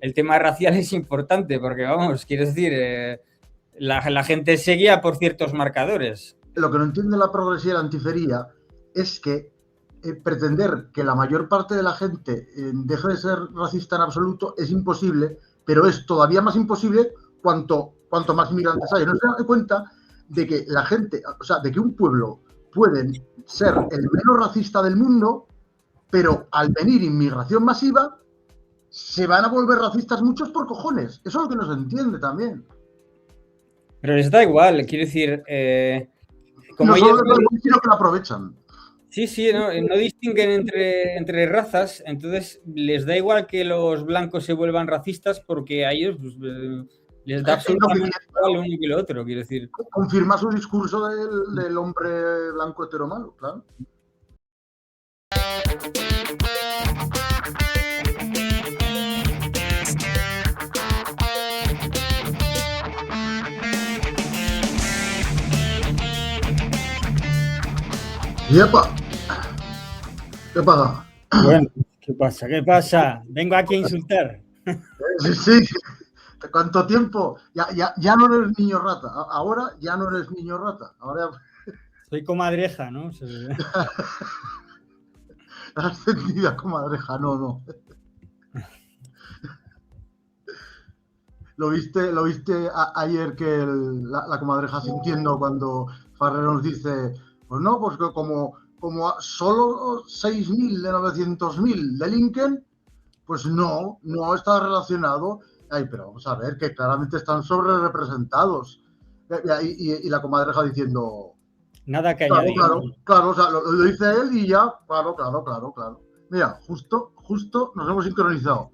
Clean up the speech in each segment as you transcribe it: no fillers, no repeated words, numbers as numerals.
el tema racial es importante, porque vamos, quiero decir, la gente se guía por ciertos marcadores. Lo que no entiende la progresía y la antifería es que pretender que la mayor parte de la gente deje de ser racista en absoluto es imposible, pero es todavía más imposible cuanto más inmigrantes hay. No se da cuenta de que la gente, o sea, de que un pueblo puede ser el menos racista del mundo, pero al venir inmigración masiva se van a volver racistas muchos por cojones. Eso es lo que no se entiende también. Pero les da igual, quiero decir, como no ellos solo les da igual, sino que lo aprovechan. Sí, no distinguen entre razas, entonces les da igual que los blancos se vuelvan racistas porque a ellos pues, les da absolutamente igual lo uno que lo otro, quiero decir. Confirma su discurso del hombre blanco hetero malo, claro. ¡Yepa! ¿Qué pasa? Bueno, ¿qué pasa? ¿Qué pasa? Vengo aquí a insultar. Sí. ¿Cuánto tiempo? Ya no eres niño rata. Ahora ya no eres niño rata. Ahora... Soy comadreja, ¿no? Ascendida comadreja, no. ¿Lo viste ayer que la comadreja sintiendo cuando Farrero nos dice, pues no, pues que como solo 6.000 de 900.000 delinquen, pues no está relacionado. Ay, pero vamos a ver, que claramente están sobre-representados. Y la comadreja diciendo... Nada que añadir. Claro, o sea, lo dice él y ya, claro. Mira, justo nos hemos sincronizado.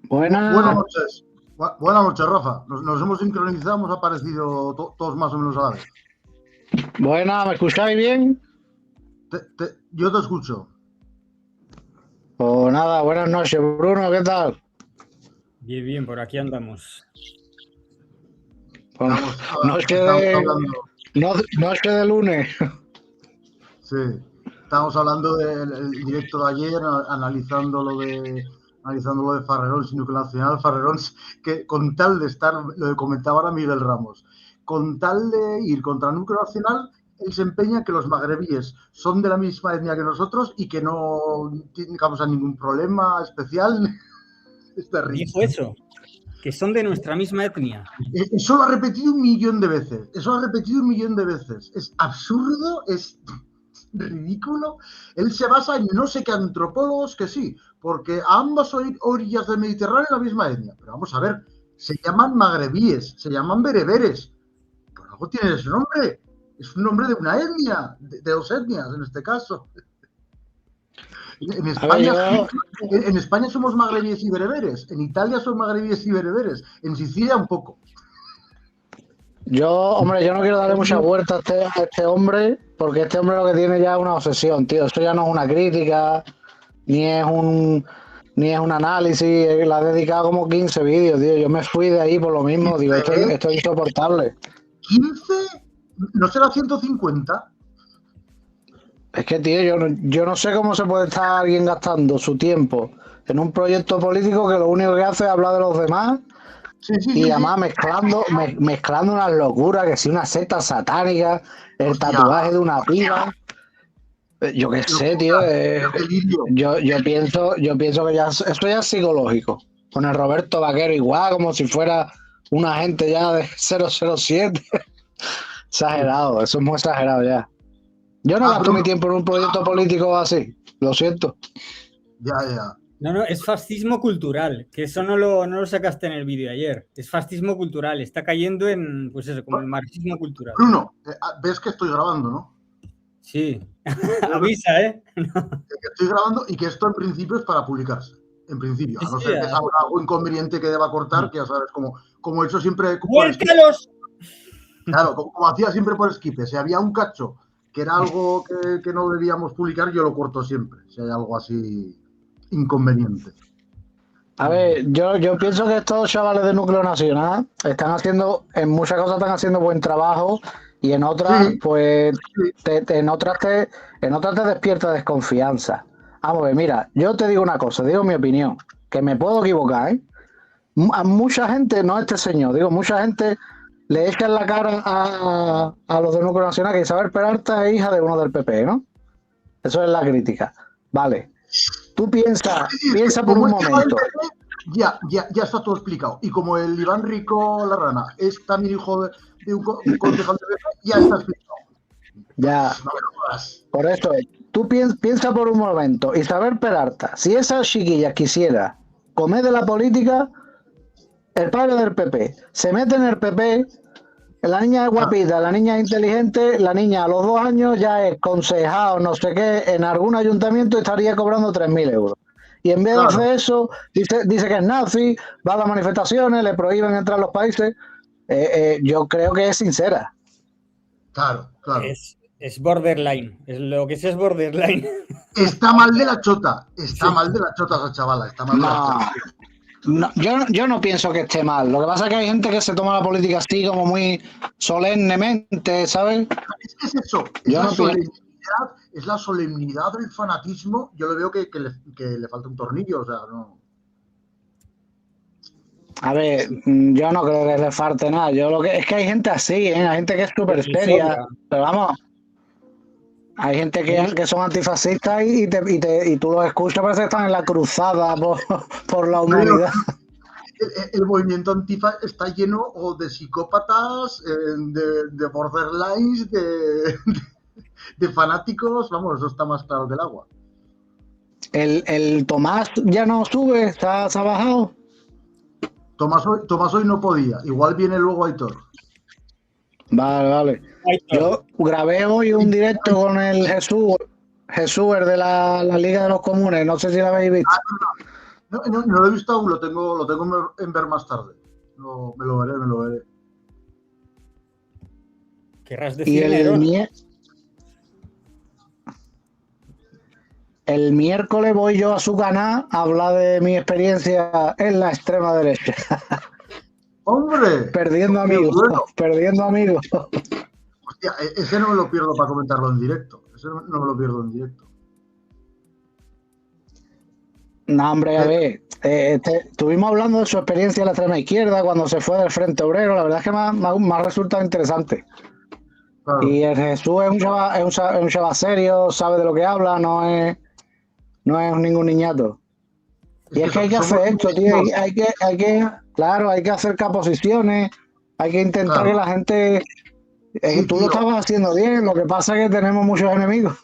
Buenas noches. Buenas noches, Rafa. Nos hemos sincronizado, hemos aparecido todos más o menos a la vez. Buenas, ¿me escucháis bien? Yo te escucho. Pues nada, buenas noches, Bruno, ¿qué tal? Bien, por aquí andamos. Pues, no es que de lunes. Sí, estamos hablando del directo de ayer, analizando lo de Farrerón sin núcleo nacional. Farrerón, que con tal de estar, lo que comentaba ahora Miguel Ramos, con tal de ir contra el núcleo nacional, él se empeña que los magrebíes son de la misma etnia que nosotros y que no causan ningún problema especial. Es terrible. ¿Dijo eso? Que son de nuestra misma etnia. Eso lo ha repetido 1.000.000 de veces. Es absurdo, es ridículo. Él se basa en no sé qué antropólogos que sí, porque a ambas orillas del Mediterráneo la misma etnia. Pero vamos a ver, se llaman magrebíes, se llaman bereberes. Por algo tiene ese nombre. Es un nombre de una etnia, de dos etnias en este caso. En España somos magrebíes y bereberes. En Italia son magrebíes y bereberes. En Sicilia un poco. Yo no quiero darle mucha vuelta a este hombre, porque este hombre lo que tiene ya es una obsesión, tío. Esto ya no es una crítica, ni es un análisis. Le ha dedicado como 15 vídeos, tío. Yo me fui de ahí por lo mismo, digo, esto es insoportable. ¿15? ¿No será 150? Es que, tío, yo no sé cómo se puede estar alguien gastando su tiempo en un proyecto político que lo único que hace es hablar de los demás y además mezclando unas locuras, que si una secta satánica, el tatuaje de una piba. Yo qué sé, tío. Yo pienso que ya esto ya es psicológico. Con el Roberto Vaquero igual, como si fuera un agente ya de 007. Exagerado, eso es muy exagerado ya. Yo no gasto mi tiempo en un proyecto político así, lo siento. Ya. No, es fascismo cultural, que eso no lo sacaste en el vídeo ayer. Es fascismo cultural, está cayendo en, pues eso, como el marxismo cultural. Bruno, ves que estoy grabando, ¿no? Sí, avisa, ¿eh? Que estoy grabando y que esto en principio es para publicarse. En principio, a no ser que salga algo inconveniente que deba cortar, que ya sabes, como he hecho siempre... ¡Vuélcalos! Claro, como hacía siempre por esquipe. Si había un cacho que era algo que no debíamos publicar, yo lo corto siempre, si hay algo así inconveniente. A ver, yo pienso que estos chavales de Núcleo Nacional en muchas cosas están haciendo buen trabajo y en otras, pues, en otras te despierta desconfianza. Vamos a ver, mira, yo te digo una cosa, digo mi opinión. que me puedo equivocar, ¿eh? A mucha gente, no este señor, digo, mucha gente le echan la cara a los de Núcleo Nacional que Isabel Peralta es hija de uno del PP, ¿no? Eso es la crítica. Vale. Tú piensa por un momento. Ya está todo explicado. Y como el Iván Rico La Rana es también hijo de un concejal de PP, ya está explicado. Ya. No me lo jodas. Por eso, tú piensa por un momento. Isabel Peralta, si esa chiquilla quisiera comer de la política, el padre del PP se mete en el PP, la niña es guapita, la niña es inteligente, la niña a los 2 años ya es concejal, no sé qué, en algún ayuntamiento estaría cobrando 3.000 euros. Y en vez de hacer eso, dice que es nazi, va a las manifestaciones, le prohíben entrar a los países. Yo creo que es sincera. Claro. Es borderline, lo que es borderline. Está mal de la chota, esa chavala, está mal de la chota. No, yo no pienso que esté mal. Lo que pasa es que hay gente que se toma la política así como muy solemnemente, ¿sabes? Es que es eso, es la solemnidad del fanatismo. Yo le veo que le falta un tornillo, o sea, no. A ver, yo no creo que le falte nada. Es que hay gente así, ¿eh? Hay gente que es súper seria. Pero vamos, hay gente que son antifascistas y tú los escuchas, parece que están en la cruzada por la humanidad. El movimiento antifa está lleno de psicópatas, de borderlines, de fanáticos. Vamos, eso está más claro que el agua. El Tomás ya no sube, se ha bajado. Tomás hoy no podía. Igual viene luego Aitor. Vale. Yo grabé hoy un directo con el Jesús de la Liga de los Comunes. No sé si lo habéis visto. No lo he visto aún, lo tengo en ver más tarde. Me lo veré. ¿Querrás decir? El miércoles voy yo a su canal a hablar de mi experiencia en la extrema derecha. ¡Hombre! Perdiendo amigos. Hostia, ese no me lo pierdo para comentarlo en directo. No, hombre, a ver. Estuvimos hablando de su experiencia en la extrema izquierda cuando se fue del Frente Obrero. La verdad es que me ha resultado interesante. Claro. Y el Jesús es un chaval serio, sabe de lo que habla, no es ningún niñato. Y es que hay que hacer esto, tío. Hay que hacer caposiciones, hay que intentar que la gente... tú lo estabas haciendo bien, lo que pasa es que tenemos muchos enemigos.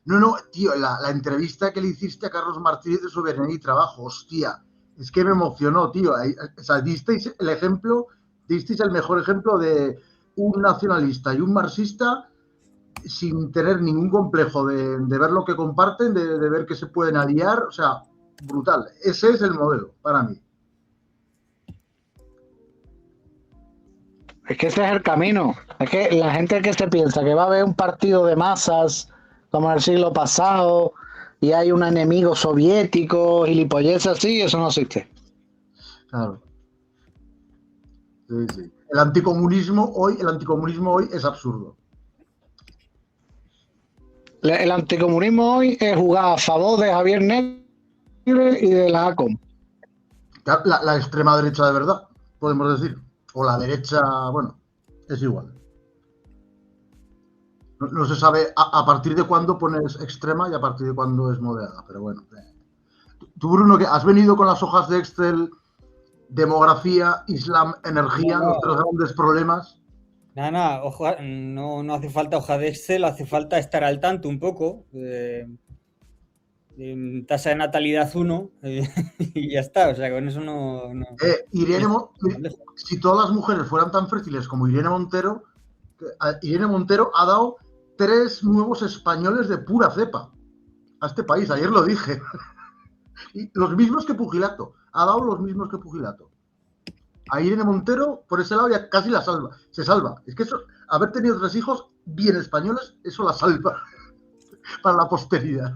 No, tío, la entrevista que le hiciste a Carlos Martínez de Soberanía y Trabajo, hostia, es que me emocionó, tío. O sea, disteis el mejor ejemplo de un nacionalista y un marxista sin tener ningún complejo de ver lo que comparten, de ver que se pueden aliar, o sea, brutal. Ese es el modelo para mí. Es que ese es el camino. Es que la gente que se piensa que va a haber un partido de masas como en el siglo pasado y hay un enemigo soviético, gilipolleces así, eso no existe. Claro. Sí. El anticomunismo hoy es absurdo. El anticomunismo hoy es jugar a favor de Javier Negre y de la ACOM. La extrema derecha de verdad, podemos decir. O la derecha, bueno, es igual. No se sabe a partir de cuándo pones extrema y a partir de cuándo es moderada, pero bueno. Tú, Bruno, que has venido con las hojas de Excel, demografía, Islam, energía, los tres grandes problemas. No hace falta hoja de Excel, hace falta estar al tanto un poco. Tasa de natalidad 1 y ya está, o sea, con eso no... Si todas las mujeres fueran tan fértiles como Irene Montero ha dado 3 nuevos españoles de pura cepa a este país, ayer lo dije. Y los mismos que Pugilato, ha dado los mismos que Pugilato. A Irene Montero, por ese lado, ya casi se salva. Es que eso, haber tenido 3 hijos bien españoles, eso la salva para la posteridad.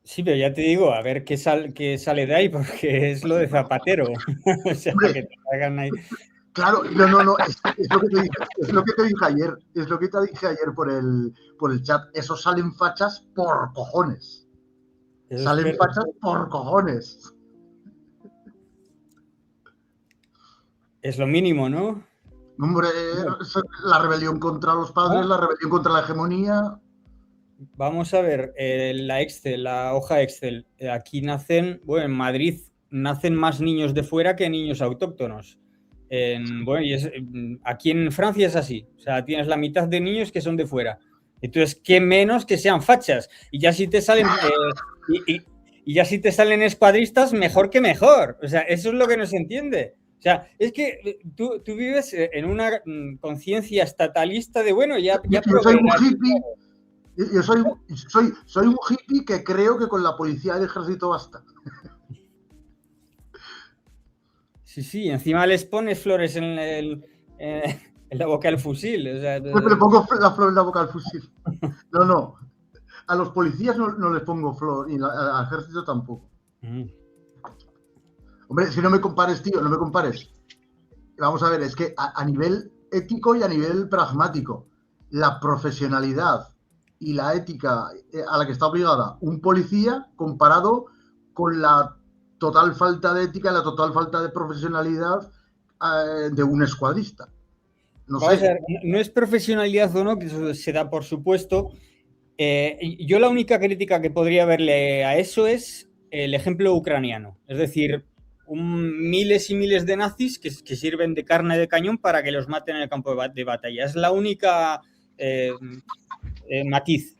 Sí, pero ya te digo, a ver qué sale de ahí, porque es lo de Zapatero. O sea, hombre, que te hagan ahí. Claro, no, es lo que te dije ayer por el chat. Esos salen fachas por cojones. Salen fachas por cojones. Es lo mínimo, ¿no? Hombre, la rebelión contra los padres, la rebelión contra la hegemonía. Vamos a ver la hoja Excel. Aquí nacen, bueno, en Madrid nacen más niños de fuera que niños autóctonos. Aquí en Francia es así. O sea, tienes la mitad de niños que son de fuera. Entonces, ¿qué menos que sean fachas? Y ya si te salen y ya si te salen escuadristas, mejor que mejor. O sea, eso es lo que no se entiende. O sea, es que tú vives en una conciencia estatalista de, bueno, ya yo soy un hippie. Yo soy un hippie que creo que con la policía y el ejército basta. Sí, encima les pones flores en la boca del fusil. O sea, siempre le pongo la flor en la boca del fusil. No. A los policías no les pongo flor y al ejército tampoco. Hombre, si no me compares, tío, no me compares. Vamos a ver, es que a nivel ético y a nivel pragmático, la profesionalidad y la ética a la que está obligada un policía comparado con la total falta de ética y la total falta de profesionalidad de un escuadrista. No sé. No es profesionalidad o no, que eso se da por supuesto. Yo la única crítica que podría verle a eso es el ejemplo ucraniano. Es decir, miles y miles de nazis que sirven de carne de cañón para que los maten en el campo de batalla. Es la única matiz.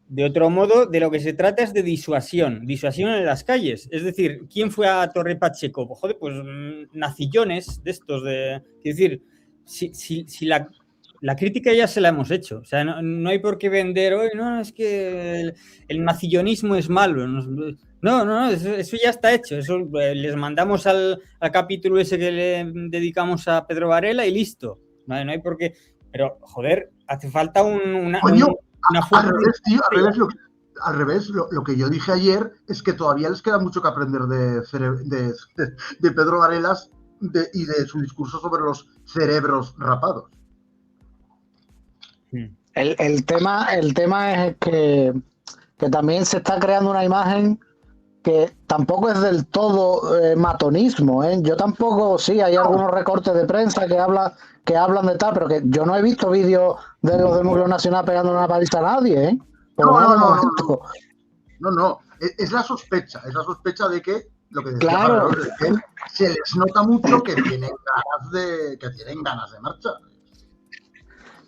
De otro modo, de lo que se trata es de disuasión en las calles. Es decir, ¿quién fue a Torre Pacheco? Joder, pues nacillones de estos. Es decir, si la crítica ya se la hemos hecho. O sea, no hay por qué vender hoy, no, es que el nacillonismo es malo. No, eso ya está hecho. Eso les mandamos al capítulo ese que le dedicamos a Pedro Varela y listo. No hay por qué. Pero, joder, hace falta una al revés, lo que yo dije ayer es que todavía les queda mucho que aprender de Pedro Varela y de su discurso sobre los cerebros rapados. El tema es que también se está creando una imagen que tampoco es del todo matonismo, ¿eh? Yo tampoco, sí, hay algunos recortes de prensa que hablan de tal, pero que yo no he visto vídeos de los del Núcleo Nacional pegándole una paliza a nadie, ¿eh? No. Es la sospecha de que lo que decía claro. Pablo, es que se les nota mucho que tienen ganas de marchar.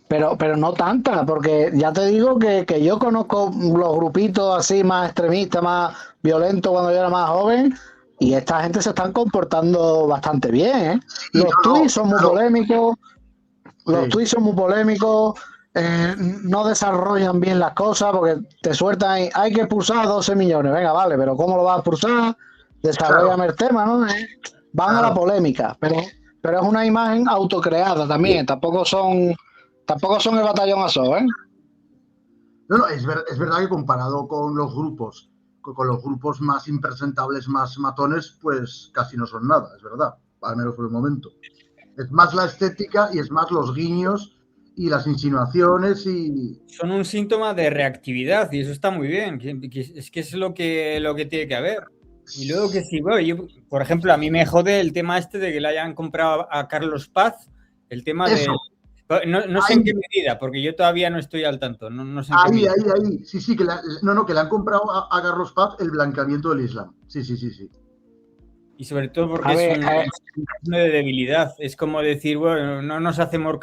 Pero no tanta, porque ya te digo que yo conozco los grupitos así más extremistas, más violentos cuando yo era más joven, y esta gente se están comportando bastante bien, ¿eh? Los tuits son muy polémicos, no desarrollan bien las cosas porque te sueltan, hay que expulsar 12 millones, venga, vale, pero ¿cómo lo vas a expulsar? Desarrollame el tema, ¿no? Van a la polémica, pero es una imagen autocreada también, tampoco son el batallón Azov, ¿eh? No, es verdad que comparado con los grupos más impresentables, más matones, pues casi no son nada, es verdad, al menos por el momento. Es más la estética y es más los guiños y las insinuaciones y... Son un síntoma de reactividad y eso está muy bien, es que es lo que tiene que haber. Y luego que sí, bueno, yo, por ejemplo, a mí me jode el tema este de que le hayan comprado a Carlos Paz, el tema de... No sé en qué medida, porque yo todavía no estoy al tanto. No sé ahí. Sí, que le han comprado a Carlos Paz el blanqueamiento del Islam. Sí. Y sobre todo porque es un signo de debilidad. Es como decir, bueno, no nos hacemos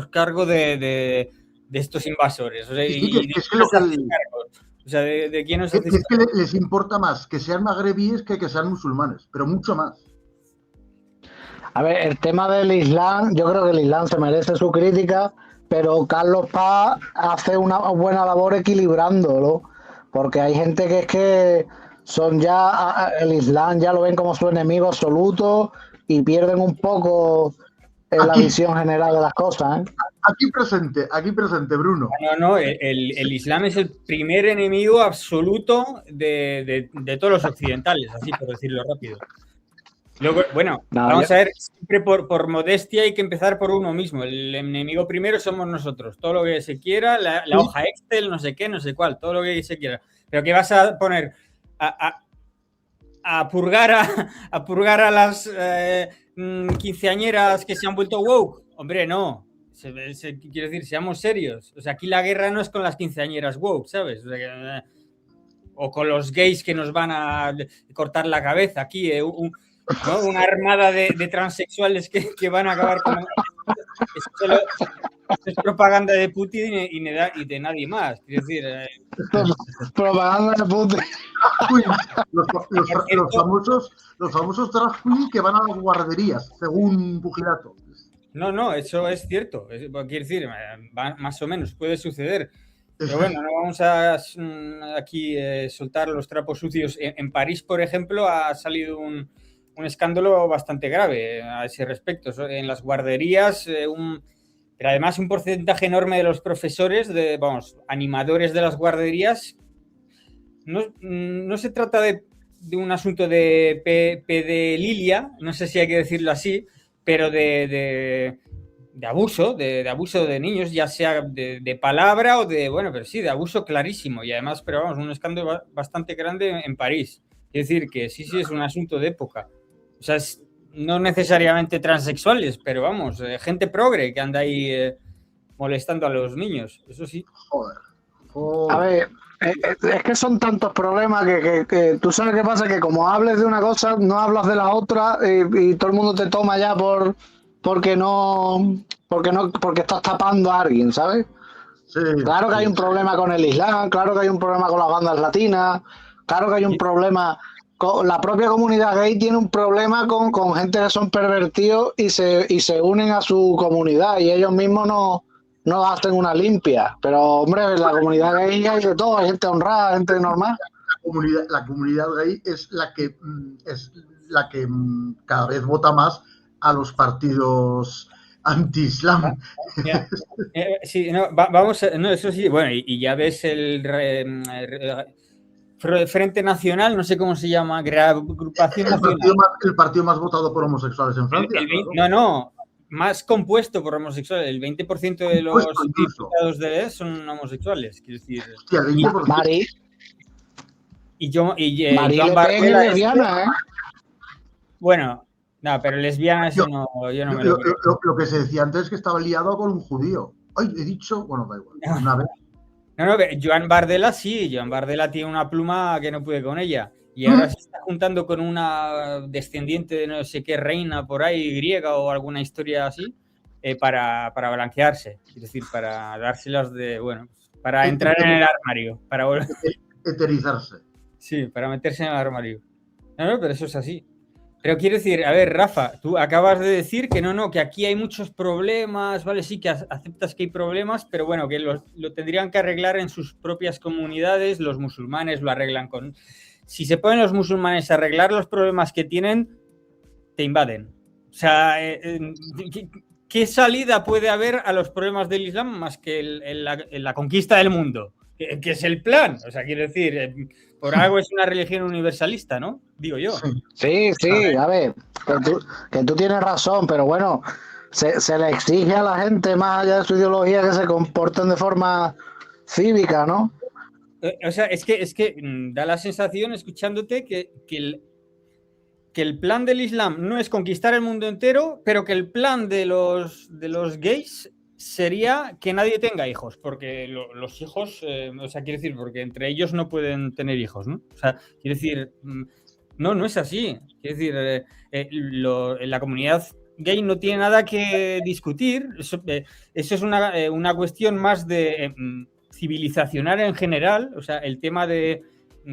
cargo de estos invasores. O sea, ¿de quién nos hace cargo? Es que les importa más que sean magrebíes que sean musulmanes, pero mucho más. A ver, el tema del Islam, yo creo que el Islam se merece su crítica, pero Carlos Paz hace una buena labor equilibrándolo, porque hay gente que es que son ya, el Islam ya lo ven como su enemigo absoluto y pierden un poco la visión general de las cosas, ¿eh? Aquí presente, Bruno. No, el Islam es el primer enemigo absoluto de todos los occidentales, así por decirlo rápido. Luego, bueno, vamos a ver, siempre por modestia hay que empezar por uno mismo. El enemigo primero somos nosotros. Todo lo que se quiera, la hoja Excel, no sé qué, no sé cuál, todo lo que se quiera. Pero que vas a poner a purgar a las quinceañeras que se han vuelto woke. Hombre, no. Quiero decir, seamos serios. O sea, aquí la guerra no es con las quinceañeras woke, ¿sabes? O sea, o con los gays que nos van a cortar la cabeza. Aquí, ¿no? Una armada de transexuales que van a acabar con... Eso es propaganda de Putin y de nadie más. Quiero decir... propaganda de Putin. Los famosos drag queen que van a las guarderías, según Pugilato. No, eso es cierto. Quiero decir, más o menos puede suceder. Pero bueno, no vamos a aquí soltar los trapos sucios. En París, por ejemplo, ha salido un escándalo bastante grave a ese respecto. En las guarderías, pero además un porcentaje enorme de los profesores, animadores de las guarderías, no se trata de un asunto de pedelilia, no sé si hay que decirlo así, pero de abuso, de abuso de niños, ya sea de palabra o pero sí, de abuso clarísimo. Y además, pero un escándalo bastante grande en París. Es decir, que sí, es un asunto de época. O sea, no necesariamente transexuales, pero gente progre que anda ahí molestando a los niños. Eso sí. Joder. A ver, es que son tantos problemas que tú sabes qué pasa, que como hables de una cosa, no hablas de la otra y todo el mundo te toma ya porque estás tapando a alguien, ¿sabes? Sí, claro que hay un problema con el Islam, claro que hay un problema con las bandas latinas, claro que hay un problema... La propia comunidad gay tiene un problema con gente que son pervertidos y se unen a su comunidad y ellos mismos no hacen una limpia. Pero, hombre, en la comunidad gay hay de todo, hay gente honrada, gente normal. La comunidad gay es la que cada vez vota más a los partidos anti-islam. Sí, eso sí, bueno, y ya ves el Frente Nacional, no sé cómo se llama, agrupación nacional. El partido más votado por homosexuales en Francia. Más compuesto por homosexuales. El 20% de los diputados de ES son homosexuales. Quiero decir. Hostia, el 20%. Mari. Y Joan Bardella es lesbiana, ¿eh? Bueno, no, pero lesbiana eso yo no me lo creo. Lo que se decía antes es que estaba liado con un judío. Ay, he dicho, bueno, da igual. Una vez. No, Joan Bardella sí, Joan Bardella tiene una pluma que no puede con ella. Y ahora se está juntando con una descendiente de no sé qué reina por ahí, griega o alguna historia así, para blanquearse. Es decir, para dárselas para entrar en el armario. Para Eterizarse. Sí, para meterse en el armario. No, pero eso es así. Pero quiero decir, a ver, Rafa, tú acabas de decir que que aquí hay muchos problemas, ¿vale? Sí que aceptas que hay problemas, pero bueno, que lo tendrían que arreglar en sus propias comunidades, los musulmanes lo arreglan con... Si se ponen los musulmanes a arreglar los problemas que tienen, te invaden. O sea, ¿qué salida puede haber a los problemas del Islam más que la conquista del mundo? Que es el plan. O sea, quiero decir, por algo es una religión universalista, ¿no? Digo yo. Sí, a ver, que tú tienes razón, pero bueno, se le exige a la gente, más allá de su ideología, que se comporten de forma cívica, ¿no? O sea, es que da la sensación, escuchándote, que el plan del Islam no es conquistar el mundo entero, pero que el plan de los gays sería que nadie tenga hijos, porque los hijos, o sea, quiero decir, porque entre ellos no pueden tener hijos, ¿no? O sea, quiero decir, no es así. Quiero decir, la comunidad gay no tiene nada que discutir. Eso es una cuestión más de civilizacional en general. O sea, el tema de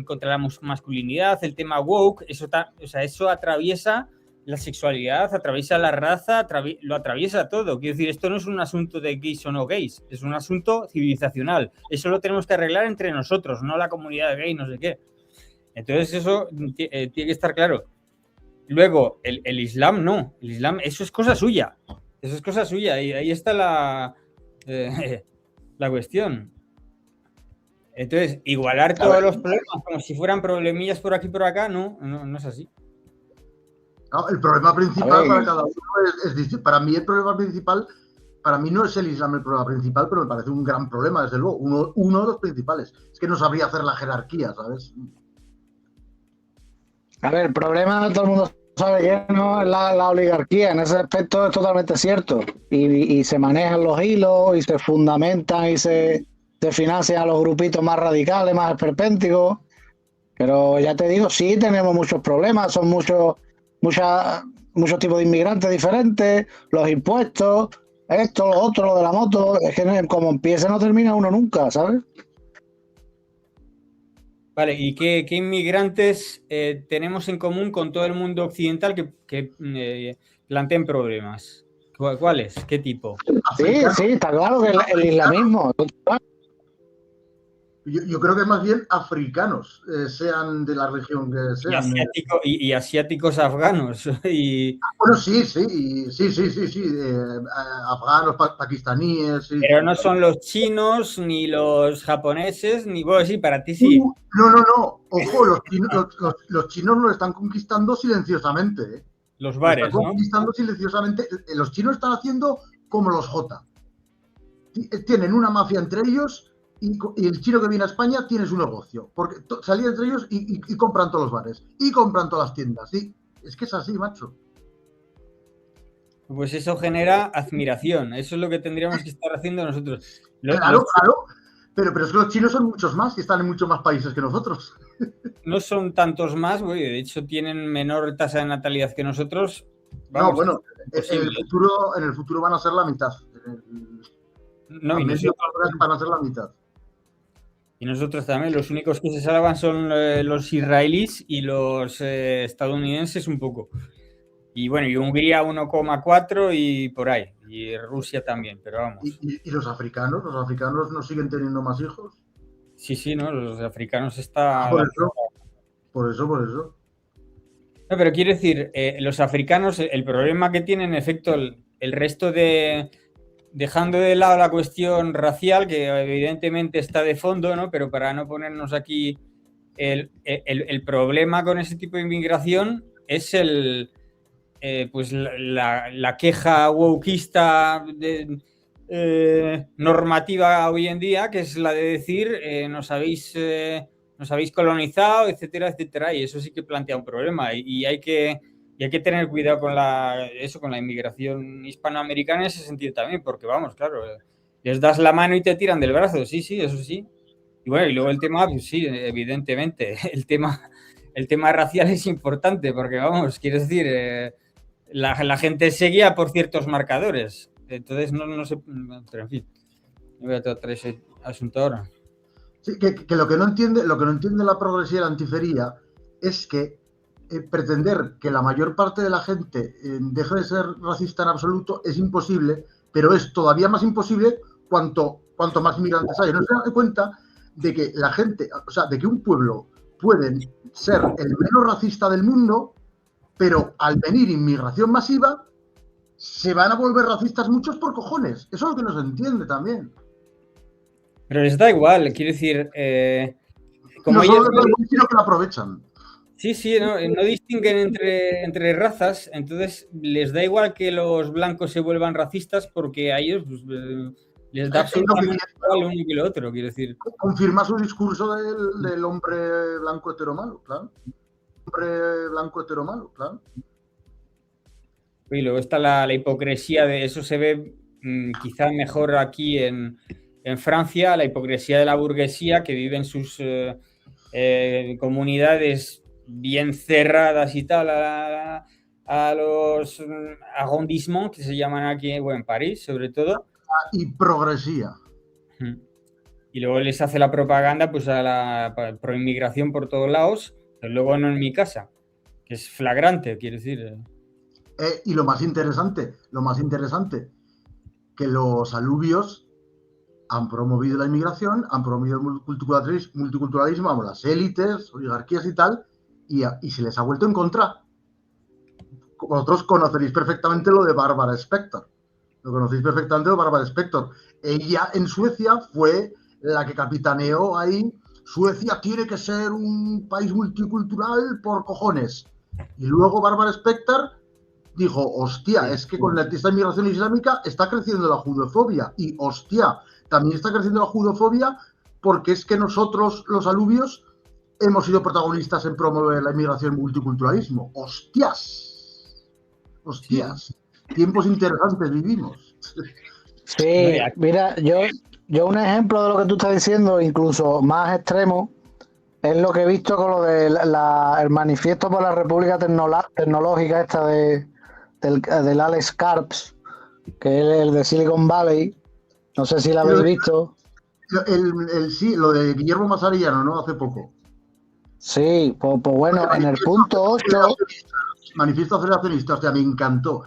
contra la masculinidad, el tema woke, eso atraviesa la sexualidad, atraviesa la raza, lo atraviesa todo. Quiero decir, esto no es un asunto de gays o no gays, es un asunto civilizacional. Eso lo tenemos que arreglar entre nosotros, no la comunidad gay, no sé qué. Entonces eso tiene que estar claro. Luego, el Islam no. El Islam, eso es cosa suya. Eso es cosa suya. Y ahí está la cuestión. Entonces, igualar todos los problemas como si fueran problemillas por aquí y por acá, no es así. No, el problema principal para cada uno es distinto. Para mí el problema principal, para mí no es el Islam el problema principal, pero me parece un gran problema, desde luego, uno de los principales. Es que no sabría hacer la jerarquía, ¿sabes? A ver, el problema todo el mundo sabe que no es la oligarquía. En ese aspecto es totalmente cierto. Y se manejan los hilos y se fundamentan y se financian a los grupitos más radicales, más esperpénticos. Pero ya te digo, sí tenemos muchos problemas. Son muchos tipos de inmigrantes diferentes, los impuestos, esto, lo otro, lo de la moto. Es que como empieza no termina uno nunca, ¿sabes? Vale, ¿y qué inmigrantes tenemos en común con todo el mundo occidental que planteen problemas? ¿Cuáles? ¿Qué tipo? Sí, está claro que el islamismo. Yo creo que más bien africanos, sean de la región que sean. Y asiáticos afganos. Bueno, sí. Afganos, pakistaníes. Sí. Pero no son los chinos, ni los japoneses, ni bueno, sí, para ti sí. No. Ojo, los chinos lo están conquistando silenciosamente. Los bares, están conquistando silenciosamente. Los chinos están haciendo como los Jota. Tienen una mafia entre ellos. Y el chino que viene a España tiene su negocio, porque salía entre ellos y compran todos los bares, y compran todas las tiendas. Y es que es así, macho. Pues eso genera admiración. Eso es lo que tendríamos que estar haciendo nosotros. Claro. Pero es que los chinos son muchos más y están en muchos más países que nosotros. No son tantos más, güey. De hecho, tienen menor tasa de natalidad que nosotros. Vamos, no, bueno, en el futuro van a ser la mitad. No, y nosotros van a ser la mitad. Y nosotros también, los únicos que se salvan son los israelíes y los estadounidenses un poco. Y bueno, y Hungría 1,4 y por ahí. Y Rusia también, pero vamos. ¿Y los africanos? ¿Los africanos no siguen teniendo más hijos? Sí, no, los africanos están... Por eso. No, pero quiero decir, los africanos, el problema que tienen, en efecto, el resto de... Dejando de lado la cuestión racial, que evidentemente está de fondo, ¿no? Pero para no ponernos aquí, el problema con ese tipo de inmigración es pues la queja wokista normativa hoy en día, que es la de decir nos habéis colonizado, etcétera, y eso sí que plantea un problema y hay que tener cuidado con la inmigración hispanoamericana en ese sentido también, porque vamos, claro, les das la mano y te tiran del brazo, sí, eso sí. Y bueno, y luego el tema, pues sí, evidentemente, el tema racial es importante, porque vamos, quiero decir, la gente se guía por ciertos marcadores, entonces no sé, pero en fin, me voy a tratar ese asunto ahora. Sí, que lo que no entiende la progresía y la antifería es que pretender que la mayor parte de la gente deje de ser racista en absoluto es imposible, pero es todavía más imposible cuanto más inmigrantes hay. No se dan cuenta de que la gente, o sea, de que un pueblo puede ser el menos racista del mundo, pero al venir inmigración masiva se van a volver racistas muchos por cojones. Eso es lo que no se entiende también. Pero les da igual, quiero decir... como no ellos sino que lo aprovechan. Sí, no distinguen entre razas, entonces les da igual que los blancos se vuelvan racistas porque a ellos pues, les da absolutamente igual uno que lo otro, quiero decir. Confirma su discurso del hombre blanco heteromalo, claro. Hombre blanco heteromalo, claro. Y luego está la hipocresía de eso, se ve quizá mejor aquí en Francia, la hipocresía de la burguesía que vive en sus comunidades bien cerradas y tal a los arrondissements que se llaman aquí, bueno, en París sobre todo. Y progresía. Y luego les hace la propaganda pues a la proinmigración por todos lados, pero luego no en mi casa, que es flagrante, quiero decir. Y lo más interesante, que los alubios han promovido la inmigración, han promovido el multiculturalismo, vamos, las élites, oligarquías y tal, y se les ha vuelto en contra. Vosotros conoceréis perfectamente lo de Barbara Spector. Ella en Suecia fue la que capitaneó ahí. Suecia tiene que ser un país multicultural por cojones. Y luego Barbara Spector dijo, hostia, es que con esta inmigración islámica está creciendo la judofobia. Y hostia, también está creciendo la judofobia porque es que nosotros, los alubios, hemos sido protagonistas en promover la inmigración y el multiculturalismo. ¡Hostias! ¡Hostias! Tiempos interesantes vivimos. Sí, mira, yo un ejemplo de lo que tú estás diciendo, incluso más extremo, es lo que he visto con lo del el manifiesto por la República Tecnológica esta del Alex Karps, que es el de Silicon Valley. No sé si la habéis visto. Sí, lo de Guillermo Masarellano, ¿no? Hace poco. Sí, pues bueno, en el punto 8... Manifiesto aceleracionista, o sea, me encantó.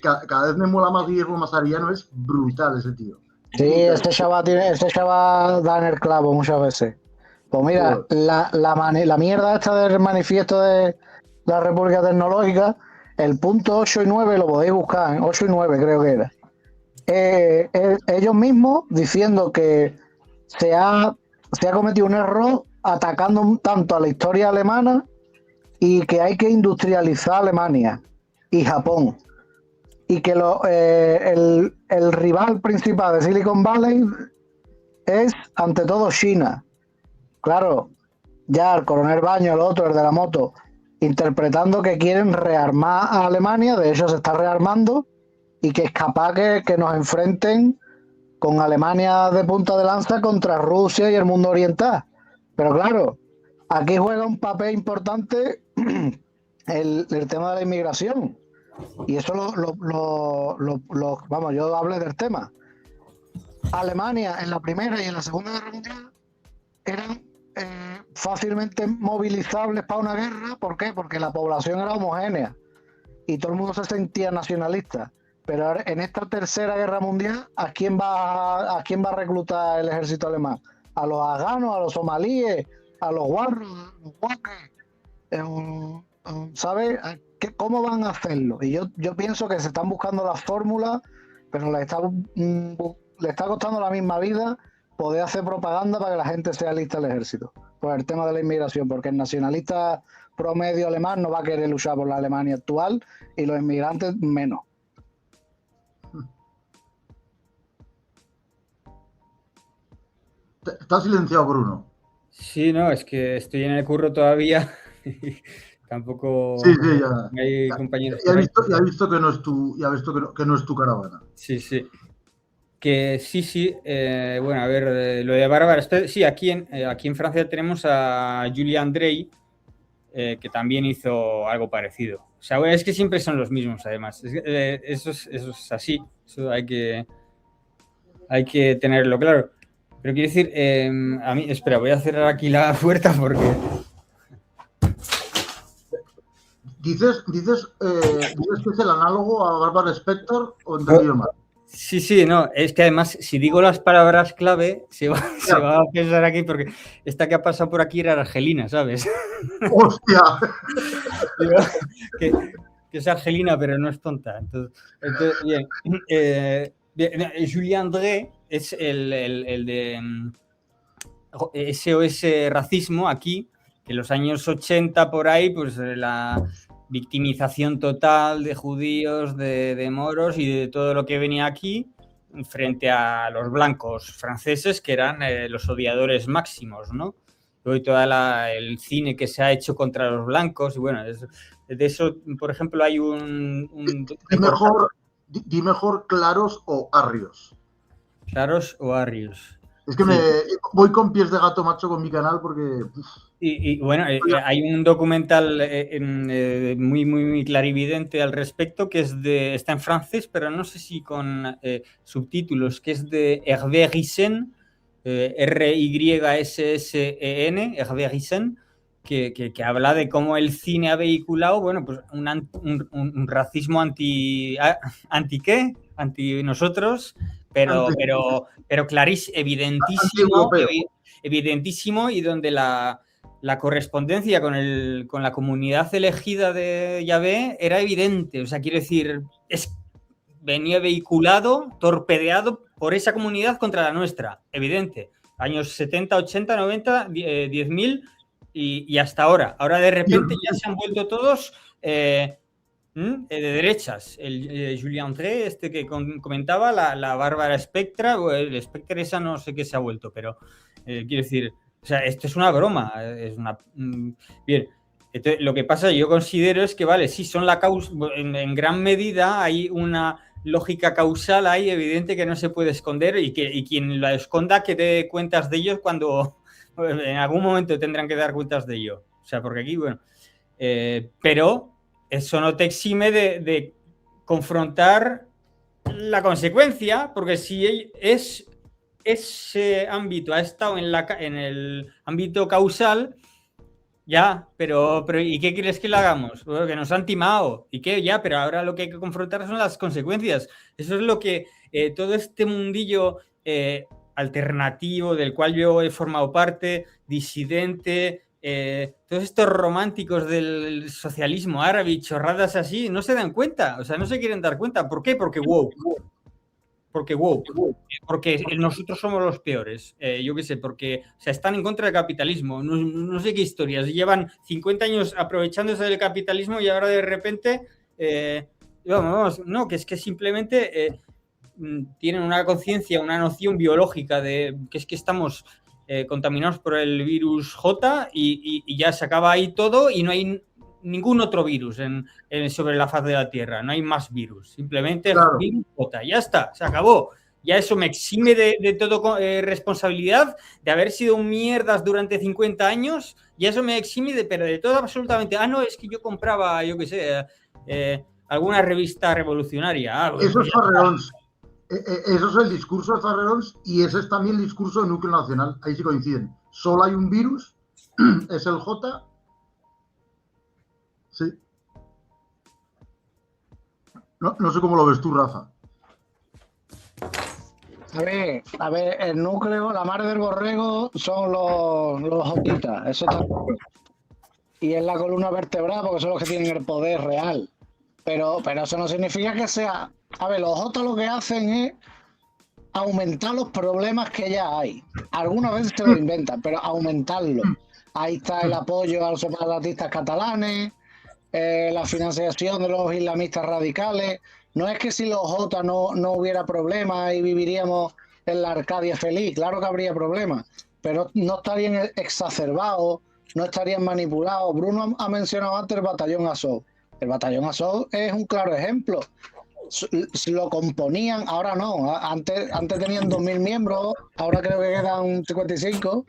Cada vez me mola más Guillermo Masarellano, es brutal ese tío. Sí, ese chaval da en el clavo muchas veces. Pues mira, la mierda esta del manifiesto de la República Tecnológica, el punto 8 y 9 lo podéis buscar, 8 y 9 creo que era. Ellos mismos diciendo que se ha cometido un error atacando tanto a la historia alemana y que hay que industrializar Alemania y Japón. Y que el rival principal de Silicon Valley es, ante todo, China. Claro, ya el coronel Baño, el otro, el de la moto, interpretando que quieren rearmar a Alemania, de hecho se está rearmando, y que es capaz que nos enfrenten con Alemania de punta de lanza contra Rusia y el mundo oriental. Pero claro, aquí juega un papel importante el tema de la inmigración. Y eso vamos, yo hablé del tema. Alemania en la Primera y en la Segunda Guerra Mundial eran fácilmente movilizables para una guerra. ¿Por qué? Porque la población era homogénea y todo el mundo se sentía nacionalista. Pero en esta Tercera Guerra Mundial, ¿a quién va a reclutar el ejército alemán? ¿A los afganos, a los somalíes, a los guarros, a los guaques? ¿Sabes? ¿Cómo van a hacerlo? Y yo pienso que se están buscando las fórmulas, pero le está costando la misma vida poder hacer propaganda para que la gente sea lista al ejército. Por el tema de la inmigración, porque el nacionalista promedio alemán no va a querer luchar por la Alemania actual y los inmigrantes menos. Está silenciado, Bruno. Sí, no, es que estoy en el curro todavía. Tampoco sí, ya. Hay compañeros. Ya he visto que no es tu caravana. Sí. Que sí. Bueno, a ver, lo de Bárbara. Sí, aquí en Francia tenemos a Julian Drey, que también hizo algo parecido. O sea, bueno, es que siempre son los mismos, además. Eso es así. Eso hay que tenerlo claro. Pero quiero decir, a mí, espera, voy a cerrar aquí la puerta porque... ¿Dices que es el análogo a Barbara Spector o entendido mal? Sí, no, es que además, si digo las palabras clave, se va a pensar aquí, porque esta que ha pasado por aquí era Argelina, ¿sabes? ¡Hostia! Digo, que es Argelina, pero no es tonta. Entonces bien. Julian Drey es el de SOS Racismo aquí, que en los años 80 por ahí, pues la victimización total de judíos, de moros y de todo lo que venía aquí frente a los blancos franceses, que eran los odiadores máximos, ¿no? Y todo el cine que se ha hecho contra los blancos, y bueno, de eso, por ejemplo, hay Di mejor claros o arrios. Claros o arrios. Es que voy con pies de gato macho con mi canal porque... Y bueno, hay un documental muy clarividente al respecto que está en francés, pero no sé si con subtítulos, que es de Hervé Rissen, R-Y-S-S-E-N, Hervé Rissen, que habla de cómo el cine ha vehiculado, bueno, pues un racismo anti nosotros, pero clarísimo, evidentísimo, y donde la correspondencia con la comunidad elegida de Yahvé era evidente. O sea, quiero decir, venía vehiculado, torpedeado por esa comunidad contra la nuestra, evidente. Años 70, 80, 90, 10.000 y hasta ahora. Ahora de repente ya se han vuelto todos de derechas. El Julian Drey, que comentaba, la Bárbara Spectra, o el Spectre esa no sé qué se ha vuelto, pero quiero decir... O sea, esto es una broma. Bien. Entonces, lo que pasa, yo considero es que, vale, sí, son la causa, en gran medida hay una lógica causal ahí evidente que no se puede esconder y quien la esconda que dé cuentas de ellos cuando en algún momento tendrán que dar cuentas de ello. O sea, porque aquí, bueno, pero eso no te exime de confrontar la consecuencia, porque si ese ámbito ha estado en el ámbito causal, ya, pero ¿y qué quieres que le hagamos? Bueno, que nos han timado. ¿Y qué? Ya, pero ahora lo que hay que confrontar son las consecuencias. Eso es lo que todo este mundillo alternativo del cual yo he formado parte, disidente, todos estos románticos del socialismo árabe y chorradas así, no se dan cuenta. O sea, no se quieren dar cuenta. ¿Por qué? Porque woke. Porque nosotros somos los peores, yo qué sé, porque o sea, están en contra del capitalismo, no sé qué historias, llevan 50 años aprovechándose del capitalismo y ahora de repente, no, que es que simplemente tienen una conciencia, una noción biológica de que es que estamos contaminados por el virus J y ya se acaba ahí todo y no hay ningún otro virus sobre la faz de la Tierra, no hay más virus, simplemente claro. Virus J, ya está, se acabó. Ya eso me exime de todo responsabilidad de haber sido un mierdas durante 50 años, y eso me exime pero de todo absolutamente. No, es que yo compraba, yo qué sé, alguna revista revolucionaria. Eso es Farrerons. Eso es el discurso de Farrerons y ese es también el discurso de Núcleo Nacional. Ahí sí coinciden. Solo hay un virus, es el J. Sí. No sé cómo lo ves tú, Rafa. A ver, el núcleo, la mar del borrego son los jotitas, eso está claro. Y es la columna vertebral porque son los que tienen el poder real. Pero eso no significa que sea... A ver, los jotas lo que hacen es aumentar los problemas que ya hay. Algunas veces se lo inventan, pero aumentarlos. Ahí está el apoyo a los separatistas catalanes, la financiación de los islamistas radicales. No es que si los Jotas no hubiera problemas y viviríamos en la Arcadia feliz, claro que habría problemas, pero no estarían exacerbados, no estarían manipulados. Bruno ha mencionado antes el batallón Azov. El batallón Azov es un claro ejemplo. Lo componían, ahora no. Antes tenían 2.000 miembros, ahora creo que quedan 55.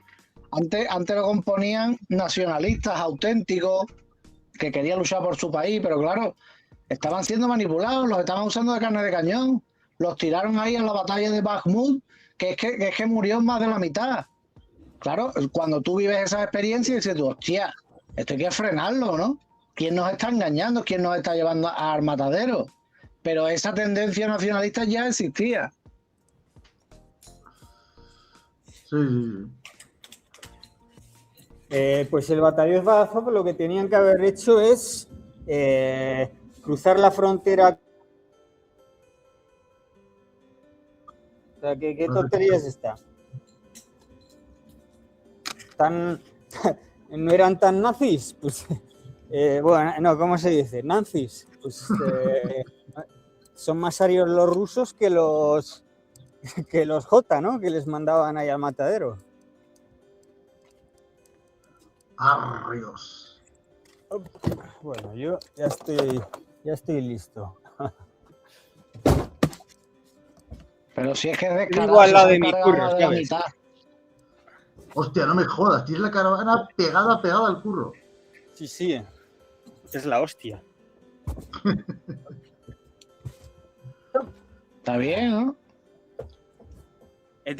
Antes lo componían nacionalistas auténticos que querían luchar por su país, pero claro, estaban siendo manipulados, los estaban usando de carne de cañón, los tiraron ahí en la batalla de Bakhmut, que es que murió más de la mitad. Claro, cuando tú vives esa experiencia dices tú, hostia, esto hay que frenarlo, ¿no? ¿Quién nos está engañando? ¿Quién nos está llevando al matadero? Pero esa tendencia nacionalista ya existía. Sí. Pues el batallón Azov lo que tenían que haber hecho es cruzar la frontera. O sea, ¿qué tontería es esta? ¿No eran tan nazis? Pues, bueno, no, ¿cómo se dice? ¿Nazis? Pues son más arios los rusos que los J, ¿no? Que les mandaban ahí al matadero. Arrios. Bueno, yo ya estoy listo. Pero si es que es descarado, igual la de mi curro, de la mitad. Hostia, no me jodas, tienes la caravana pegada al curro. Sí, es la hostia. Está bien, ¿no?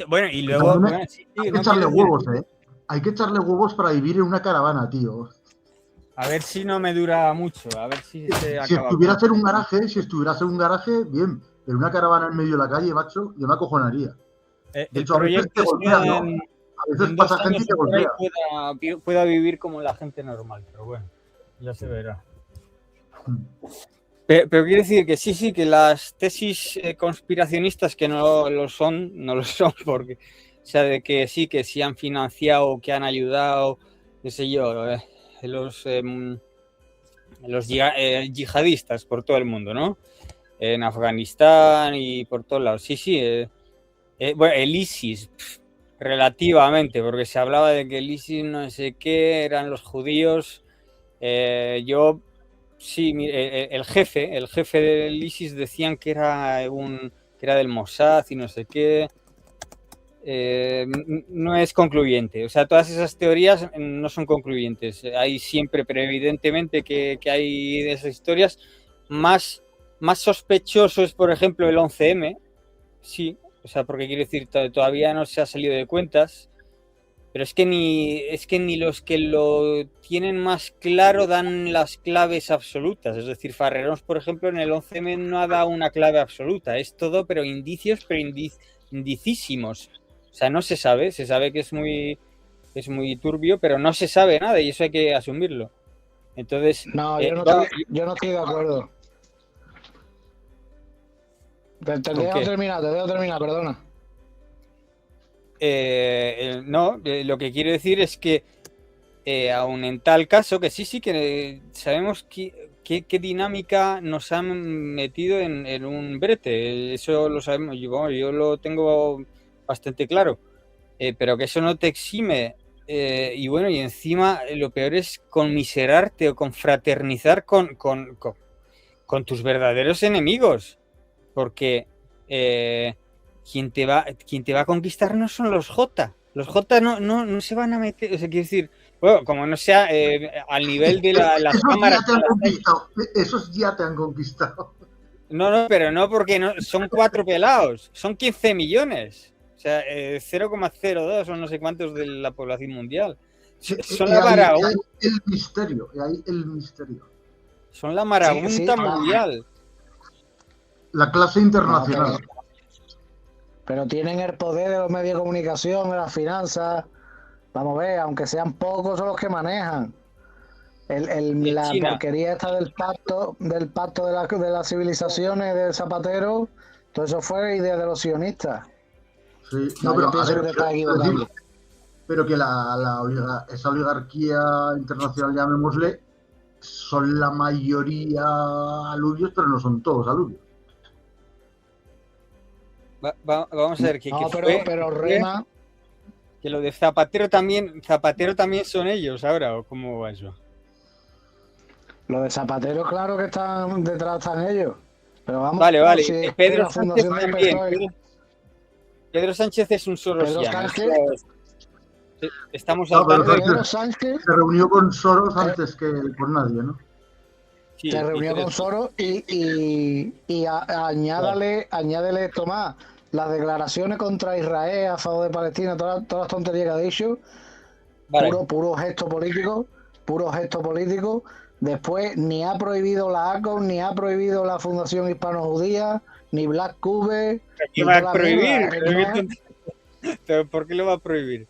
Bueno, y luego... Hay que echarle huevos, ¿eh? Hay que echarle huevos para vivir en una caravana, tío. A ver si no me dura mucho, a ver si se acaba. Si estuvieras en un garaje, bien. En una caravana en medio de la calle, macho, yo me acojonaría. De hecho, a veces te golpea, ¿no? A veces pasa gente y te golpea. Pueda vivir como la gente normal, pero bueno, ya se verá. Pero quiere decir que sí, que las tesis conspiracionistas que no lo son, porque, o sea, de que sí han financiado, que han ayudado, qué sé yo, los yihadistas por todo el mundo, ¿no? En Afganistán y por todos lados. Sí, bueno, el ISIS, relativamente, porque se hablaba de que el ISIS no sé qué, eran los judíos. Yo, sí, el jefe del ISIS decían que era del Mossad y no sé qué. No es concluyente. O sea, todas esas teorías no son concluyentes. Hay siempre, pero evidentemente que hay de esas historias. Más sospechoso es, por ejemplo, el 11M. Sí, o sea, porque quiero decir, todavía no se ha salido de cuentas. Pero es que ni los que lo tienen más claro dan las claves absolutas. Es decir, Farrerons, por ejemplo, en el 11M no ha dado una clave absoluta. Es todo, pero indicios, pero indicísimos. O sea, no se sabe que es muy turbio, pero no se sabe nada y eso hay que asumirlo. Entonces... No, yo no estoy de acuerdo. Te dejo terminar, perdona. No, lo que quiero decir es que aun en tal caso, que sí que sabemos qué dinámica nos han metido en un brete. Eso lo sabemos, yo lo tengo bastante claro, pero que eso no te exime. Y bueno, y encima lo peor es conmiserarte o confraternizar con tus verdaderos enemigos, porque quien te va a conquistar no son los J. Los J no se van a meter, o sea, quiero decir, bueno, como no sea al nivel de las cámaras. Esos ya te han conquistado. No, pero no, porque no, son 4 pelados, son 15 millones. O sea, 0,02 o no sé cuántos de la población mundial. Son la marabunta. El misterio. Son la marabunta mundial. La clase internacional. Pero tienen el poder de los medios de comunicación, de las finanzas. Vamos a ver, aunque sean pocos, son los que manejan. La porquería esta del pacto de las civilizaciones de Zapatero, todo eso fue idea de los sionistas. Sí, no, pero que esa oligarquía internacional, llamémosle, son la mayoría alubios, pero no son todos alubios. Vamos a ver pero Rema, que lo de Zapatero también son ellos ahora, ¿o cómo va eso? Lo de Zapatero, claro que están ellos. Pero vamos, vale. Si Pedro Sánchez también. Pedro Sánchez es un sorosiano. Estamos hablando de Pedro Sánchez se reunió con Soros antes que con nadie, ¿no? Sí, se reunió con Soros y añádale esto más. Las declaraciones contra Israel, a favor de Palestina, todas las tonterías que ha dicho, puro gesto político. Después ni ha prohibido la ACON, ni ha prohibido la Fundación Hispano-Judía, ni Black Cube. ¿Qué va a prohibir? ¿Pero por qué lo va a prohibir?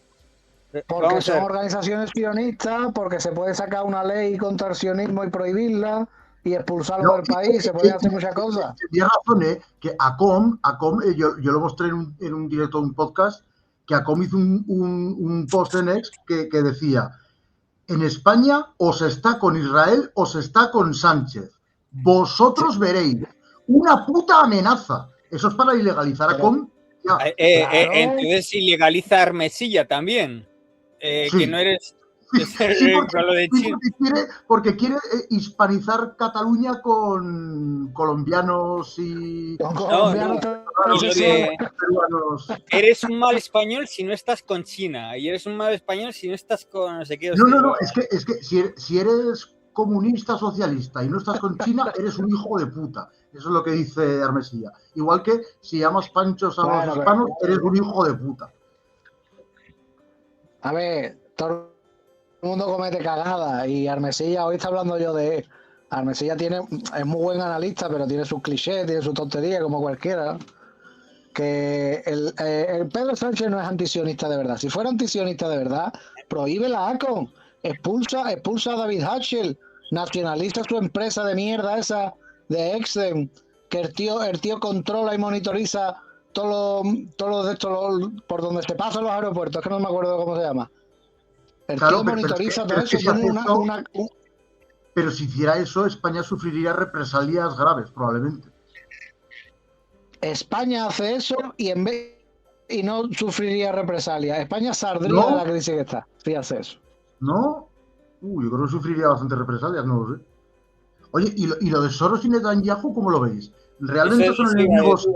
Porque son organizaciones sionistas, porque se puede sacar una ley contra el sionismo y prohibirla y expulsarlo del país, se pueden hacer muchas cosas. Tienes razón, que ACOM yo lo mostré en un directo de un podcast, que ACOM hizo un post en X que decía: en España o se está con Israel o se está con Sánchez. Vosotros veréis. Una puta amenaza. Eso es para ilegalizar a ACOM. Entonces ilegaliza a Armesilla también. Sí. Que no eres... porque quiere hispanizar Cataluña con colombianos y... peruanos. Eres un mal español si no estás con China y eres un mal español si no estás con no sé qué. No, es que si eres comunista socialista y no estás con China, eres un hijo de puta. Eso es lo que dice Armesilla. Igual que si llamas panchos a los hispanos, eres un hijo de puta. A ver, todo el mundo comete cagadas y Armesilla, hoy está hablando yo de él. Armesilla es muy buen analista, pero tiene sus clichés, tiene sus tonterías como cualquiera. Que el Pedro Sánchez no es antisionista de verdad. Si fuera antisionista de verdad, prohíbe la ACON, expulsa a David Hatchell, nacionaliza su empresa de mierda esa de Exxon, que el tío controla y monitoriza todo lo de esto por donde se pasan los aeropuertos, es que no me acuerdo cómo se llama. El tío monitoriza todo eso. Pero si hiciera eso, España sufriría represalias graves, probablemente. España hace eso y y no sufriría represalias. España saldría de la crisis que está, si hace eso. ¿No? Yo creo que sufriría bastante represalias, no lo sé. Oye, ¿y lo de Soros y Netanyahu cómo lo veis? ¿Realmente son enemigos?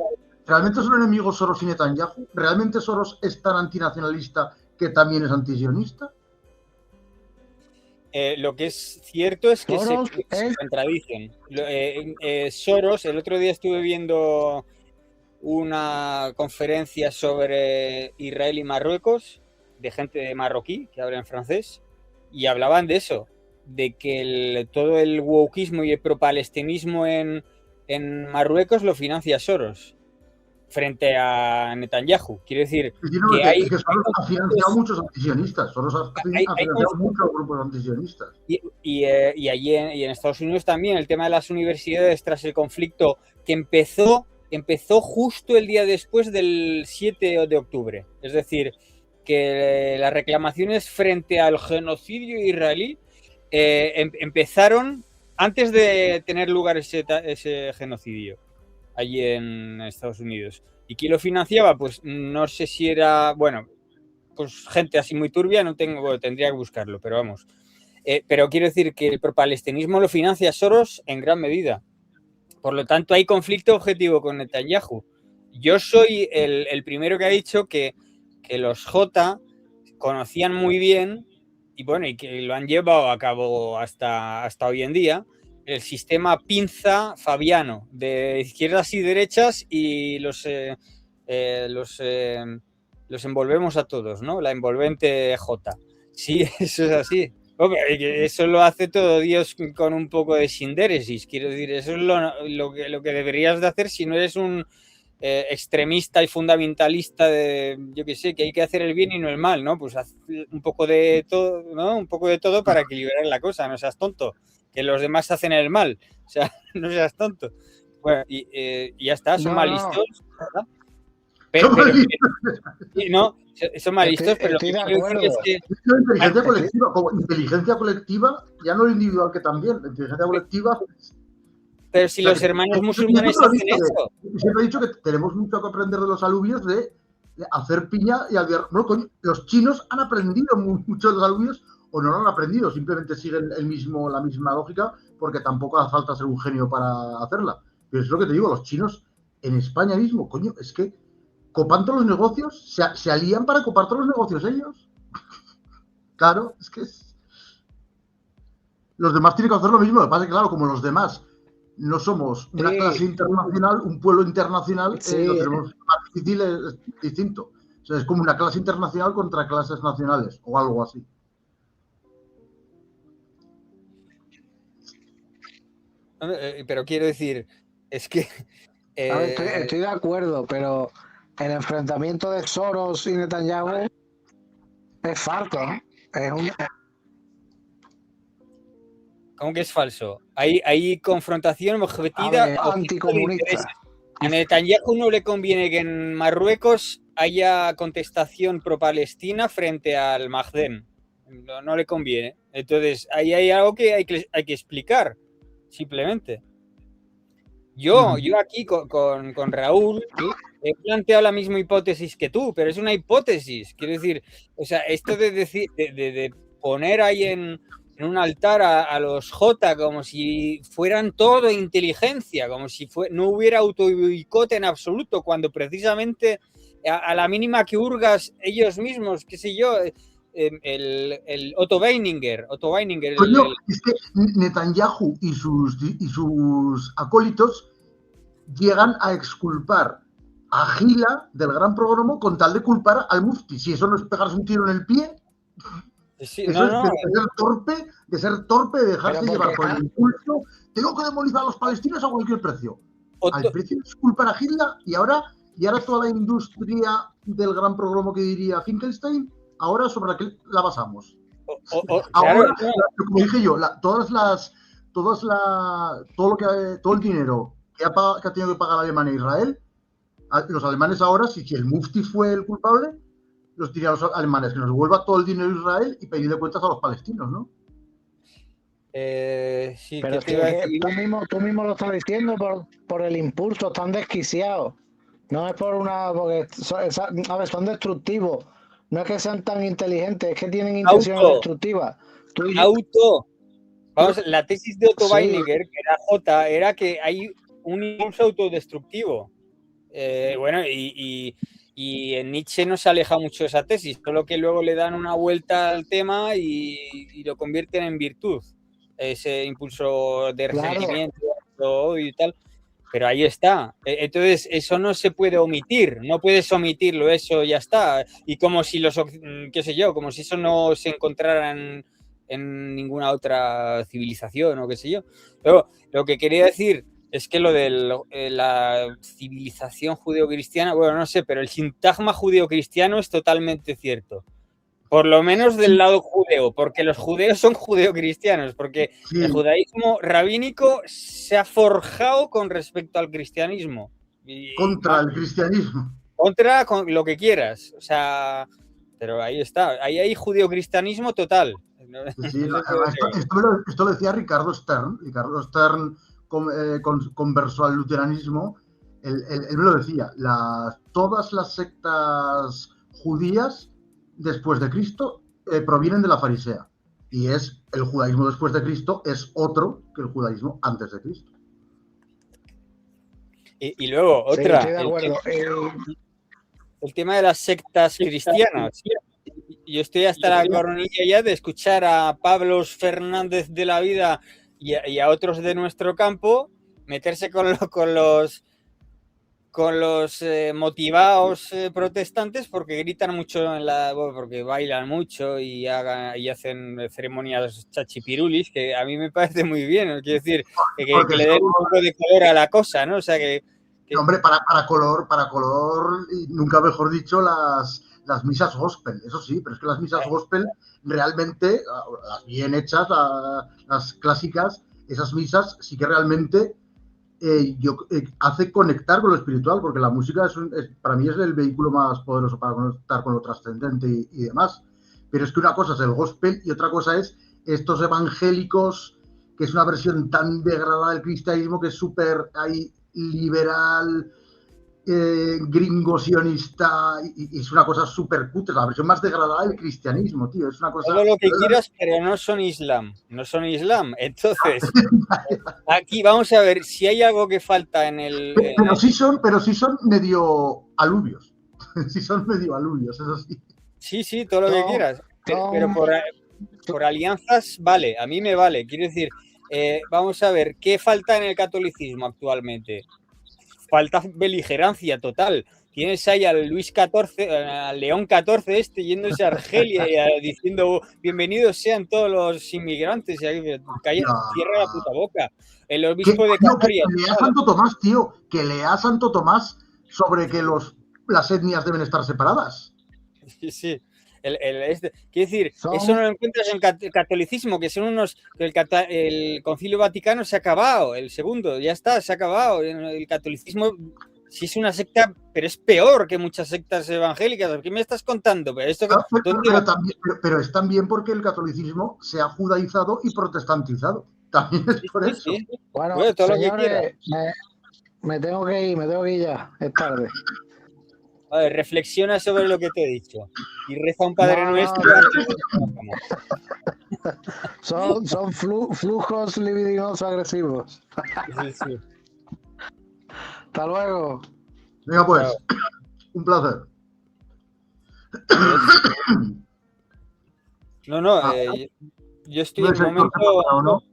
¿Realmente son enemigos Soros y Netanyahu? ¿Realmente Soros es tan antinacionalista que también es antisionista? Lo que es cierto es que se contradicen. Soros, el otro día estuve viendo una conferencia sobre Israel y Marruecos, de gente marroquí que habla en francés, y hablaban de eso, de que todo el wokismo y el propalestinismo en Marruecos lo financia Soros frente a Netanyahu. Quiero decir que Soros ha financiado muchos antisionistas. Soros ha financiado muchos grupos antisionistas. Y allí en Estados Unidos también el tema de las universidades tras el conflicto que empezó justo el día después del 7 de octubre. Es decir, que las reclamaciones frente al genocidio israelí empezaron antes de tener lugar ese genocidio allí en Estados Unidos. ¿Y quién lo financiaba? Pues no sé si era, bueno, pues gente así muy turbia, tendría que buscarlo, pero vamos. Pero quiero decir que el propalestinismo lo financia Soros en gran medida. Por lo tanto, hay conflicto objetivo con Netanyahu. Yo soy el primero que ha dicho que los J conocían muy bien y bueno, y que lo han llevado a cabo hasta hoy en día, el sistema pinza fabiano de izquierdas y derechas y los envolvemos a todos, ¿no? La envolvente J. Sí, eso es así. Eso lo hace todo Dios con un poco de sindéresis. Quiero decir, eso es lo que deberías de hacer si no eres un extremista y fundamentalista de, yo qué sé, que hay que hacer el bien y no el mal, ¿no? Pues haz un poco de todo, ¿no? Un poco de todo para equilibrar la cosa, no seas tonto. Que los demás hacen el mal, o sea, no seas tonto. Bueno, y ya está, son mal listos, ¿verdad? Pero son mal listos, pero lo que quiero decir es que... Inteligencia colectiva, como inteligencia colectiva, ya no lo individual que también, la inteligencia colectiva... Pero si los hermanos musulmanes hacen eso. Siempre he dicho que tenemos mucho que aprender de los alubios de hacer piña y aldear. Bueno, coño, los chinos han aprendido mucho de los alubios o no lo han aprendido, simplemente siguen la misma lógica porque tampoco hace falta ser un genio para hacerla. Pero es lo que te digo, los chinos en España mismo, coño, es que copan todos los negocios, se alían para copar todos los negocios ellos. Claro, es que los demás tienen que hacer lo mismo. Lo que pasa es que, claro, como los demás no somos una clase internacional, un pueblo internacional, lo tenemos más difícil, es distinto. O sea, es como una clase internacional contra clases nacionales o algo así. Pero quiero decir, es que... A ver, estoy de acuerdo, pero el enfrentamiento de Soros y Netanyahu es falso, ¿no? Es un... ¿Cómo que es falso? Hay confrontación objetiva anticomunista. A Netanyahu no le conviene que en Marruecos haya contestación pro-palestina frente al Mahdem. No le conviene. Entonces, ahí hay algo que hay que explicar, simplemente. Yo aquí con Raúl he planteado la misma hipótesis que tú, pero es una hipótesis. Quiero decir, o sea, esto de decir, de poner ahí en un altar a los J como si fueran todo inteligencia, como si no hubiera autoboicot en absoluto, cuando precisamente a la mínima que hurgas ellos mismos, qué sé yo, el Otto Weininger. Es que Netanyahu y sus acólitos llegan a exculpar a Gila del Gran Programa con tal de culpar al Mufti. Si eso no es pegarse un tiro en el pie... Sí, eso de ser torpe, de dejarse llevar por el impulso. Tengo que demonizar a los palestinos a cualquier precio. Al precio es culpar a Hitler y ahora toda la industria del Gran Programa que diría Finkelstein, ahora sobre la que la basamos. Ahora, como dije yo, todo el dinero que ha tenido que pagar Alemania e Israel, los alemanes ahora, si el Mufti fue el culpable, los dirían los alemanes que nos devuelva todo el dinero a Israel y pedirle cuentas a los palestinos, ¿no? Sí, pero tú mismo lo estás diciendo por el impulso tan desquiciado No es por una... Porque son destructivos. No es que sean tan inteligentes, es que tienen intenciones destructivas. Vamos, la tesis de Otto Weininger, que era J, era que hay un impulso autodestructivo. Bueno, y en Nietzsche no se aleja mucho de esa tesis, solo que luego le dan una vuelta al tema y lo convierten en virtud. Ese impulso de resentimiento y tal. Pero ahí está. Entonces, eso no se puede omitir. No puedes omitirlo, eso ya está. Y como si qué sé yo, como si eso no se encontrara en ninguna otra civilización o qué sé yo. Pero lo que quería decir es que lo de la civilización judeocristiana, bueno, no sé, pero el sintagma judeocristiano es totalmente cierto. Por lo menos del lado judeo, porque los judeos son judeocristianos, porque el judaísmo rabínico se ha forjado con respecto al cristianismo. Contra el cristianismo. Contra lo que quieras, o sea, pero ahí está, ahí hay judeocristianismo total. Sí, esto lo decía Ricardo Stern. Ricardo Stern conversó al luteranismo. Él me lo decía, todas las sectas judías después de Cristo provienen de la farisea, y el judaísmo después de Cristo es otro que el judaísmo antes de Cristo. Y luego otra, sí, estoy de acuerdo. El tema de las sectas cristianas. Yo estoy hasta la coronilla ya de escuchar a Pablos Fernández de la vida y a otros de nuestro campo meterse con los motivados protestantes porque gritan mucho porque bailan mucho y hacen ceremonias chachipirulis, que a mí me parece muy bien, ¿no? Quiero decir, que le den un poco de color a la cosa, ¿no? O sea que hombre, para color, y nunca mejor dicho, las misas gospel, eso sí, pero es que las misas gospel realmente, las bien hechas, las clásicas, esas misas sí que realmente hace conectar con lo espiritual, porque la música para mí es el vehículo más poderoso para conectar con lo trascendente y demás. Pero es que una cosa es el gospel y otra cosa es estos evangélicos, que es una versión tan degradada del cristianismo, que es súper liberal, gringo sionista, y es una cosa súper cutre, la versión más degradada del cristianismo, tío. Es una cosa... Todo lo que quieras, pero no son islam. Entonces, aquí vamos a ver si hay algo que falta en el... Pero sí son medio alubios. Sí son medio alubios, eso sí. Sí, todo lo que quieras. Pero por alianzas, vale, a mí me vale. Quiero decir, vamos a ver, ¿qué falta en el catolicismo actualmente? Falta beligerancia total. Tienes ahí al Luis XIV, al León XIV yéndose a Argelia y diciendo bienvenidos sean todos los inmigrantes. Cierra la puta boca. El obispo de Canarias. Que lea Santo Tomás, tío. Que lea Santo Tomás sobre que las etnias deben estar separadas. Sí. Quiero decir, eso no lo encuentras en el catolicismo, que son unos... El Concilio Vaticano se ha acabado, el segundo, ya está, se ha acabado. El catolicismo sí es una secta, pero es peor que muchas sectas evangélicas. ¿Qué me estás contando? Pero es también porque el catolicismo se ha judaizado y protestantizado. También es por eso. Sí. Bueno, todo señores, me tengo que ir ya, es tarde. A ver, reflexiona sobre lo que te he dicho y reza un Padre Nuestro. Son flujos libidinosos agresivos. Sí. Hasta luego. Venga, pues, un placer. Yo estoy en un momento...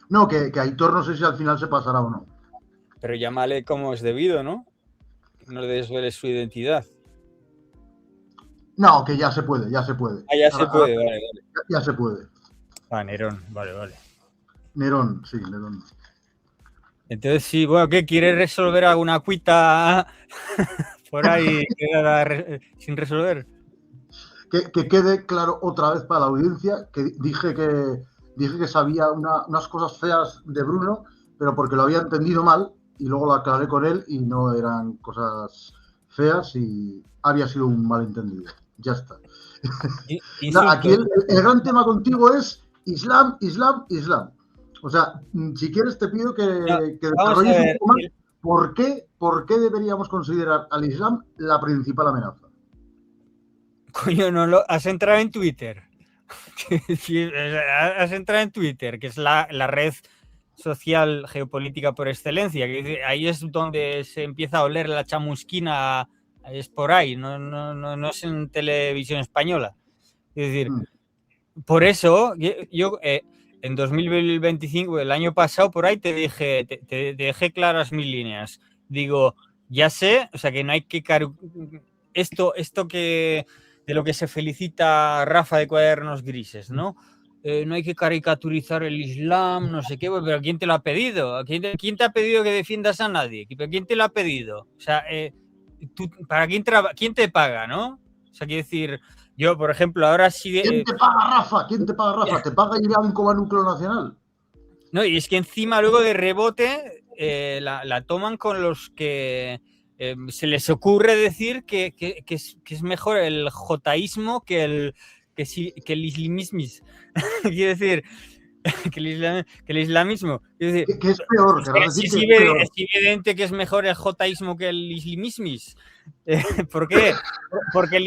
No, que Aitor no sé si al final se pasará o no. Pero llámale como es debido, ¿no? No le desveles su identidad. No, que ya se puede. Ya se puede, vale. Ya se puede. Nerón, vale. Nerón. Entonces sí, bueno, ¿qué? ¿Quieres resolver alguna cuita por ahí sin resolver? Que quede claro otra vez para la audiencia que dije que sabía unas cosas feas de Bruno, pero porque lo había entendido mal, y luego lo aclaré con él y no eran cosas feas y había sido un malentendido. Ya está. Aquí el gran tema contigo es Islam. O sea, si quieres te pido que desarrolles un poco más, ¿Por qué deberíamos considerar al Islam la principal amenaza? Coño, has entrado en Twitter. Has entrado en Twitter, que es la red social geopolítica por excelencia. Que ahí es donde se empieza a oler la chamusquina, es por ahí, no es en televisión española. Es decir, por eso yo en 2025, el año pasado, por ahí te dejé claras mis líneas. Digo, ya sé, o sea, que no hay que... Esto que de lo que se felicita Rafa de Cuadernos Grises, ¿no? No hay que caricaturizar el Islam, no sé qué, pero ¿quién te lo ha pedido? ¿Quién te ha pedido que defiendas a nadie? ¿Quién te lo ha pedido? O sea, ¿para quién te paga, no? O sea, quiero decir, yo, por ejemplo, ahora sí... ¿Quién te paga, Rafa? ¿Quién te paga, Rafa? ¿Te paga Irán como núcleo nacional? No, y es que encima luego de rebote la toman con los que se les ocurre decir que es mejor el jotaísmo que el islamismo. Quiero decir, que el islamismo. Que es peor. Es evidente que es mejor el jotaísmo que el islamismo. ¿Por qué? Porque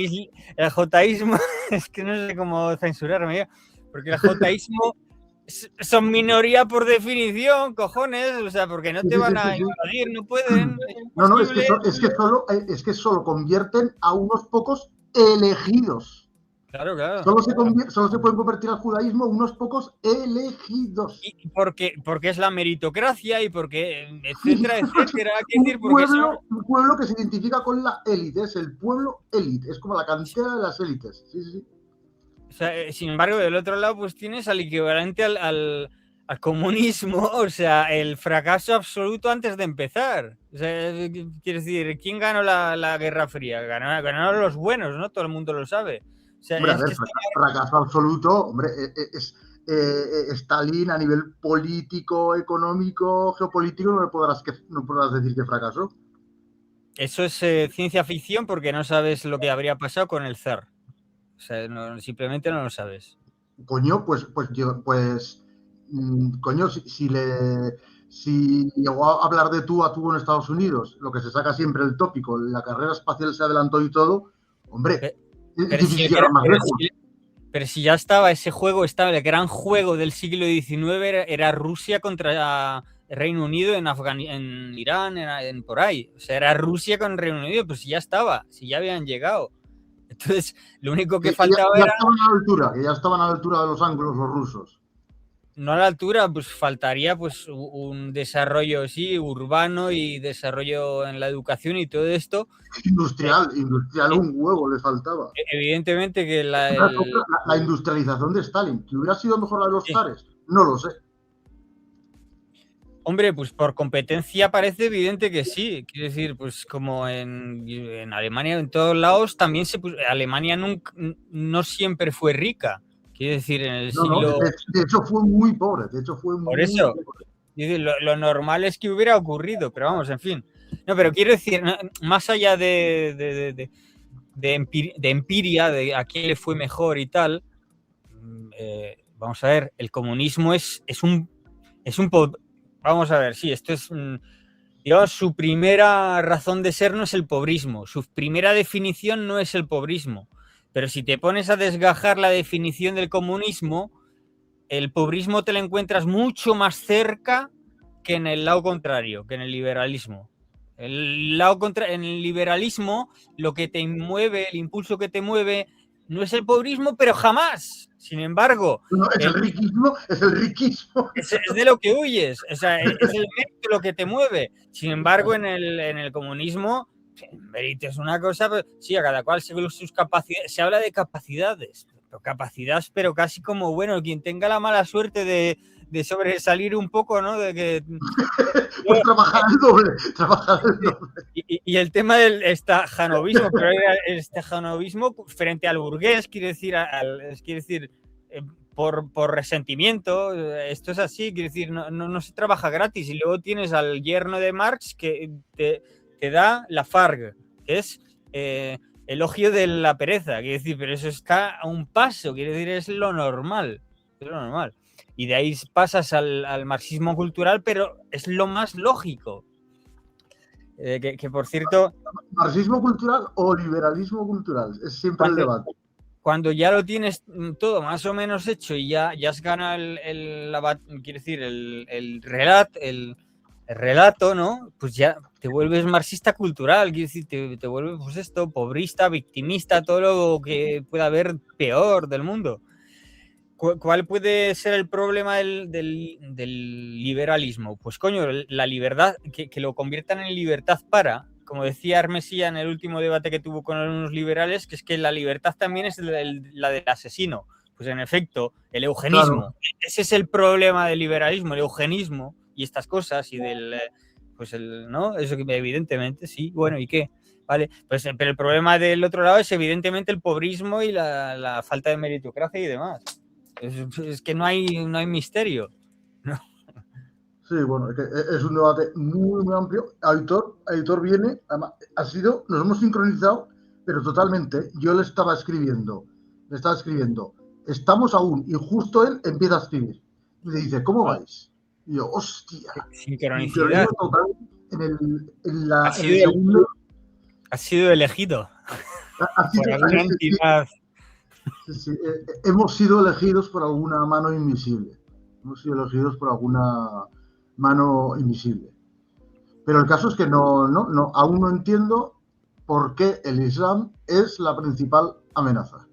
el jotaísmo, es que no sé cómo censurarme, porque el jotaísmo son minoría por definición, cojones, o sea, porque no te van a invadir, no pueden. No, es que solo convierten a unos pocos elegidos. Claro. Solo se pueden convertir al judaísmo unos pocos elegidos. Y porque es la meritocracia y porque, etcétera. Un pueblo que se identifica con la élite, es el pueblo élite, es como la cantera de las élites. Sí. O sea, sin embargo, del otro lado, pues tienes al equivalente al comunismo, o sea, el fracaso absoluto antes de empezar. O sea, quiero decir, ¿quién ganó la Guerra Fría? Ganaron los buenos, ¿no? Todo el mundo lo sabe. O sea, hombre, fracaso absoluto, hombre, es Stalin a nivel político, económico, geopolítico, no podrás decir que fracasó. Eso es ciencia ficción porque no sabes lo que habría pasado con el zar. O sea, simplemente no lo sabes. Coño, coño, si llegó a hablar de tú a tú en Estados Unidos, lo que se saca siempre el tópico, la carrera espacial se adelantó y todo, hombre, pero si ya estaba ese juego, estaba el gran juego del siglo XIX, era Rusia contra Reino Unido en Irán, por ahí. O sea, era Rusia con el Reino Unido, pues si ya estaba, si ya habían llegado. Entonces, lo único que faltaba era... ya estaban a la altura de los anglos, los rusos. No a la altura, pues faltaría pues un desarrollo urbano y desarrollo en la educación y todo esto. Industrial, un huevo le faltaba. Evidentemente que la industrialización de Stalin, que hubiera sido mejor la de los zares, no lo sé. Hombre, pues por competencia parece evidente que sí. Quiero decir, pues como en Alemania, en todos lados, también Alemania no siempre fue rica. Quiero decir, en el siglo... De hecho, fue muy pobre. Por eso, lo normal es que hubiera ocurrido, pero vamos, en fin. No, pero quiero decir, más allá de empiria, de a quién le fue mejor y tal, vamos a ver, el comunismo es un vamos a ver, sí, esto es... Digamos, su primera razón de ser no es el pobrismo, su primera definición no es el pobrismo. Pero si te pones a desgajar la definición del comunismo, el pobrismo te lo encuentras mucho más cerca que en el lado contrario, que en el liberalismo. En el liberalismo, lo que te mueve, el impulso que te mueve, no es el pobrismo, pero jamás. Sin embargo... No, es el riquismo. Es de lo que huyes. O sea, es el mérito lo que te mueve. Sin embargo, en el comunismo... Mérito es una cosa, pero sí, a cada cual según sus capacidades. Se habla de capacidades, pero casi como, bueno, quien tenga la mala suerte de sobresalir un poco, ¿no? De que pues trabajar el doble. Y el tema del estajanovismo, pero el estajanovismo frente al burgués, quiere decir, por resentimiento, esto es así, quiere decir, no se trabaja gratis. Y luego tienes al yerno de Marx que te da la Fargue, que es elogio de la pereza, quiere decir, pero eso está a un paso, quiere decir, es lo normal. Y de ahí pasas al marxismo cultural, pero es lo más lógico. Que por cierto... ¿Marxismo cultural o liberalismo cultural? Es siempre el debate. Cuando ya lo tienes todo más o menos hecho y ya has ganado el relato, ¿no? Pues ya te vuelves marxista cultural, quiero decir, te vuelves, pues esto, pobrista, victimista, todo lo que pueda haber peor del mundo. ¿Cuál puede ser el problema del liberalismo? Pues coño, la libertad, que lo conviertan en libertad como decía Armesilla en el último debate que tuvo con unos liberales, que es que la libertad también es la del asesino. Pues en efecto, el eugenismo. Claro. Ese es el problema del liberalismo, el eugenismo y estas cosas y ¿no? Eso que evidentemente, sí. Bueno, ¿y qué? Vale, pues pero el problema del otro lado es evidentemente el pobrismo y la falta de meritocracia y demás. Es que no hay misterio, ¿no? Sí, bueno, es un debate muy, muy amplio. Aitor viene, además, nos hemos sincronizado, pero totalmente. Yo le estaba escribiendo, estamos aún, y justo él empieza a escribir. Y le dice, ¿cómo vais? Y yo, hostia. Sincronicidad. Total en el segundo. Ha sido elegido por alguna entidad. Sí, hemos sido elegidos por alguna mano invisible. Hemos sido elegidos por alguna mano invisible. Pero el caso es que aún no entiendo por qué el Islam es la principal amenaza.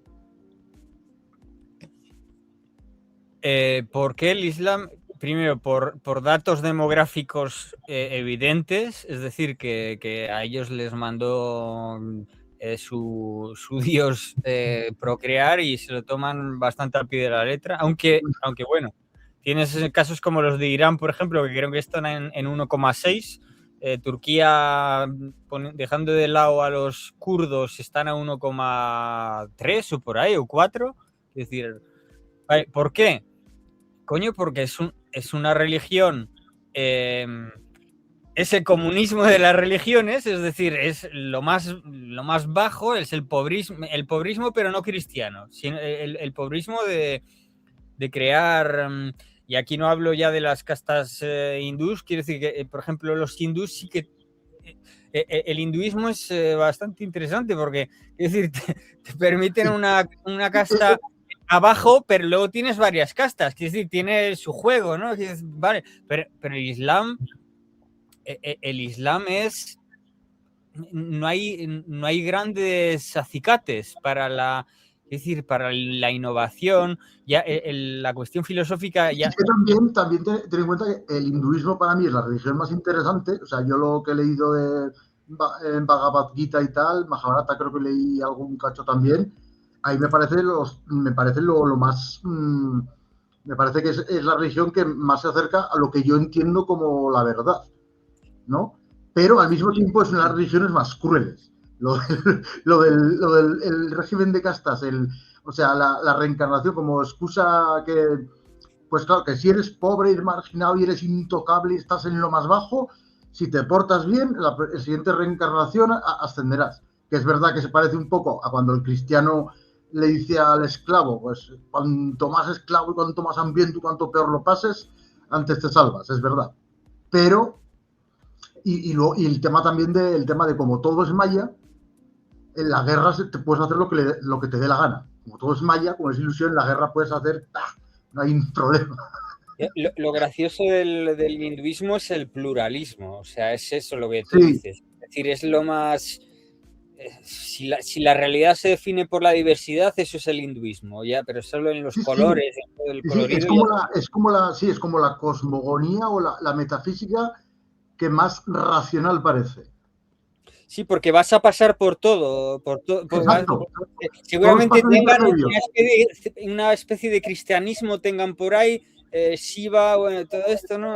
¿Por qué el Islam? Primero, por datos demográficos evidentes, es decir, que a ellos les mandó su Dios procrear y se lo toman bastante al pie de la letra, aunque bueno, tienes casos como los de Irán, por ejemplo, que creo que están en 1,6. Turquía, dejando de lado a los kurdos, están a 1,3 o por ahí, o 4. Es decir, ¿por qué? Coño, porque es una religión, es el comunismo de las religiones, es decir, es lo más bajo, es el pobrismo pero no cristiano, sino el pobrismo de crear, y aquí no hablo ya de las castas hindús, quiero decir que, por ejemplo, los hindús sí que el hinduismo es bastante interesante porque, es decir, te permiten una casta abajo, pero luego tienes varias castas, es decir, tiene su juego, ¿no? Vale, pero el Islam es, no hay grandes acicates para la innovación, ya la cuestión filosófica ya... Es que también ten en cuenta que el hinduismo para mí es la religión más interesante, o sea, yo lo que he leído en Bhagavad Gita y tal, Mahabharata creo que leí algún cacho también, ahí me parece lo más... me parece que es la religión que más se acerca a lo que yo entiendo como la verdad, ¿no? Pero al mismo tiempo es una de las religiones más crueles. Lo del el régimen de castas, o sea, la reencarnación como excusa que, pues claro, que si eres pobre, eres marginado y eres intocable y estás en lo más bajo, si te portas bien, la siguiente reencarnación ascenderás. Que es verdad que se parece un poco a cuando el cristiano le dice al esclavo, pues cuanto más esclavo y cuanto más hambriento, cuanto peor lo pases, antes te salvas, es verdad. Pero, y el tema también el tema de como todo es maya, en la guerra te puedes hacer lo que te dé la gana. Como todo es maya, como es ilusión, en la guerra puedes hacer, no hay un problema. Lo gracioso del hinduismo es el pluralismo, o sea, es eso lo que tú dices. Es decir, es lo más... Si la realidad se define por la diversidad, eso es el hinduismo, ya, pero solo en los colores, en todo el colorido. Es como la cosmogonía o la metafísica que más racional parece. Sí, porque vas a pasar por todo. Seguramente tengan una especie de cristianismo, tengan por ahí, Shiva, bueno, todo esto, ¿no?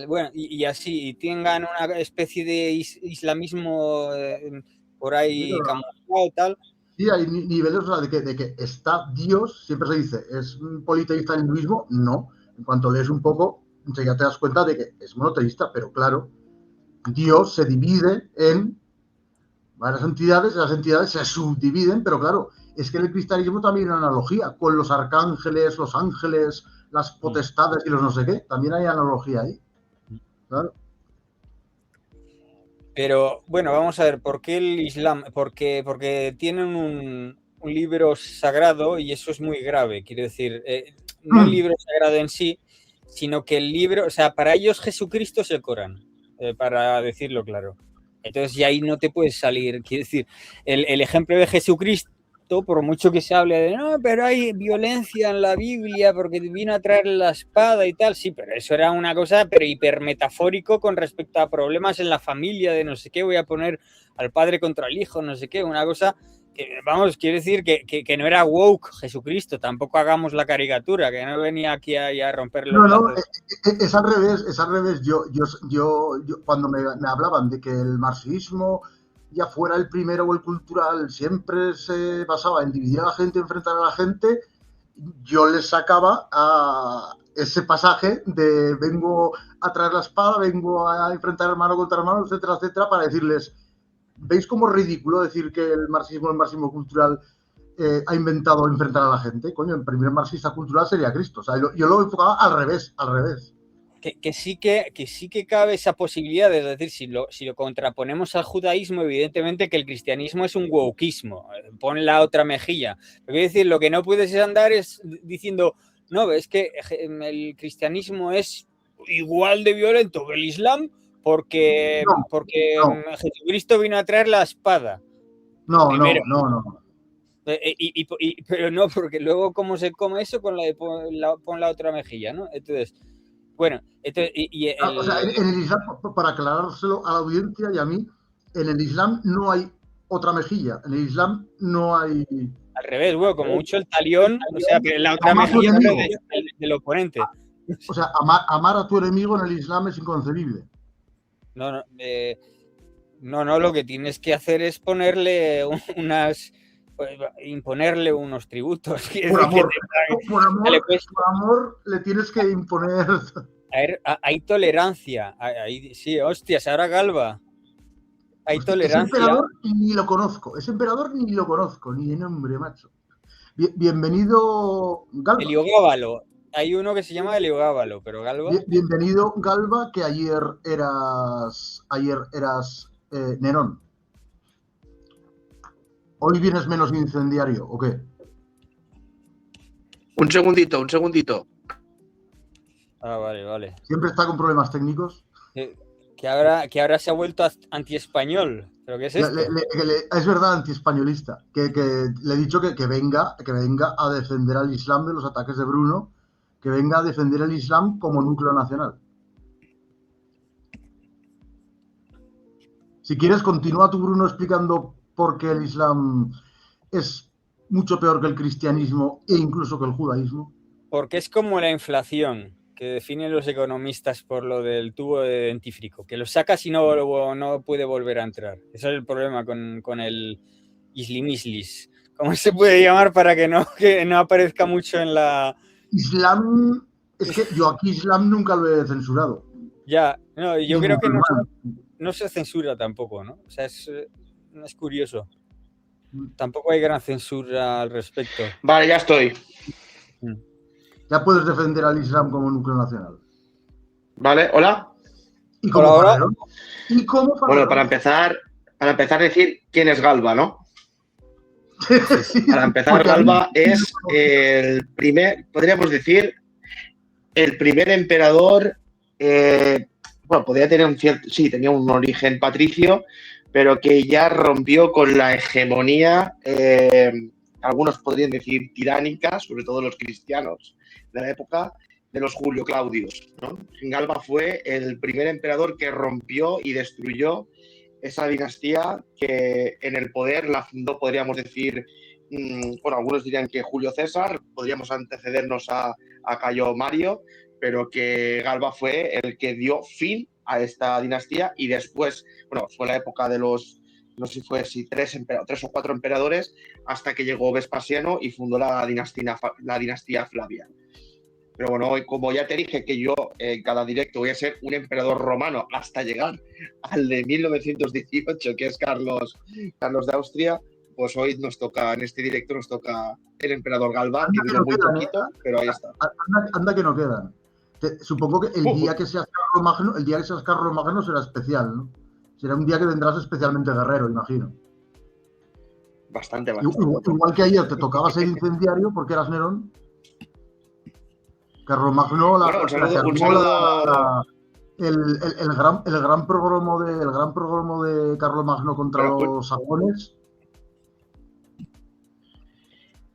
Bueno, y así, y tengan una especie de islamismo por ahí camuflado y tal. Sí, hay niveles, o sea, de que está Dios, siempre se dice, ¿es politeísta el hinduismo? No. En cuanto lees un poco, ya te das cuenta de que es monoteísta, pero claro, Dios se divide en varias entidades, las entidades se subdividen, pero claro, es que en el cristianismo también hay una analogía con los arcángeles, los ángeles, las potestades y los no sé qué, también hay analogía ahí. Claro. Pero bueno, vamos a ver, ¿por qué el Islam? Porque tienen un libro sagrado y eso es muy grave. Quiero decir, no el libro sagrado en sí, sino que el libro, o sea, para ellos Jesucristo es el Corán, para decirlo claro. Entonces, y ahí no te puedes salir. Quiero decir, el ejemplo de Jesucristo, por mucho que se hable de no, pero hay violencia en la Biblia porque vino a traer la espada y tal, sí, pero eso era una cosa pero hipermetafórico con respecto a problemas en la familia, de no sé qué, voy a poner al padre contra el hijo, no sé qué, una cosa que, vamos, quiere decir que no era woke Jesucristo, tampoco hagamos la caricatura, que no venía aquí a romper los lazos. Es al revés, es al revés. Yo cuando me hablaban de que el marxismo, ya fuera el primero o el cultural, siempre se basaba en dividir a la gente, enfrentar a la gente, yo les sacaba a ese pasaje de vengo a traer la espada, vengo a enfrentar hermano contra hermano, etcétera, etcétera, para decirles, ¿veis cómo es ridículo decir que el marxismo cultural ha inventado enfrentar a la gente? Coño, el primer marxista cultural sería Cristo. O sea, yo lo enfocaba al revés. Que sí que cabe esa posibilidad, es decir, si lo contraponemos al judaísmo, evidentemente que el cristianismo es un wokismo, pon la otra mejilla. Pero quiero decir, lo que no puedes andar es diciendo, no, es que el cristianismo es igual de violento que el Islam porque Jesucristo vino a traer la espada. No. Pero no, porque luego cómo se come eso con pon la otra mejilla, ¿no? Entonces... Bueno, entonces, o sea, en el Islam, para aclarárselo a la audiencia y a mí, en el Islam no hay otra mejilla. En el Islam no hay... Al revés, bueno, como mucho el talión, o sea, que la otra mejilla del oponente. O sea, amar a tu enemigo en el Islam es inconcebible. No, lo que tienes que hacer es ponerle imponerle unos tributos. Por amor le tienes que imponer. Hay tolerancia. Sí, hostias, ahora Galba. Hay tolerancia. Ese emperador ni lo conozco, ni de nombre, macho. Bienvenido, Galba. Heliogábalo. Hay uno que se llama Heliogábalo, pero Galba. Bienvenido, Galba, que ayer eras Nerón. ¿Hoy vienes menos incendiario o qué? Un segundito. Ah, vale. ¿Siempre está con problemas técnicos? Que ahora se ha vuelto anti-español. ¿Pero qué es esto? Es verdad, anti-españolista. Que le he dicho que venga a defender al Islam de los ataques de Bruno, que venga a defender el Islam como núcleo nacional. Si quieres, continúa tú, Bruno, explicando por qué el Islam es mucho peor que el cristianismo e incluso que el judaísmo. Porque es como la inflación que definen los economistas por lo del tubo de dentífrico, que lo sacas y no puede volver a entrar. Ese es el problema con el islimislis. ¿Cómo se puede llamar para que no aparezca mucho en la... Islam, es que yo aquí Islam nunca lo he censurado. Ya, no, yo creo que no se censura tampoco, ¿no? O sea, es curioso. Tampoco hay gran censura al respecto. Vale, ya estoy. Ya puedes defender al Islam como núcleo nacional. Vale, hola. ¿Y cómo ahora? Bueno, para empezar decir quién es Galba, ¿no? Para empezar, Galba es el primer, podríamos decir, el primer emperador. Bueno, podría tener tenía un origen patricio, pero que ya rompió con la hegemonía, algunos podrían decir tiránica, sobre todo los cristianos de la época, de los Julio Claudios, ¿no? Galba fue el primer emperador que rompió y destruyó esa dinastía que en el poder la fundó, podríamos decir, bueno, algunos dirían que Julio César, podríamos antecedernos a Cayo Mario, pero que Galba fue el que dio fin a esta dinastía y después, bueno, fue la época de los, no sé si fue tres o cuatro emperadores, hasta que llegó Vespasiano y fundó la dinastía Flavia. Pero bueno, como ya te dije que yo en cada directo voy a ser un emperador romano hasta llegar al de 1918, que es Carlos de Austria, pues hoy en este directo nos toca el emperador Galba, que dura muy poquito, pero ahí está. Anda que no quedan. Supongo que el día que seas Carlos Magno será especial, ¿no? Será un día que vendrás especialmente guerrero, imagino. Bastante. Igual que ayer te tocaba ser incendiario porque eras Nerón. Carlomagno el gran programa de Carlomagno contra los sajones.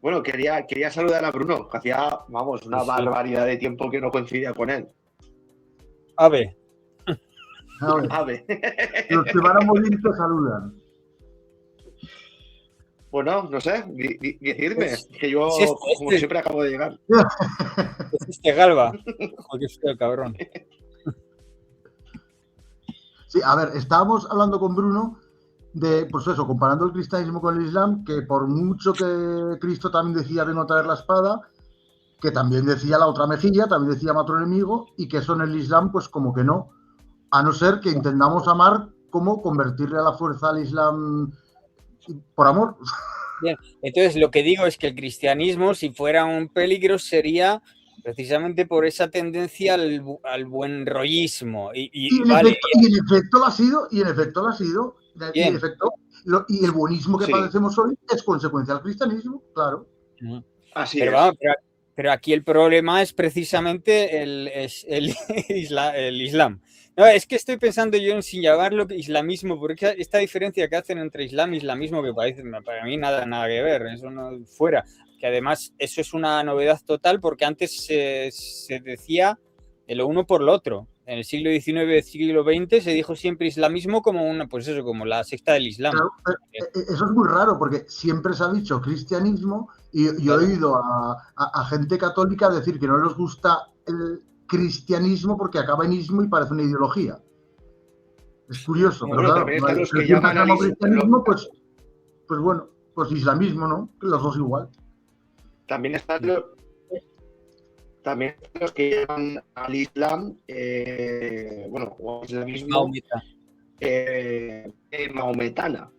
Bueno, quería saludar a Bruno, que hacía, una barbaridad de tiempo que no coincidía con él. Ave. Los que van a morir te saludan. Bueno, no sé, decirme, que yo como siempre acabo de llegar. Es Galba. Joder, el cabrón. Sí, a ver, estábamos hablando con Bruno de, pues eso, comparando el cristianismo con el islam, que por mucho que Cristo también decía de no traer la espada, que también decía la otra mejilla, también decía matar enemigo, y que eso en el islam, pues como que no, a no ser que intentamos amar, como convertirle a la fuerza al islam por amor. Bien, entonces lo que digo es que el cristianismo, si fuera un peligro, sería precisamente por esa tendencia al buen rollismo. Y en efecto lo ha sido. Y el buenismo que padecemos hoy es consecuencia del cristianismo, claro. Así pero aquí el problema es precisamente el Islam. No, es que estoy pensando yo en sin llamarlo islamismo, porque esta diferencia que hacen entre islam y islamismo, que parece para mí nada que ver, eso no fuera. Que además eso es una novedad total, porque antes se decía lo uno por lo otro. En el siglo XIX, siglo XX se dijo siempre islamismo como como la secta del islam. Claro, eso es muy raro, porque siempre se ha dicho cristianismo y he oído a gente católica decir que no les gusta el cristianismo porque acaba en ismo y parece una ideología. Es curioso, pero claro, también están los que llaman al cristianismo, pues bueno, pues islamismo, ¿no? Los dos igual. También están los que llaman al islam, o islamismo maometana.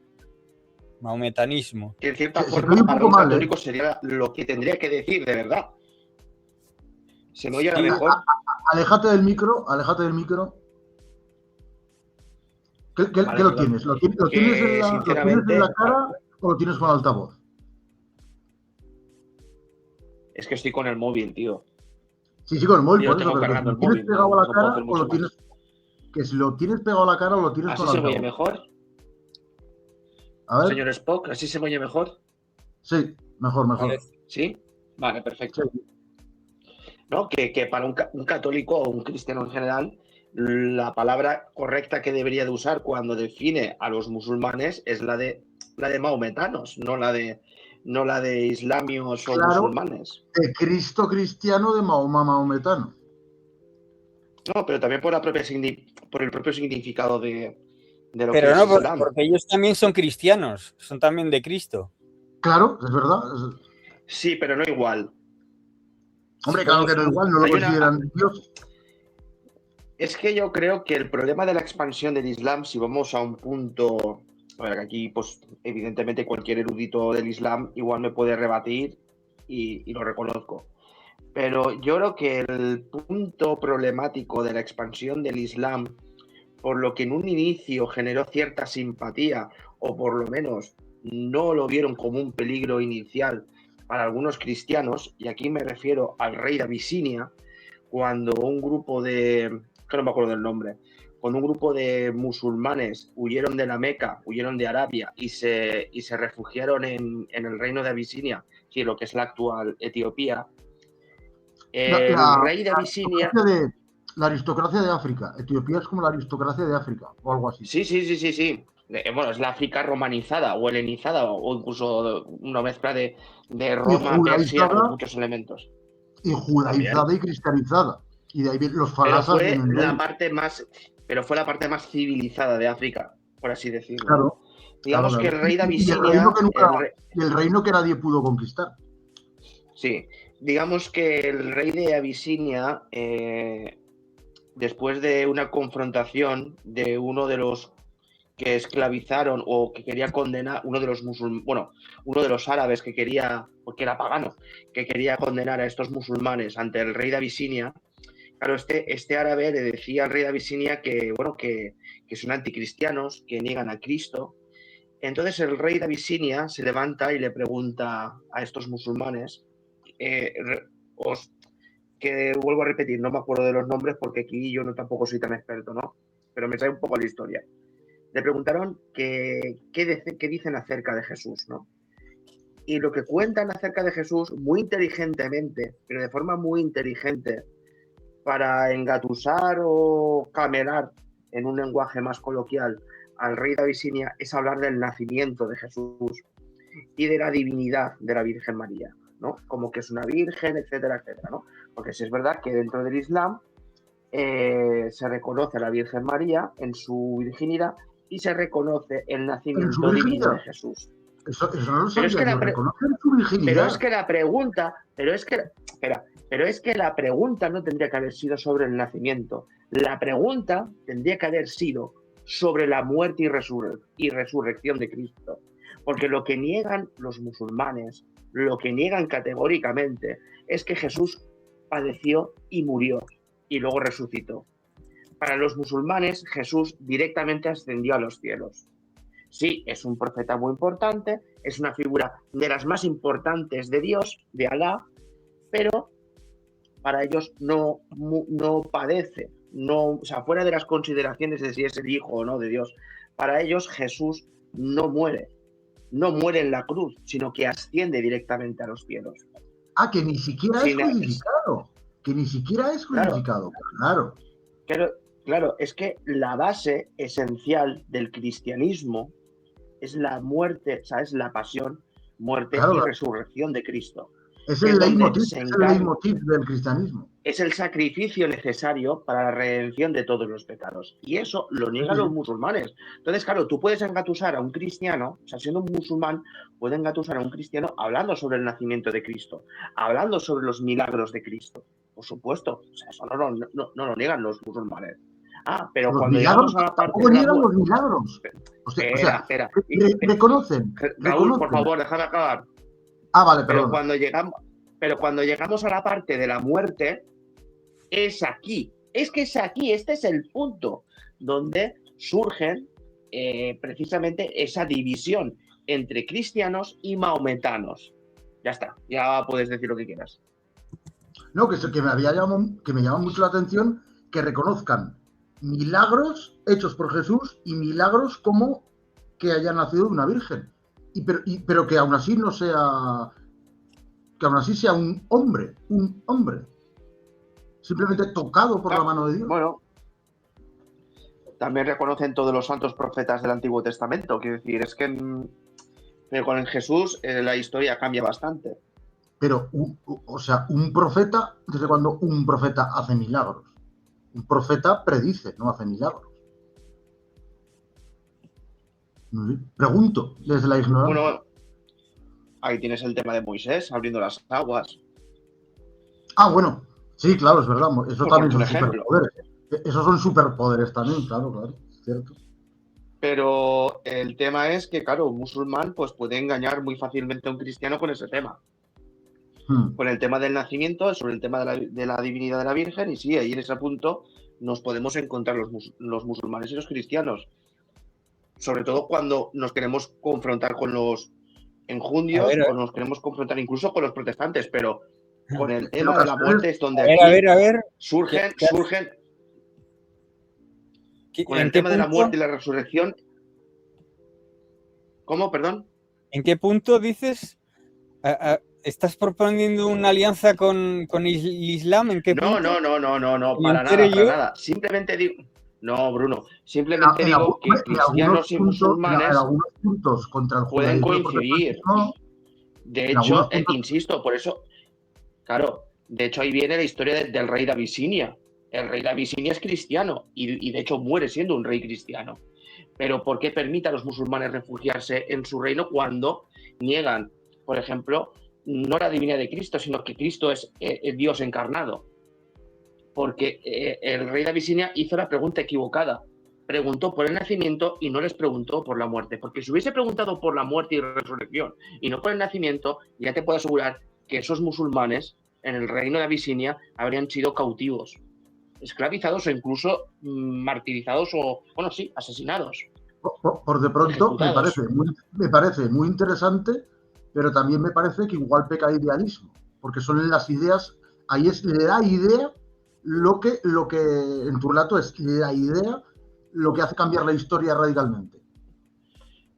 Maometanismo. Que en cierta forma para un católico sería lo que tendría que decir de verdad. Se me oye mejor. Aléjate del micro. ¿Qué lo tienes? ¿Lo tienes en la cara o lo tienes con altavoz? Es que estoy con el móvil, tío. Sí, con el móvil, yo por eso. Pero ¿lo tienes pegado a la cara o lo tienes? Que si lo tienes pegado a la cara o lo tienes con altavoz. ¿Así se oye mejor? A ver. Señor Spock, ¿así se oye mejor? Sí, mejor. ¿Sí? Vale, perfecto. Sí. ¿No? Que para un católico o un cristiano en general, la palabra correcta que debería de usar cuando define a los musulmanes es la de maometanos, no la de islamios o musulmanes. De Cristo cristiano, de Mahoma maometano. No, pero también por el propio significado de lo pero que no, es Islam. Porque ellos también son cristianos, son también de Cristo. Claro, es verdad. Sí, pero no igual. Hombre, claro que no igual, no lo consideran Dios. Es que yo creo que el problema de la expansión del Islam, si vamos a un punto, a ver, aquí pues evidentemente cualquier erudito del Islam igual me puede rebatir y lo reconozco, pero yo creo que el punto problemático de la expansión del Islam, por lo que en un inicio generó cierta simpatía, o por lo menos no lo vieron como un peligro inicial para algunos cristianos, y aquí me refiero al rey de Abisinia, cuando un grupo de, que no me acuerdo del nombre, cuando un grupo de musulmanes huyeron de la Meca, huyeron de Arabia y se refugiaron en el reino de Abisinia, que es lo que es la actual Etiopía, el rey de Abisinia... La aristocracia de África. Etiopía es como la aristocracia de África, o algo así. Sí. Bueno, es la África romanizada o helenizada, o incluso una mezcla de Roma, Persia, con muchos elementos. Y judaizada también. Y cristianizada. Y de ahí los falasas. Pero fue la parte más civilizada de África, por así decirlo. Claro. Digamos que el rey de Abisinia... el reino que nadie pudo conquistar. Sí. Digamos que el rey de Abisinia, después de una confrontación de uno de los que esclavizaron o que quería condenar, uno de los árabes que quería, porque era pagano, que quería condenar a estos musulmanes ante el rey de Abisinia, Claro, este árabe le decía al rey de Abisinia que, bueno, que son anticristianos, que niegan a Cristo. Entonces el rey de Abisinia se levanta y le pregunta a estos musulmanes, que vuelvo a repetir, no me acuerdo de los nombres porque aquí yo no tampoco soy tan experto, ¿no? Pero me trae un poco la historia. Le preguntaron qué dicen acerca de Jesús, ¿no? Y lo que cuentan acerca de Jesús, muy inteligentemente, pero de forma muy inteligente, para engatusar o camelar en un lenguaje más coloquial al rey de Abisinia, es hablar del nacimiento de Jesús y de la divinidad de la Virgen María, ¿no? Como que es una virgen, etcétera, etcétera, ¿no? Porque sí es verdad que dentro del Islam se reconoce a la Virgen María en su virginidad y se reconoce el nacimiento divino de Jesús. Eso no lo sabía, yo reconocen su virginidad. Pero es que la pregunta, pero es que la pregunta no tendría que haber sido sobre el nacimiento. La pregunta tendría que haber sido sobre la muerte y resurrección de Cristo. Porque lo que niegan los musulmanes, lo que niegan categóricamente, es que Jesús padeció y murió y luego resucitó. Para los musulmanes, Jesús directamente ascendió a los cielos. Sí, es un profeta muy importante, es una figura de las más importantes de Dios, de Alá, pero para ellos no padece, no, o sea, fuera de las consideraciones de si es el hijo o no de Dios, para ellos Jesús no muere en la cruz, sino que asciende directamente a los cielos. Ah, que ni siquiera es crucificado, que ni siquiera es crucificado, claro. Claro, es que la base esencial del cristianismo es la muerte, ¿sabes? La pasión, muerte y resurrección de Cristo. Es el leitmotiv del cristianismo. Es el sacrificio necesario para la redención de todos los pecados. Y eso lo niegan los musulmanes. Entonces, claro, tú puedes engatusar a un cristiano, o sea, siendo un musulmán, puede engatusar a un cristiano hablando sobre el nacimiento de Cristo, hablando sobre los milagros de Cristo. Por supuesto, o sea, eso no lo niegan los musulmanes. Ah, pero los cuando llegamos a la parte de los milagros. Espera. Reconocen. Raúl, por favor, déjame acabar. Ah, vale, perdón. Pero cuando llegamos a la parte de la muerte, es aquí. Este es el punto donde surgen precisamente esa división entre cristianos y mahometanos. Ya está, ya puedes decir lo que quieras. No, que me llama mucho la atención que reconozcan milagros hechos por Jesús y milagros como que haya nacido de una virgen. Pero que aún así no sea... Que aún así sea un hombre. Simplemente tocado por la mano de Dios. Bueno, también reconocen todos los santos profetas del Antiguo Testamento. Quiero decir, es que con Jesús la historia cambia bastante. Pero, un profeta, ¿desde cuándo un profeta hace milagros? Un profeta predice, no hace milagros. Pregunto, desde la ignorancia. Bueno, ahí tienes el tema de Moisés abriendo las aguas. Ah, bueno, sí, claro, es verdad. Eso también son superpoderes. Esos son superpoderes también, claro, cierto. Pero el tema es que, claro, un musulmán pues puede engañar muy fácilmente a un cristiano con ese tema. Con el tema del nacimiento, sobre el tema de la divinidad de la Virgen, y sí, ahí en ese punto nos podemos encontrar los musulmanes y los cristianos. Sobre todo cuando nos queremos confrontar con los enjundios o nos queremos confrontar incluso con los protestantes, pero con el tema de la muerte es donde surgen con el tema de la muerte y la resurrección. ¿Cómo? Perdón. ¿En qué punto dices? ¿Estás proponiendo una alianza con el Islam? ¿En qué punto? No, para nada. Simplemente digo... No, Bruno, simplemente digo que cristianos y musulmanes pueden coincidir. De hecho, insisto, por eso, claro, de hecho ahí viene la historia del rey de Abisinia. El rey de Abisinia es cristiano y de hecho muere siendo un rey cristiano. Pero ¿por qué permite a los musulmanes refugiarse en su reino cuando niegan, por ejemplo, no la divinidad de Cristo, sino que Cristo es Dios encarnado? Porque el rey de Abisinia hizo la pregunta equivocada. Preguntó por el nacimiento y no les preguntó por la muerte. Porque si hubiese preguntado por la muerte y resurrección y no por el nacimiento, ya te puedo asegurar que esos musulmanes en el reino de Abisinia habrían sido cautivos. esclavizados o incluso martirizados o, bueno, sí, asesinados. Por de pronto me parece muy interesante, pero también me parece que igual peca de idealismo, porque son las ideas, ahí es la idea lo que en tu relato es la idea lo que hace cambiar la historia radicalmente.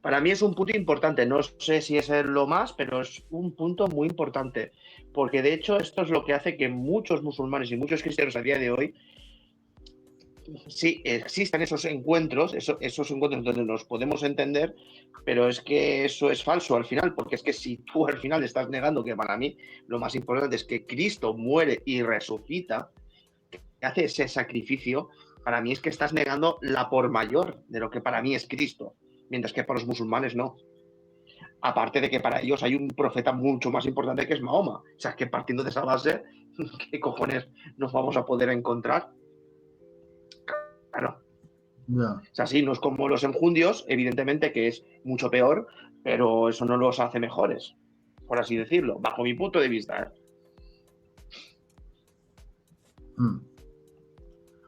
Para mí es un punto importante, no sé si es lo más, pero es un punto muy importante, porque de hecho esto es lo que hace que muchos musulmanes y muchos cristianos a día de hoy sí existan esos encuentros donde nos podemos entender, pero es que eso es falso al final, porque es que si tú al final estás negando que para mí lo más importante es que Cristo muere y resucita, que hace ese sacrificio, para mí es que estás negando la por mayor de lo que para mí es Cristo, mientras que para los musulmanes no. Aparte de que para ellos hay un profeta mucho más importante que es Mahoma. O sea, que partiendo de esa base, ¿qué cojones nos vamos a poder encontrar? Claro. Yeah. O sea, sí, no es como los enjundios, evidentemente que es mucho peor, pero eso no los hace mejores, por así decirlo, bajo mi punto de vista.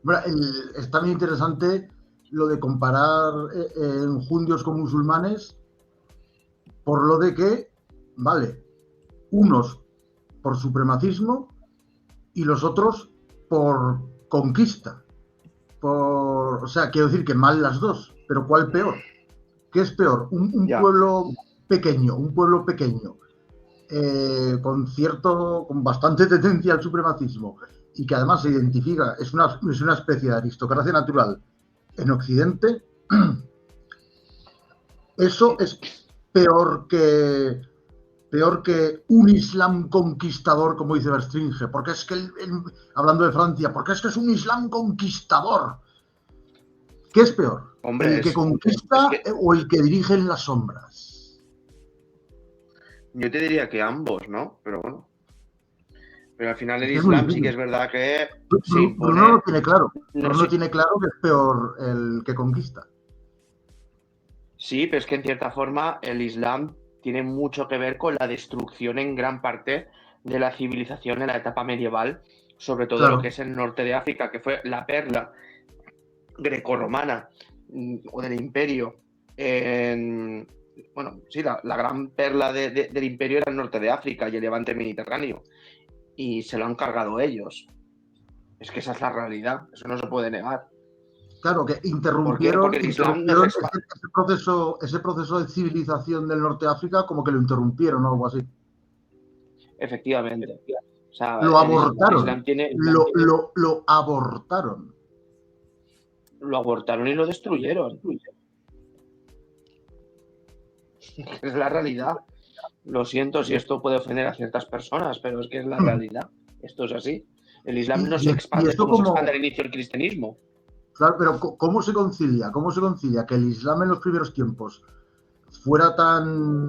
Bueno, es también interesante lo de comparar enjundios con musulmanes, por lo de que, vale, unos por supremacismo y los otros por conquista. O sea, quiero decir que mal las dos, pero ¿cuál peor? ¿Qué es peor? Un pueblo pequeño, con bastante tendencia al supremacismo y que además se identifica, es una especie de aristocracia natural en Occidente, eso es peor que un Islam conquistador, como dice Verstringe, porque es que, hablando de Francia, porque es que es un Islam conquistador. ¿Qué es peor? Hombre, ¿el que conquista o el que dirige en las sombras? Yo te diría que ambos, ¿no? Pero bueno. Pero al final el Islam sí que es verdad que... Bruno lo tiene claro. Bruno tiene claro que es peor el que conquista. Sí, pero es que en cierta forma el Islam tiene mucho que ver con la destrucción en gran parte de la civilización en la etapa medieval, sobre todo lo que es el norte de África, que fue la perla grecorromana o del imperio. Bueno, sí, la gran perla del imperio era el norte de África y el levante mediterráneo, y se lo han cargado ellos. Es que esa es la realidad, eso no se puede negar. Claro, que interrumpieron ese proceso de civilización del norte de África, como que lo interrumpieron o algo así. Efectivamente. O sea, lo abortaron. Lo abortaron. Lo abortaron y lo destruyeron. Es la realidad. Lo siento si esto puede ofender a ciertas personas, pero es que es la realidad. Esto es así. El Islam no se expande como se expande al inicio del cristianismo. Claro, pero ¿cómo se concilia? ¿Cómo se concilia que el Islam en los primeros tiempos fuera tan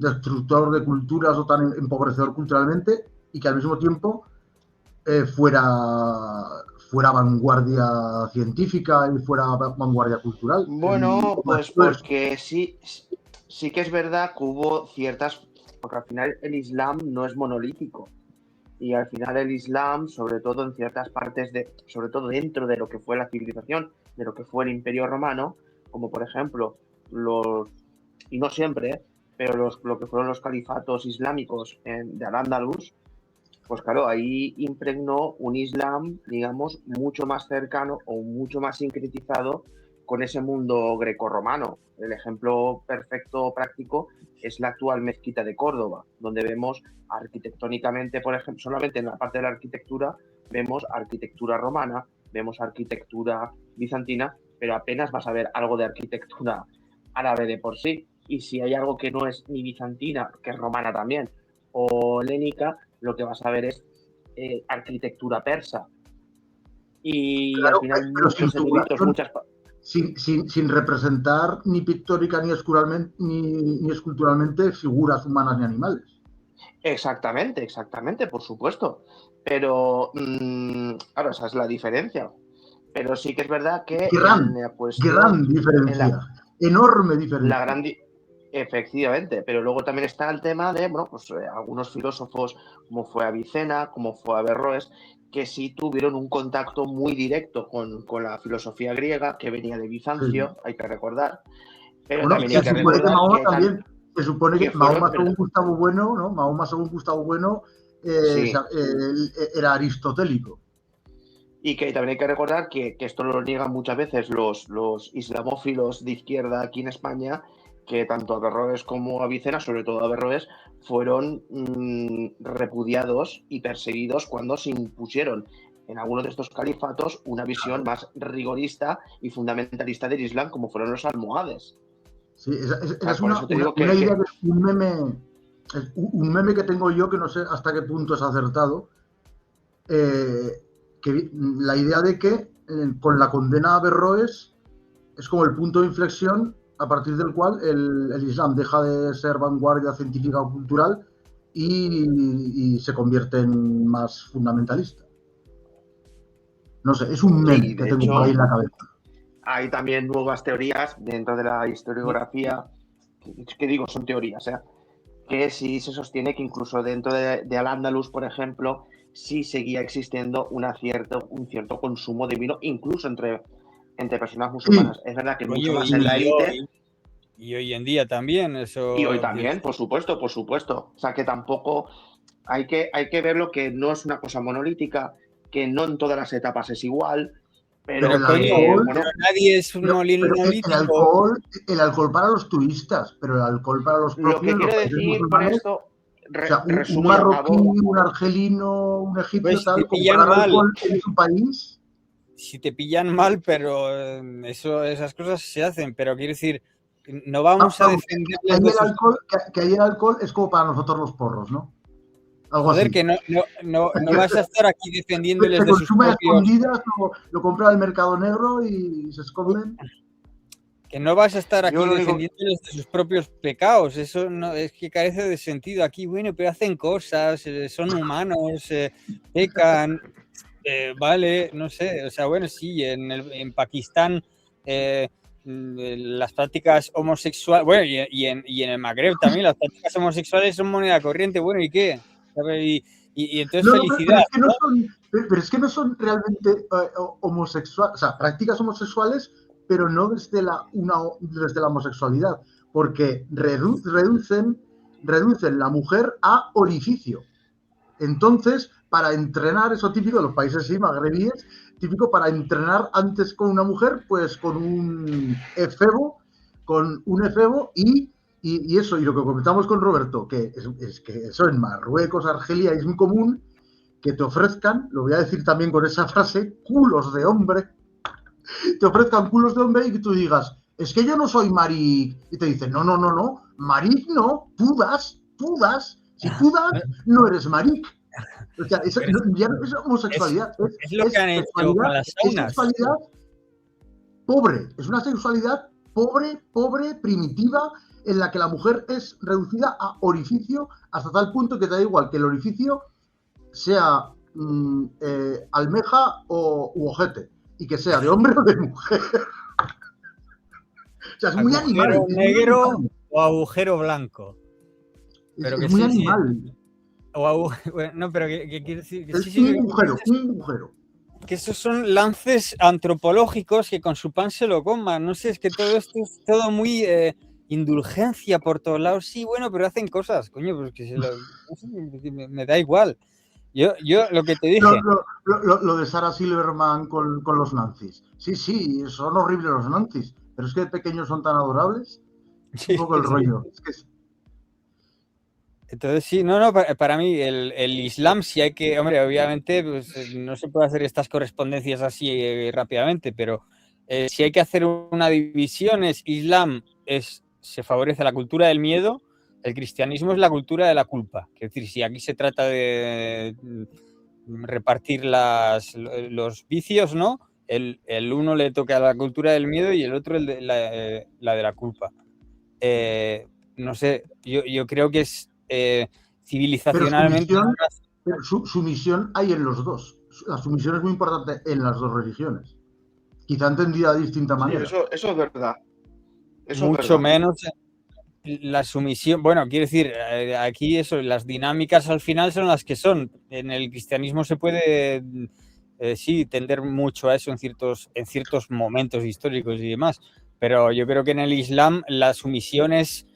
destructor de culturas o tan empobrecedor culturalmente y que al mismo tiempo fuera vanguardia científica y fuera vanguardia cultural? Bueno, pues porque sí que es verdad que hubo ciertas... Porque al final el Islam no es monolítico. Y al final el Islam, sobre todo en ciertas partes, sobre todo dentro de lo que fue la civilización, de lo que fue el Imperio Romano, como por ejemplo y no siempre, pero lo que fueron los califatos islámicos de Al-Ándalus, pues claro, ahí impregnó un Islam, digamos, mucho más cercano o mucho más sincretizado con ese mundo grecorromano. El ejemplo perfecto práctico es la actual mezquita de Córdoba, donde vemos arquitectónicamente, por ejemplo, solamente en la parte de la arquitectura, vemos arquitectura romana, vemos arquitectura bizantina, pero apenas vas a ver algo de arquitectura árabe de por sí. Y si hay algo que no es ni bizantina, que es romana también, o helénica, lo que vas a ver es arquitectura persa. Y claro, al final muchos eruditos, sin representar ni pictórica ni esculturalmente figuras humanas ni animales. Exactamente, por supuesto. Pero, claro, esa es la diferencia. Pero sí que es verdad que... Gran diferencia. Enorme diferencia. Efectivamente, pero luego también está el tema de, bueno, pues algunos filósofos, como fue Avicena, como fue Averroes, que sí tuvieron un contacto muy directo con la filosofía griega, que venía de Bizancio, hay que recordar. Pero bueno, también hay que recordar Mahoma que también. Se supone que Mahoma, según ¿verdad? Gustavo Bueno, ¿no? Mahoma, según Gustavo Bueno, Sí. era aristotélico. Y que también hay que recordar que esto lo niegan muchas veces los islamófilos de izquierda aquí en España, que tanto Averroes como Avicena, sobre todo Averroes, fueron repudiados y perseguidos cuando se impusieron en algunos de estos califatos una visión más rigorista y fundamentalista del Islam, como fueron los almohades. Sí, es una idea que es un meme que tengo yo, que no sé hasta qué punto es acertado, que la idea de que con la condena a Averroes es como el punto de inflexión a partir del cual el Islam deja de ser vanguardia científica o cultural y se convierte en más fundamentalista. No sé, es un meme que tengo por ahí en la cabeza. Hay también nuevas teorías dentro de la historiografía, que digo, son teorías, que sí se sostiene que incluso dentro de Al-Ándalus, por ejemplo, sí seguía existiendo un cierto consumo de vino, incluso entre personas musulmanas. Sí. Es verdad que mucho más en la élite. Y hoy en día también, eso. Y hoy también, por supuesto. O sea, que tampoco hay que verlo, que no es una cosa monolítica, que no en todas las etapas es igual. Pero nadie es un molino monolítico. El alcohol para los turistas, pero el alcohol para los propios. Lo que quiero decir con esto, un marroquí, un argelino, un egipcio, pues tal, comprar alcohol en su país. Si te pillan mal, pero esas cosas se hacen, pero quiero decir, no vamos a defender. Que ahí el alcohol es como para nosotros los porros, ¿no? Algo joder, así. Que no vas a estar aquí defendiéndoles de sus propios... escondidas, lo compran al mercado negro y se esconden. Que no vas a estar aquí defendiéndoles de sus propios pecados. Eso no es que carece de sentido. Aquí, bueno, pero hacen cosas, son humanos, pecan, vale, no sé. O sea, bueno, sí, en Pakistán las prácticas homosexuales, bueno, y en el Magreb también las prácticas homosexuales son moneda corriente. Bueno, ¿y qué? Y entonces felicidad. Pero es que no son realmente homosexuales, o sea, prácticas homosexuales, pero no desde la homosexualidad, porque reducen la mujer a orificio. Entonces, para entrenar, eso típico de los países sí, magrebíes, típico para entrenar antes con una mujer, pues con un efebo y eso, y lo que comentamos con Roberto, que es que eso en Marruecos, Argelia, es muy común que te ofrezcan, lo voy a decir también con esa frase, culos de hombre, te ofrezcan culos de hombre y que tú digas, es que yo no soy maric, y te dicen, no, maric no, tú das, si tú das, no eres maric. O sea, ya no es homosexualidad, es lo que han hecho con las saunas. Es sexualidad pobre, es una sexualidad pobre, primitiva, en la que la mujer es reducida a orificio hasta tal punto que te da igual que el orificio sea almeja u ojete, y que sea de hombre o de mujer. O sea, es muy animal. ¿Agujero negro o agujero blanco? Pero es muy animal. Bueno, no, pero ¿qué quiere decir? Que es un agujero. Que esos son lances antropológicos que con su pan se lo coman. No sé, es que todo esto es todo muy indulgencia por todos lados. Sí, bueno, pero hacen cosas, coño, pues que me da igual. Yo lo que te dije... Lo de Sarah Silverman con los nazis. Sí, son horribles los nazis, pero es que de pequeños son tan adorables. Sí, un poco el rollo. Es que entonces sí, para mí el Islam sí hay que, hombre, obviamente pues, no se puede hacer estas correspondencias así rápidamente, pero si hay que hacer una división, Islam se favorece la cultura del miedo, el cristianismo es la cultura de la culpa. Es decir, si aquí se trata de repartir los vicios, ¿no? El uno le toca a la cultura del miedo y el otro la de la culpa. No sé, yo creo que es civilizacionalmente... Pero sumisión hay en los dos. La sumisión es muy importante en las dos religiones. Quizá entendida de distinta manera. Sí, eso es verdad. Mucho menos la sumisión, bueno, quiero decir, aquí eso, las dinámicas al final son las que son. En el cristianismo se puede, sí, tender mucho a eso en ciertos momentos históricos y demás, pero yo creo que en el Islam la sumisión es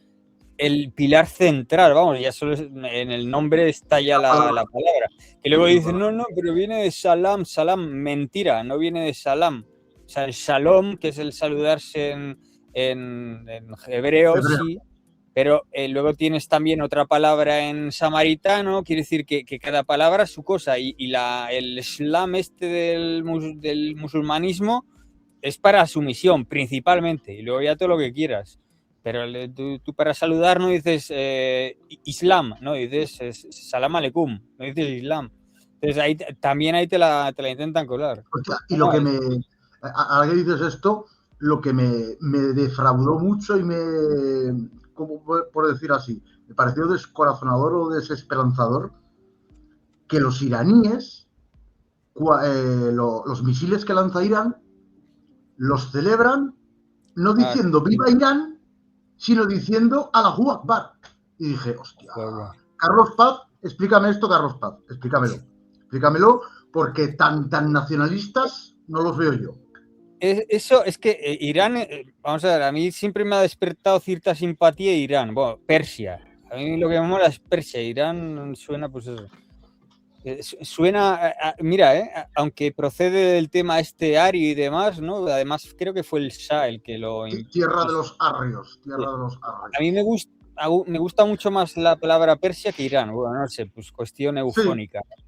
el pilar central, vamos, ya solo en el nombre está ya la palabra. Que luego dicen, no, pero viene de salam, mentira, no viene de salam. O sea, el shalom, que es el saludarse en hebreo, sí, pero luego tienes también otra palabra en samaritano, quiere decir que cada palabra es su cosa, y el Islam del musulmanismo es para sumisión, principalmente, y luego ya todo lo que quieras. Pero tú para saludar no dices Islam, no dices salam aleikum, no dices Islam. Entonces ahí también te la intentan colar. Y lo que ahora que dices esto, lo que me defraudó mucho y ¿cómo por decir así? Me pareció descorazonador o desesperanzador que los iraníes, los misiles que lanza Irán, los celebran no diciendo viva Irán, sino diciendo Allahu Akbar. Y dije, hostia, Carlos Paz, explícame esto, Carlos Paz, explícamelo, porque tan nacionalistas no los veo yo. Eso es que Irán, vamos a ver, a mí siempre me ha despertado cierta simpatía Irán, bueno, Persia. A mí lo que me mola es Persia, Irán suena pues eso. Suena, mira, aunque procede del tema ario y demás, ¿no? Además creo que fue el Shah el que lo... Tierra de los arrios. A mí me gusta mucho más la palabra Persia que Irán, bueno, no sé, pues cuestión eufónica. Sí.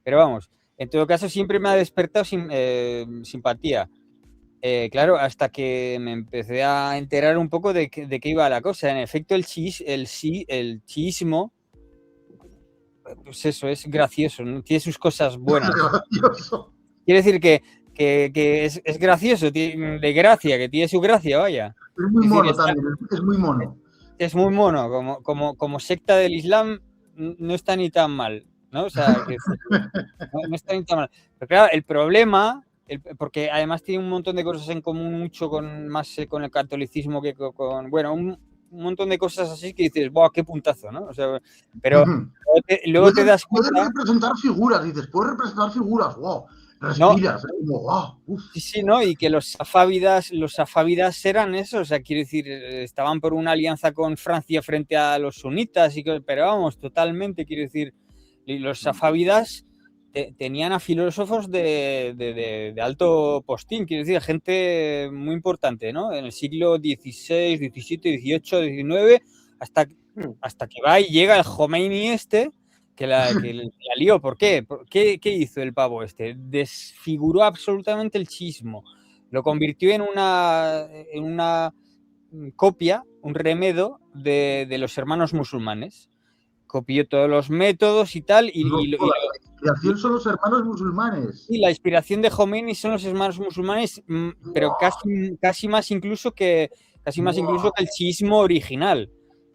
Pero vamos, en todo caso siempre me ha despertado simpatía. Claro, hasta que me empecé a enterar un poco de qué iba la cosa. En efecto, el chiismo, pues eso, es gracioso, ¿no? Tiene sus cosas buenas. Quiere decir que es gracioso, de gracia, que tiene su gracia, vaya. Es muy mono también, es muy mono. Es muy mono, como secta del Islam no está ni tan mal, ¿no? O sea, que no está ni tan mal. Pero claro, el problema... porque además tiene un montón de cosas en común, mucho con el catolicismo que con bueno, un montón de cosas así que dices, ¡buah, qué puntazo!, ¿no? O sea, pero luego te das cuenta... Puedes representar figuras, dices, ¡wow! Respiras, ¿no? Wow, sí, ¿no? Y que los safávidas eran eso, o sea, quiero decir, estaban por una alianza con Francia frente a los sunitas, pero vamos, totalmente, quiero decir, los safávidas... tenían a filósofos de alto postín, quiero decir, gente muy importante, ¿no? En el siglo XVI, XVII, XVIII, XIX, hasta que va y llega el Jomeini que la lió. ¿Por qué? ¿Qué hizo el pavo este? Desfiguró absolutamente el chiismo. Lo convirtió en una copia, un remedo de los hermanos musulmanes. Copió todos los métodos y tal, la inspiración son los hermanos musulmanes. Sí, la inspiración de Khomeini son los hermanos musulmanes, pero casi más incluso que el chiismo original.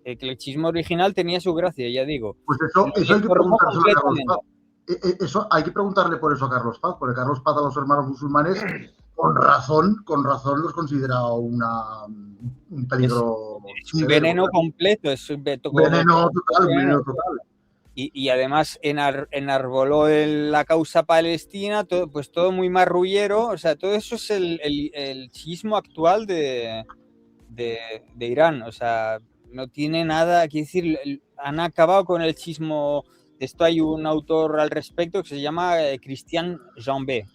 Que el chiismo original tenía su gracia, ya digo. Pues eso hay que preguntárselo a Carlos Paz. Eso hay que preguntarle por eso a Carlos Paz, porque Carlos Paz a los hermanos musulmanes, con razón los considera un peligro. Es un veneno completo. Es un veneno total. Y además enarboló la causa palestina, todo muy marrullero. O sea, todo eso es el chiismo actual de Irán. O sea, no tiene nada que decir. Han acabado con el chiismo. Esto hay un autor al respecto que se llama Christian Jambet,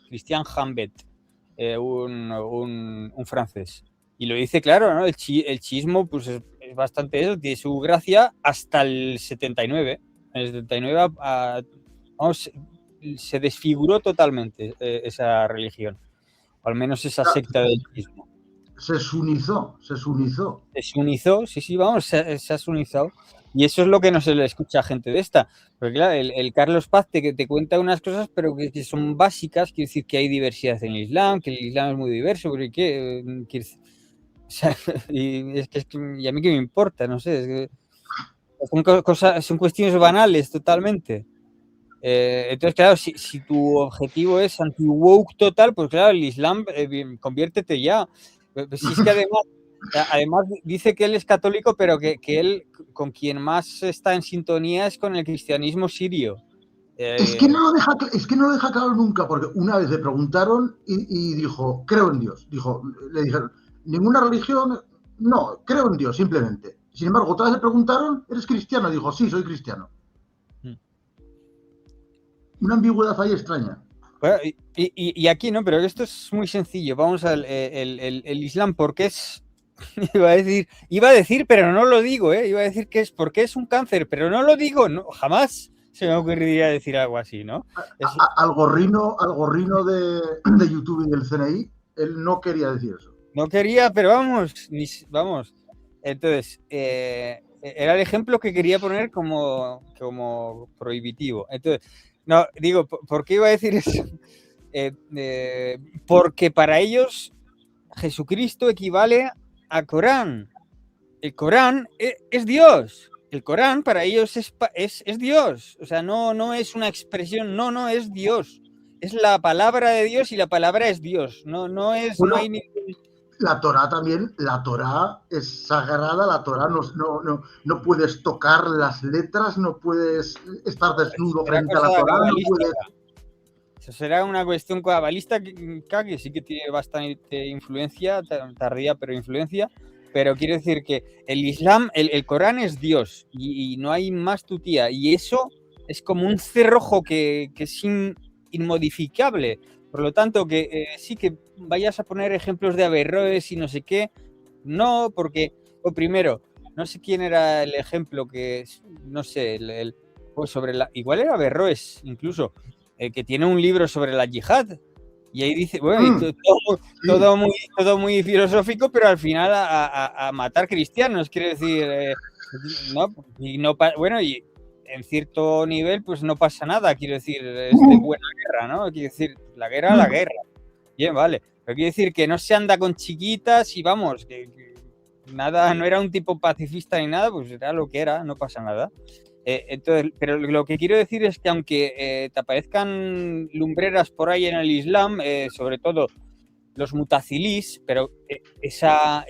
un francés. Y lo dice claro, ¿no? El chiismo pues es bastante eso, tiene su gracia hasta el 79. En el 79 se desfiguró totalmente esa religión, o al menos esa secta del chiismo. Se sunizó. Se sunizó, sí, vamos, se ha sunizado. Y eso es lo que no se le escucha a gente de esta. Porque claro, el Carlos Paz te cuenta unas cosas, pero que son básicas. Quiere decir que hay diversidad en el Islam, que el Islam es muy diverso, pero o sea, y a mí qué me importa, no sé, son cuestiones banales totalmente. Entonces, claro, si tu objetivo es anti-woke total, pues claro, el Islam, conviértete ya. Si es que además dice que él es católico, pero que él con quien más está en sintonía es con el cristianismo sirio. Es que no lo deja claro nunca, porque una vez le preguntaron y dijo, creo en Dios. Le dijeron, ninguna religión, no, creo en Dios, simplemente. Sin embargo, otra vez le preguntaron, ¿eres cristiano? Dijo, sí, soy cristiano. Una ambigüedad ahí extraña. Bueno, y aquí no, pero esto es muy sencillo. Vamos al el Islam, porque es... Iba a decir, pero no lo digo, iba a decir que es porque es un cáncer, pero no lo digo, no, jamás se me ocurriría decir algo así, ¿no? Al gorrino de YouTube y del CNI, él no quería decir eso. No quería, pero vamos. Entonces, era el ejemplo que quería poner como prohibitivo. Entonces, no, digo, ¿por qué iba a decir eso? Porque para ellos Jesucristo equivale a Corán. El Corán es Dios. El Corán para ellos es Dios. O sea, no es una expresión, no es Dios. Es la palabra de Dios y la palabra es Dios. No es... Bueno, no hay ni... La Torá también, la Torá es sagrada, la Torá no puedes tocar las letras, no puedes estar desnudo frente a la Torá, no puedes... Eso será una cuestión cabalista que sí que tiene bastante influencia, tardía pero influencia, pero quiero decir que el Islam, el Corán es Dios y no hay más tutía, y eso es como un cerrojo que es inmodificable. Por lo tanto, que sí que vayas a poner ejemplos de Averroes y no sé qué, no, porque, primero, no sé quién era el ejemplo que, no sé, pues sobre igual era Averroes incluso, que tiene un libro sobre la yihad, y ahí dice, bueno, todo muy filosófico, pero al final a matar cristianos, quiere decir, bueno, y en cierto nivel, pues no pasa nada, quiero decir, es de buena guerra, ¿no? Quiero decir, la guerra. Bien, vale. Pero quiero decir que no se anda con chiquitas y vamos, que nada, no era un tipo pacifista ni nada, pues era lo que era, no pasa nada. Entonces, pero lo que quiero decir es que aunque te aparezcan lumbreras por ahí en el Islam, sobre todo los mutazilís, pero esa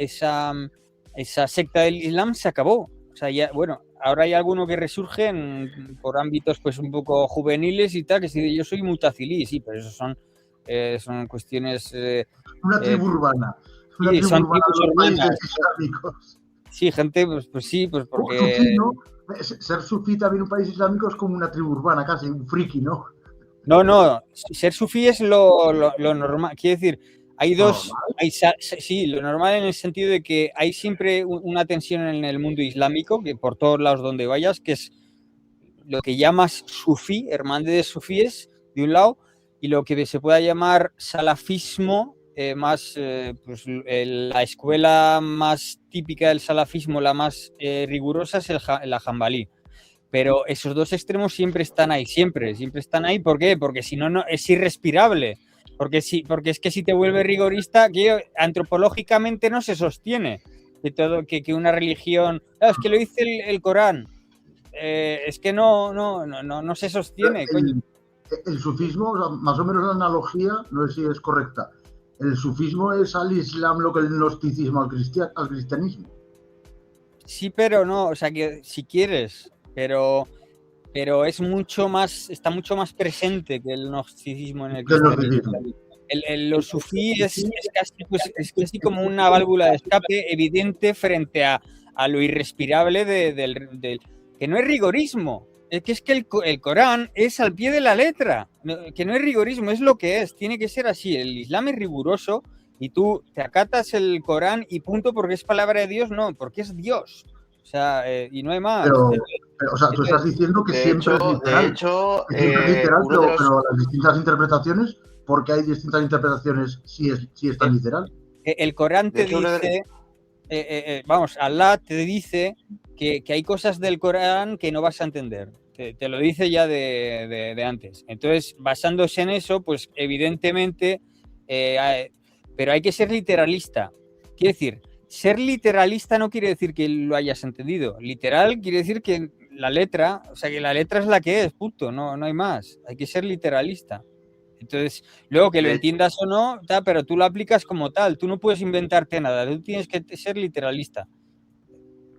secta del Islam se acabó. O sea, ya, bueno, ahora hay alguno que resurge por ámbitos pues un poco juveniles y tal, que si yo soy mutazilí, sí, pero eso son cuestiones... una tribu urbana. Una sí, tribu son urbana tribus de los urbanas. países islámicos. Sí, gente, pues sí, pues porque... Sufí, ¿no? Ser sufí también en un país islámico es como una tribu urbana, casi, un friki, ¿no? No, ser sufí es lo normal, quiere decir... Hay dos, sí, lo normal en el sentido de que hay siempre una tensión en el mundo islámico, que por todos lados donde vayas, que es lo que llamas sufí, hermandad de sufíes, de un lado, y lo que se pueda llamar salafismo, más, pues la escuela más típica del salafismo, la más rigurosa, es la Hanbalí. Pero esos dos extremos siempre están ahí, siempre están ahí. ¿Por qué? Porque si no, es irrespirable. Porque es que si te vuelve rigorista, que antropológicamente no se sostiene que una religión, es que lo dice el Corán, es que no se sostiene. El sufismo, o sea, más o menos la analogía, no sé si es correcta, el sufismo es al Islam lo que el gnosticismo al cristianismo. Sí, pero no, o sea, que si quieres, pero es mucho más, está mucho más presente que el gnosticismo en el cristianismo. Los sufí es casi como una válvula de escape evidente frente a lo irrespirable del que no es rigorismo. Es que el Corán es al pie de la letra, que no es rigorismo, es lo que es, tiene que ser así. El Islam es riguroso y tú te acatas el Corán y punto, porque es palabra de Dios, no, porque es Dios. O sea, y no hay más. Pero o sea, tú estás diciendo que siempre es literal. De hecho, siempre es literal, pero las distintas interpretaciones, porque hay distintas interpretaciones si es tan literal. El Corán te dice, vamos, Allah te dice que hay cosas del Corán que no vas a entender. Te lo dice ya de antes. Entonces, basándose en eso, pues evidentemente, pero hay que ser literalista. Quiere decir, ser literalista no quiere decir que lo hayas entendido. Literal quiere decir que la letra, o sea, que la letra es la que es, punto, no hay más. Hay que ser literalista. Entonces, luego que lo entiendas o no, pero tú lo aplicas como tal, tú no puedes inventarte nada, tú tienes que ser literalista.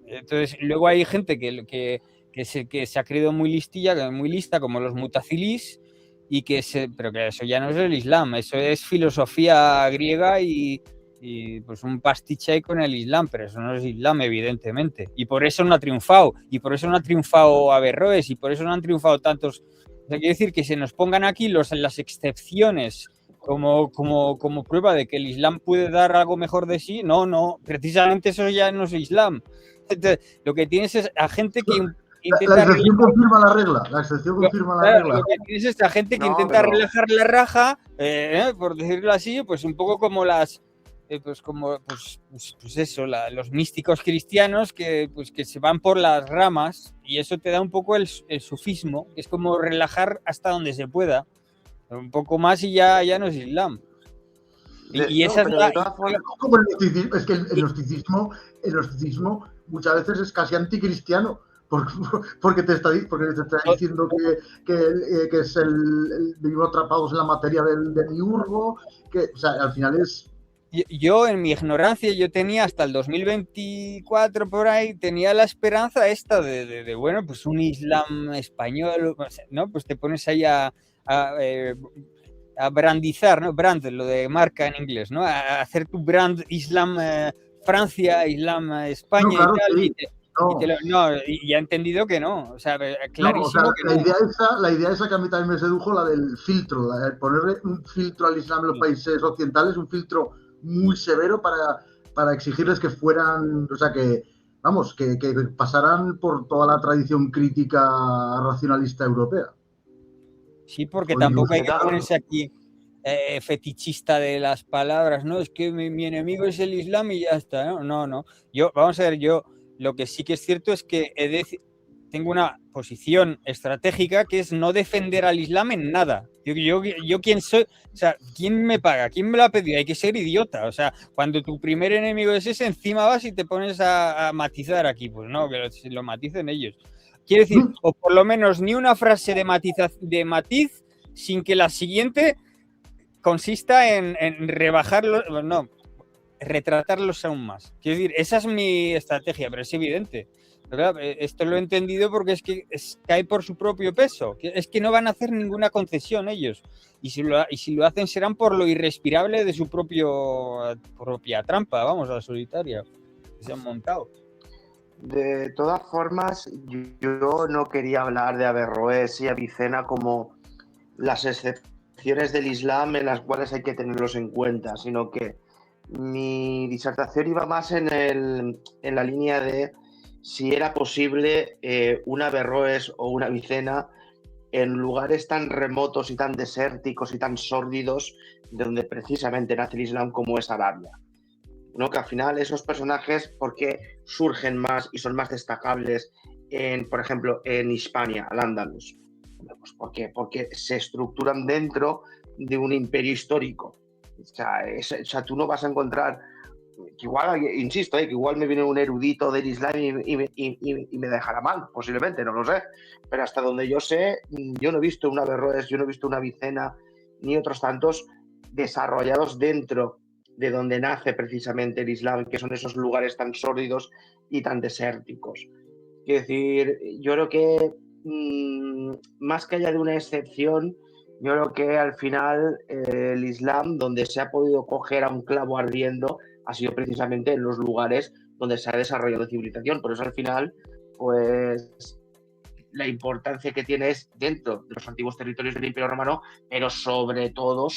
Entonces, luego hay gente que se ha creído muy lista, como los mutacilis, pero que eso ya no es el Islam, eso es filosofía griega y pues un pastiche ahí con el Islam, pero eso no es Islam, evidentemente. Y por eso no ha triunfado, y por eso no ha triunfado Averroes, y por eso no han triunfado tantos. O sea, quiere decir que se nos pongan aquí las excepciones como prueba de que el Islam puede dar algo mejor de sí. No, precisamente eso ya no es Islam. Entonces, lo que tienes es a gente que intenta... La excepción confirma la regla. La excepción confirma la regla. Lo que tienes es a gente que intenta relajar la raja, por decirlo así, pues un poco como los místicos cristianos que se van por las ramas, y eso te da un poco el sufismo, que es como relajar hasta donde se pueda, un poco más y ya no es Islam. Y esa es como el gnosticismo, es que el gnosticismo muchas veces es casi anticristiano, porque te está diciendo que es vivimos atrapados en la materia del demiurgo, que, o sea, al final es... Yo, en mi ignorancia, yo tenía hasta el 2024 por ahí, tenía la esperanza esta de bueno, pues un Islam español, ¿no? Pues te pones ahí a brandizar, ¿no? Brand, lo de marca en inglés, ¿no? A hacer tu brand Islam Francia, Islam España, no, claro, y tal. Sí. Y ya he entendido que no. O sea, clarísimo, que no. La idea esa que a mí también me sedujo, la del filtro, la de ponerle un filtro al Islam en los países occidentales, un filtro muy severo para exigirles que fueran, o sea, que pasaran por toda la tradición crítica racionalista europea. Sí, porque tampoco hay que ponerse aquí fetichista de las palabras, ¿no? Es que mi enemigo es el Islam y ya está, ¿no? No. Vamos a ver, yo lo que sí que es cierto es que tengo una posición estratégica que es no defender al Islam en nada. Yo quién soy, o sea, ¿quién me paga? ¿Quién me lo ha pedido? Hay que ser idiota. O sea, cuando tu primer enemigo es ese, encima vas y te pones a matizar aquí. Pues no, que lo maticen ellos. Quiere decir, o por lo menos ni una frase de matiz sin que la siguiente consista en rebajarlo, no, retratarlos aún más. Quiero decir, esa es mi estrategia, pero es evidente. ¿Verdad? Esto lo he entendido porque es que cae por su propio peso. Es que no van a hacer ninguna concesión ellos. Y si lo hacen serán por lo irrespirable de su propia trampa, vamos, a la solitaria, que se han montado. De todas formas, yo no quería hablar de Averroes y Avicena como las excepciones del Islam en las cuales hay que tenerlos en cuenta, sino que mi disertación iba más en la línea de si era posible un Averroes o una Avicena en lugares tan remotos y tan desérticos y tan sórdidos de donde precisamente nace el Islam, como es Arabia. ¿No? Que al final esos personajes, ¿por qué surgen más y son más destacables por ejemplo, en Hispania, al-Ándalus? Pues porque se estructuran dentro de un imperio histórico. O sea, tú no vas a encontrar, que igual, insisto, que igual me viene un erudito del Islam y me dejará mal, posiblemente, no lo sé. Pero hasta donde yo sé, yo no he visto una Averroes, yo no he visto una Avicena, ni otros tantos desarrollados dentro de donde nace precisamente el Islam, que son esos lugares tan sórdidos y tan desérticos. Quiero decir, yo creo que más que haya de una excepción, yo creo que al final el Islam, donde se ha podido coger a un clavo ardiendo, ha sido precisamente en los lugares donde se ha desarrollado civilización. Por eso al final, pues la importancia que tiene es dentro de los antiguos territorios del Imperio Romano, pero sobre todo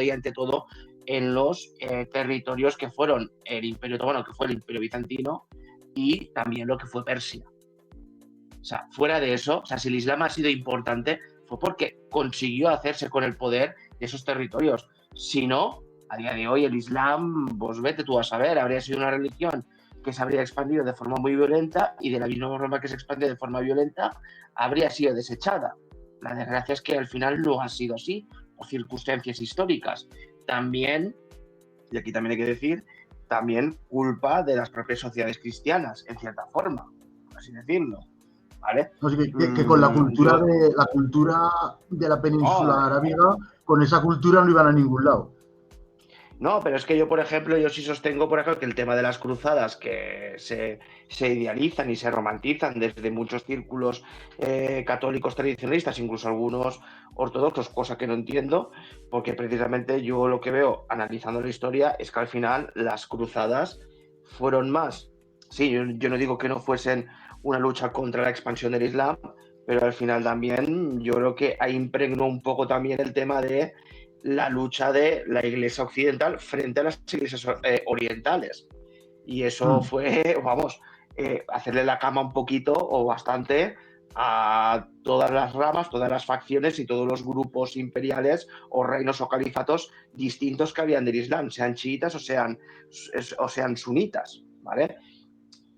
y ante todo en los territorios que fueron el Imperio Otomano, que fue el Imperio Bizantino, y también lo que fue Persia. O sea, fuera de eso, o sea, si el Islam ha sido importante, fue porque consiguió hacerse con el poder de esos territorios. Si no, a día de hoy el Islam, pues vete tú a saber, habría sido una religión que se habría expandido de forma muy violenta, y de la misma forma que se expande de forma violenta, habría sido desechada. La desgracia es que al final no ha sido así, por circunstancias históricas. También, y aquí también hay que decir, también culpa de las propias sociedades cristianas, en cierta forma, por así decirlo. ¿vale? No sé, que con la cultura de la península arábiga, con esa cultura no iban a ningún lado. No, pero es que yo, por ejemplo, yo sí sostengo, por ejemplo, que el tema de las cruzadas que se idealizan y se romantizan desde muchos círculos católicos tradicionalistas, incluso algunos ortodoxos, cosa que no entiendo, porque precisamente yo lo que veo analizando la historia es que al final las cruzadas fueron más. Sí, yo no digo que no fuesen una lucha contra la expansión del Islam, pero al final también yo creo que ahí impregnó un poco también el tema de la lucha de la iglesia occidental frente a las iglesias orientales. Y eso fue, vamos, hacerle la cama un poquito o bastante a todas las ramas, todas las facciones y todos los grupos imperiales o reinos o califatos distintos que habían del Islam, sean chiitas o sean sunitas, ¿vale?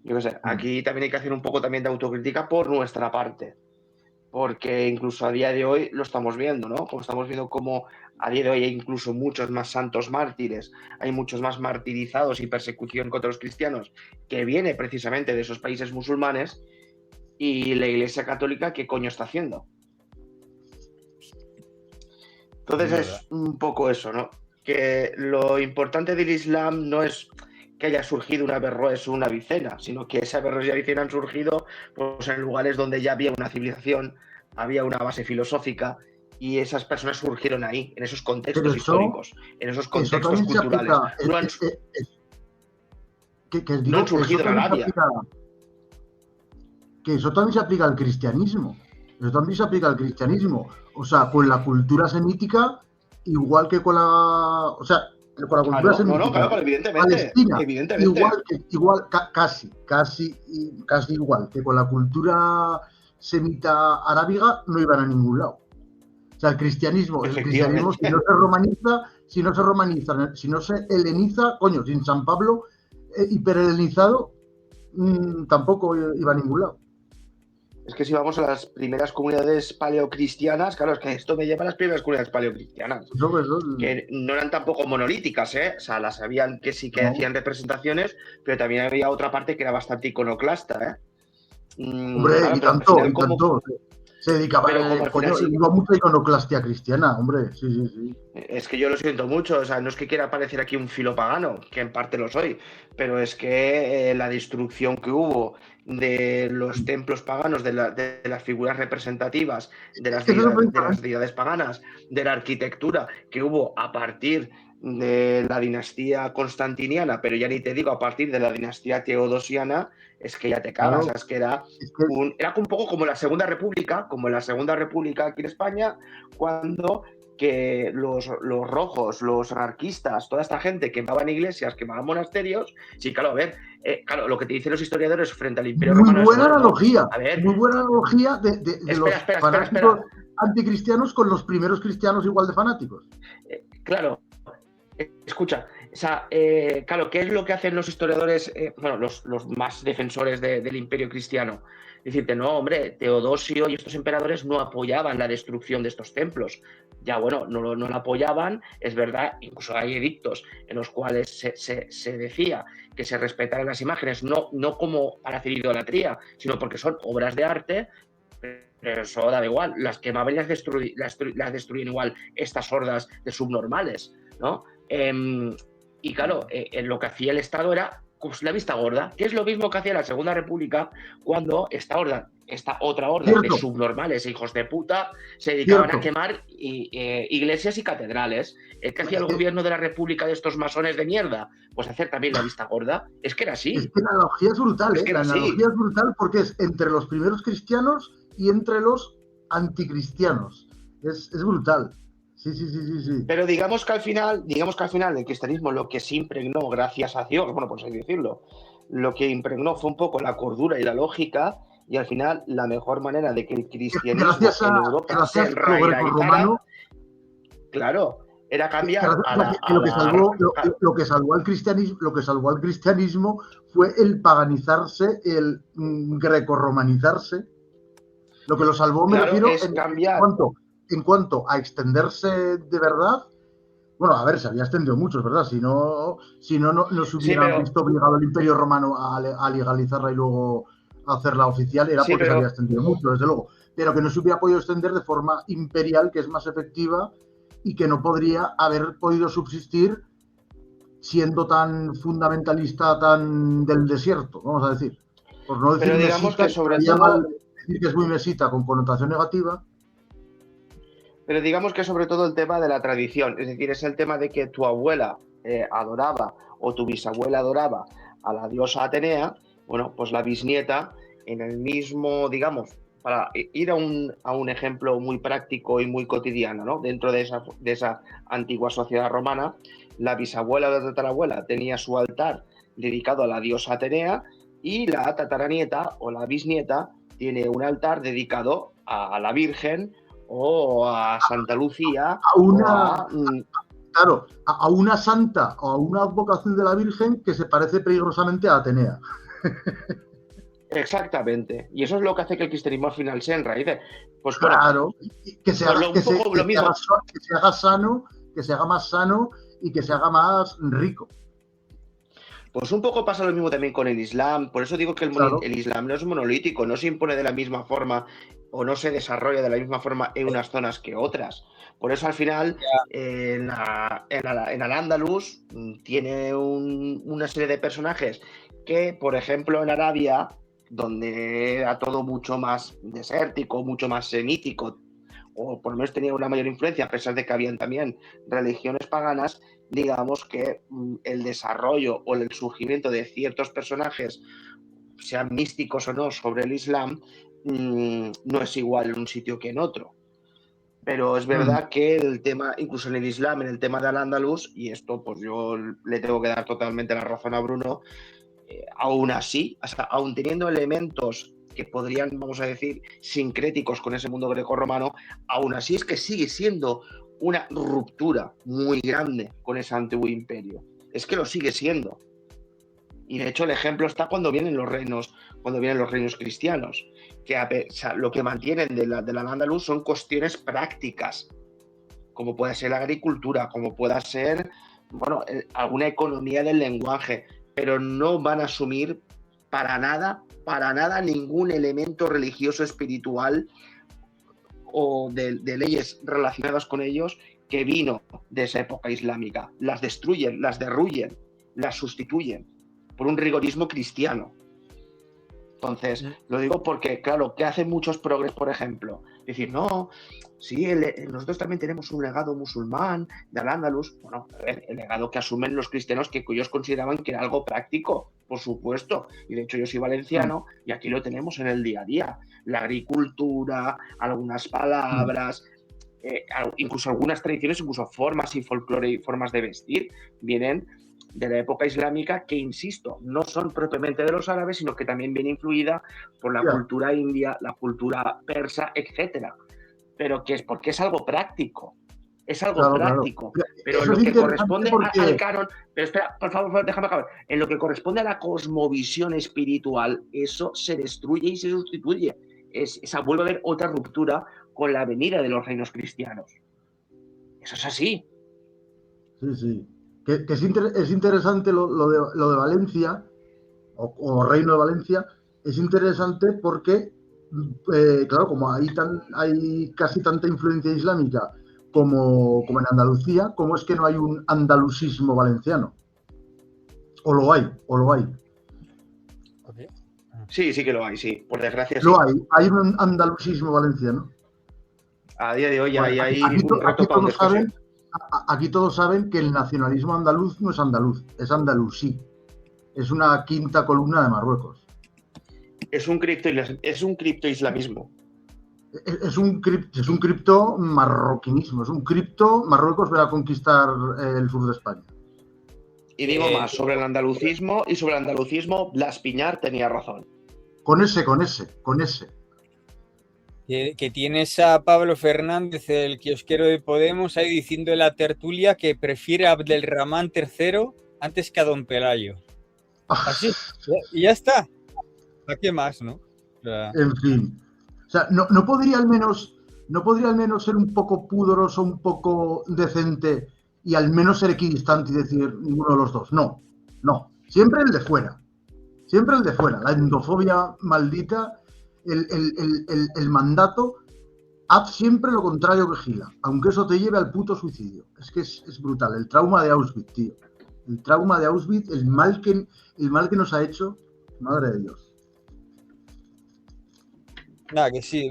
Yo qué sé, aquí también hay que hacer un poco también de autocrítica por nuestra parte, porque incluso a día de hoy lo estamos viendo, ¿no? Como estamos viendo cómo a día de hoy hay incluso muchos más santos mártires, hay muchos más martirizados y persecución contra los cristianos, que viene precisamente de esos países musulmanes, y la Iglesia Católica, ¿qué coño está haciendo? Entonces es un poco eso, ¿no? Que lo importante del Islam no es que haya surgido una Averroes o una Avicena, sino que esa Averroes y Avicena han surgido pues, en lugares donde ya había una civilización, había una base filosófica, y esas personas surgieron ahí, en esos contextos históricos, en esos contextos culturales. No han surgido en Arabia. Que eso también se aplica al cristianismo. Eso también se aplica al cristianismo. O sea, con la cultura semítica, igual que con la... O sea, con la cultura semítica. Claro, evidentemente. Palestina, casi igual que con la cultura semita arábiga, no iban a ningún lado. O sea, el cristianismo si no se romaniza, si no se heleniza, coño, sin San Pablo hiperhelenizado, tampoco iba a ningún lado. Es que si vamos a las primeras comunidades paleocristianas, claro, es que esto me lleva a las primeras comunidades paleocristianas, que no eran tampoco monolíticas, ¿eh? O sea, las habían que sí que hacían representaciones, pero también había otra parte que era bastante iconoclasta, ¿eh? Hombre, claro, y tanto. Se dedicaba iba mucha iconoclastia cristiana, hombre, sí. Es que yo lo siento mucho, o sea, no es que quiera parecer aquí un filopagano, que en parte lo soy, pero es que la destrucción que hubo de los templos paganos, de las figuras representativas, de las deidades paganas, de la arquitectura que hubo a partir de la dinastía constantiniana, pero ya ni te digo a partir de la dinastía teodosiana, es que ya te cagas, claro. Es que era un poco como la Segunda República, aquí en España, cuando que los rojos, los anarquistas, toda esta gente quemaban iglesias, quemaban monasterios. Sí, claro, a ver, claro, lo que te dicen los historiadores frente al Imperio Romano. Muy buena analogía de los fanáticos anticristianos con los primeros cristianos igual de fanáticos. Claro, escucha, o sea, claro, ¿qué es lo que hacen los historiadores, los más defensores del Imperio cristiano? Decirte, no, hombre, Teodosio y estos emperadores no apoyaban la destrucción de estos templos. Ya, bueno, no la apoyaban, es verdad, incluso hay edictos en los cuales se decía que se respetaran las imágenes, no como para hacer idolatría, sino porque son obras de arte, pero eso da igual, las quemaban y las destruían igual estas hordas de subnormales, ¿no? Y claro, lo que hacía el Estado era pues, la vista gorda, que es lo mismo que hacía la Segunda República cuando esta otra horda de subnormales e hijos de puta se dedicaban a quemar iglesias y catedrales. ¿Qué hacía el gobierno de la República de estos masones de mierda? Pues hacer también la vista gorda. Es que era así. Es que la analogía es brutal, La analogía es brutal porque es entre los primeros cristianos y entre los anticristianos. Es brutal. Sí. Pero digamos que al final el cristianismo lo que se impregnó, gracias a Dios, bueno, por así decirlo, lo que impregnó fue un poco la cordura y la lógica, y al final la mejor manera de que el cristianismo en Europa se enraizara, claro, era cambiar lo que salvó al cristianismo fue el paganizarse, el grecorromanizarse. Lo que lo salvó, me refiero, en cuanto a extenderse de verdad. Bueno, a ver, se había extendido mucho, ¿verdad? Si no se hubiera visto obligado el Imperio Romano a legalizarla y luego hacerla oficial era porque se había extendido mucho, desde luego, pero que no se hubiera podido extender de forma imperial, que es más efectiva y que no podría haber podido subsistir siendo tan fundamentalista, tan del desierto, vamos a decir. Por no decir pero digamos mesita, que sobre todo... mal decir que es muy mesita con connotación negativa. Pero digamos que sobre todo el tema de la tradición, es decir, es el tema de que tu abuela adoraba o tu bisabuela adoraba a la diosa Atenea, bueno, pues la bisnieta en el mismo, digamos, para ir a un ejemplo muy práctico y muy cotidiano, ¿no? Dentro de esa antigua sociedad romana, la bisabuela o la tatarabuela tenía su altar dedicado a la diosa Atenea y la tataranieta o la bisnieta tiene un altar dedicado a la Virgen o a Santa Lucía. Claro, a una santa o a una advocación de la Virgen que se parece peligrosamente a Atenea. Exactamente. Y eso es lo que hace que el cristianismo al final se enraíce. Pues claro, que se haga sano, que se haga más sano y que se haga más rico. Pues un poco pasa lo mismo también con el Islam. Por eso digo que el Islam no es monolítico, no se impone de la misma forma o no se desarrolla de la misma forma en unas zonas que otras. Por eso al final en Al-Ándalus tiene una serie de personajes que, por ejemplo, en Arabia, donde era todo mucho más desértico, mucho más semítico, o por lo menos tenía una mayor influencia, a pesar de que habían también religiones paganas, digamos que el desarrollo o el surgimiento de ciertos personajes, sean místicos o no, sobre el Islam, no es igual en un sitio que en otro. Pero es verdad que el tema, incluso en el Islam, en el tema de Al-Ándalus, y esto pues yo le tengo que dar totalmente la razón a Bruno, aún así, o sea, aún teniendo elementos que podrían, vamos a decir, sincréticos con ese mundo grecorromano, aún así es que sigue siendo una ruptura muy grande con ese antiguo imperio. Es que lo sigue siendo. Y de hecho el ejemplo está cuando vienen los reinos cristianos, que lo que mantienen de la Al-Ándalus son cuestiones prácticas, como puede ser la agricultura, como pueda ser, bueno, alguna economía del lenguaje, pero no van a asumir para nada ningún elemento religioso, espiritual o de leyes relacionadas con ellos que vino de esa época islámica. Las destruyen, las derruyen, las sustituyen por un rigorismo cristiano. Entonces, lo digo porque, claro, que hacen muchos progres, por ejemplo, decir, no, sí, nosotros también tenemos un legado musulmán de Al-Ándalus. Bueno, a ver, el legado que asumen los cristianos, que ellos consideraban que era algo práctico, por supuesto. Y de hecho yo soy valenciano y aquí lo tenemos en el día a día. La agricultura, algunas palabras, incluso algunas tradiciones, incluso formas y folclore y formas de vestir, vienen de la época islámica, que insisto, no son propiamente de los árabes, sino que también viene influida por la cultura india, la cultura persa, etcétera. Pero que es porque es algo práctico. Es algo práctico. Claro. Pero en lo que corresponde al canon. Pero espera, por favor, déjame acabar. En lo que corresponde a la cosmovisión espiritual, eso se destruye y se sustituye. Vuelve a haber otra ruptura con la venida de los reinos cristianos. Eso es así. Sí, sí. Que es interesante lo de Valencia, o Reino de Valencia, es interesante porque, claro, como hay casi tanta influencia islámica como en Andalucía, ¿cómo es que no hay un andalusismo valenciano? ¿O lo hay? Okay. Sí que lo hay, sí, por desgracia sí. Lo hay un andalusismo valenciano. A día de hoy hay un reto para un Aquí todos saben que el nacionalismo andaluz no es andaluz, es andalusí. Es una quinta columna de Marruecos. Es un criptoislamismo. Es un cripto marroquinismo. Es un cripto Marruecos va a conquistar el sur de España. Y digo más, sobre el andalucismo Blas Piñar tenía razón. Con ese. Que tienes a Pablo Fernández, el kiosquero de Podemos, ahí diciendo en la tertulia que prefiere a Abdelrahman III antes que a Don Pelayo. Así, y ya está. ¿A qué más, no? O sea, en fin. O sea, no podría al menos ser un poco pudoroso, un poco decente y al menos ser equidistante y decir ninguno de los dos. No. Siempre el de fuera. Siempre el de fuera, la endofobia maldita, el mandato, haz siempre lo contrario que Gila, aunque eso te lleve al puto suicidio. Es que es brutal, el trauma de Auschwitz, tío. El trauma de Auschwitz, el mal que nos ha hecho, madre de Dios. Nada, que sí.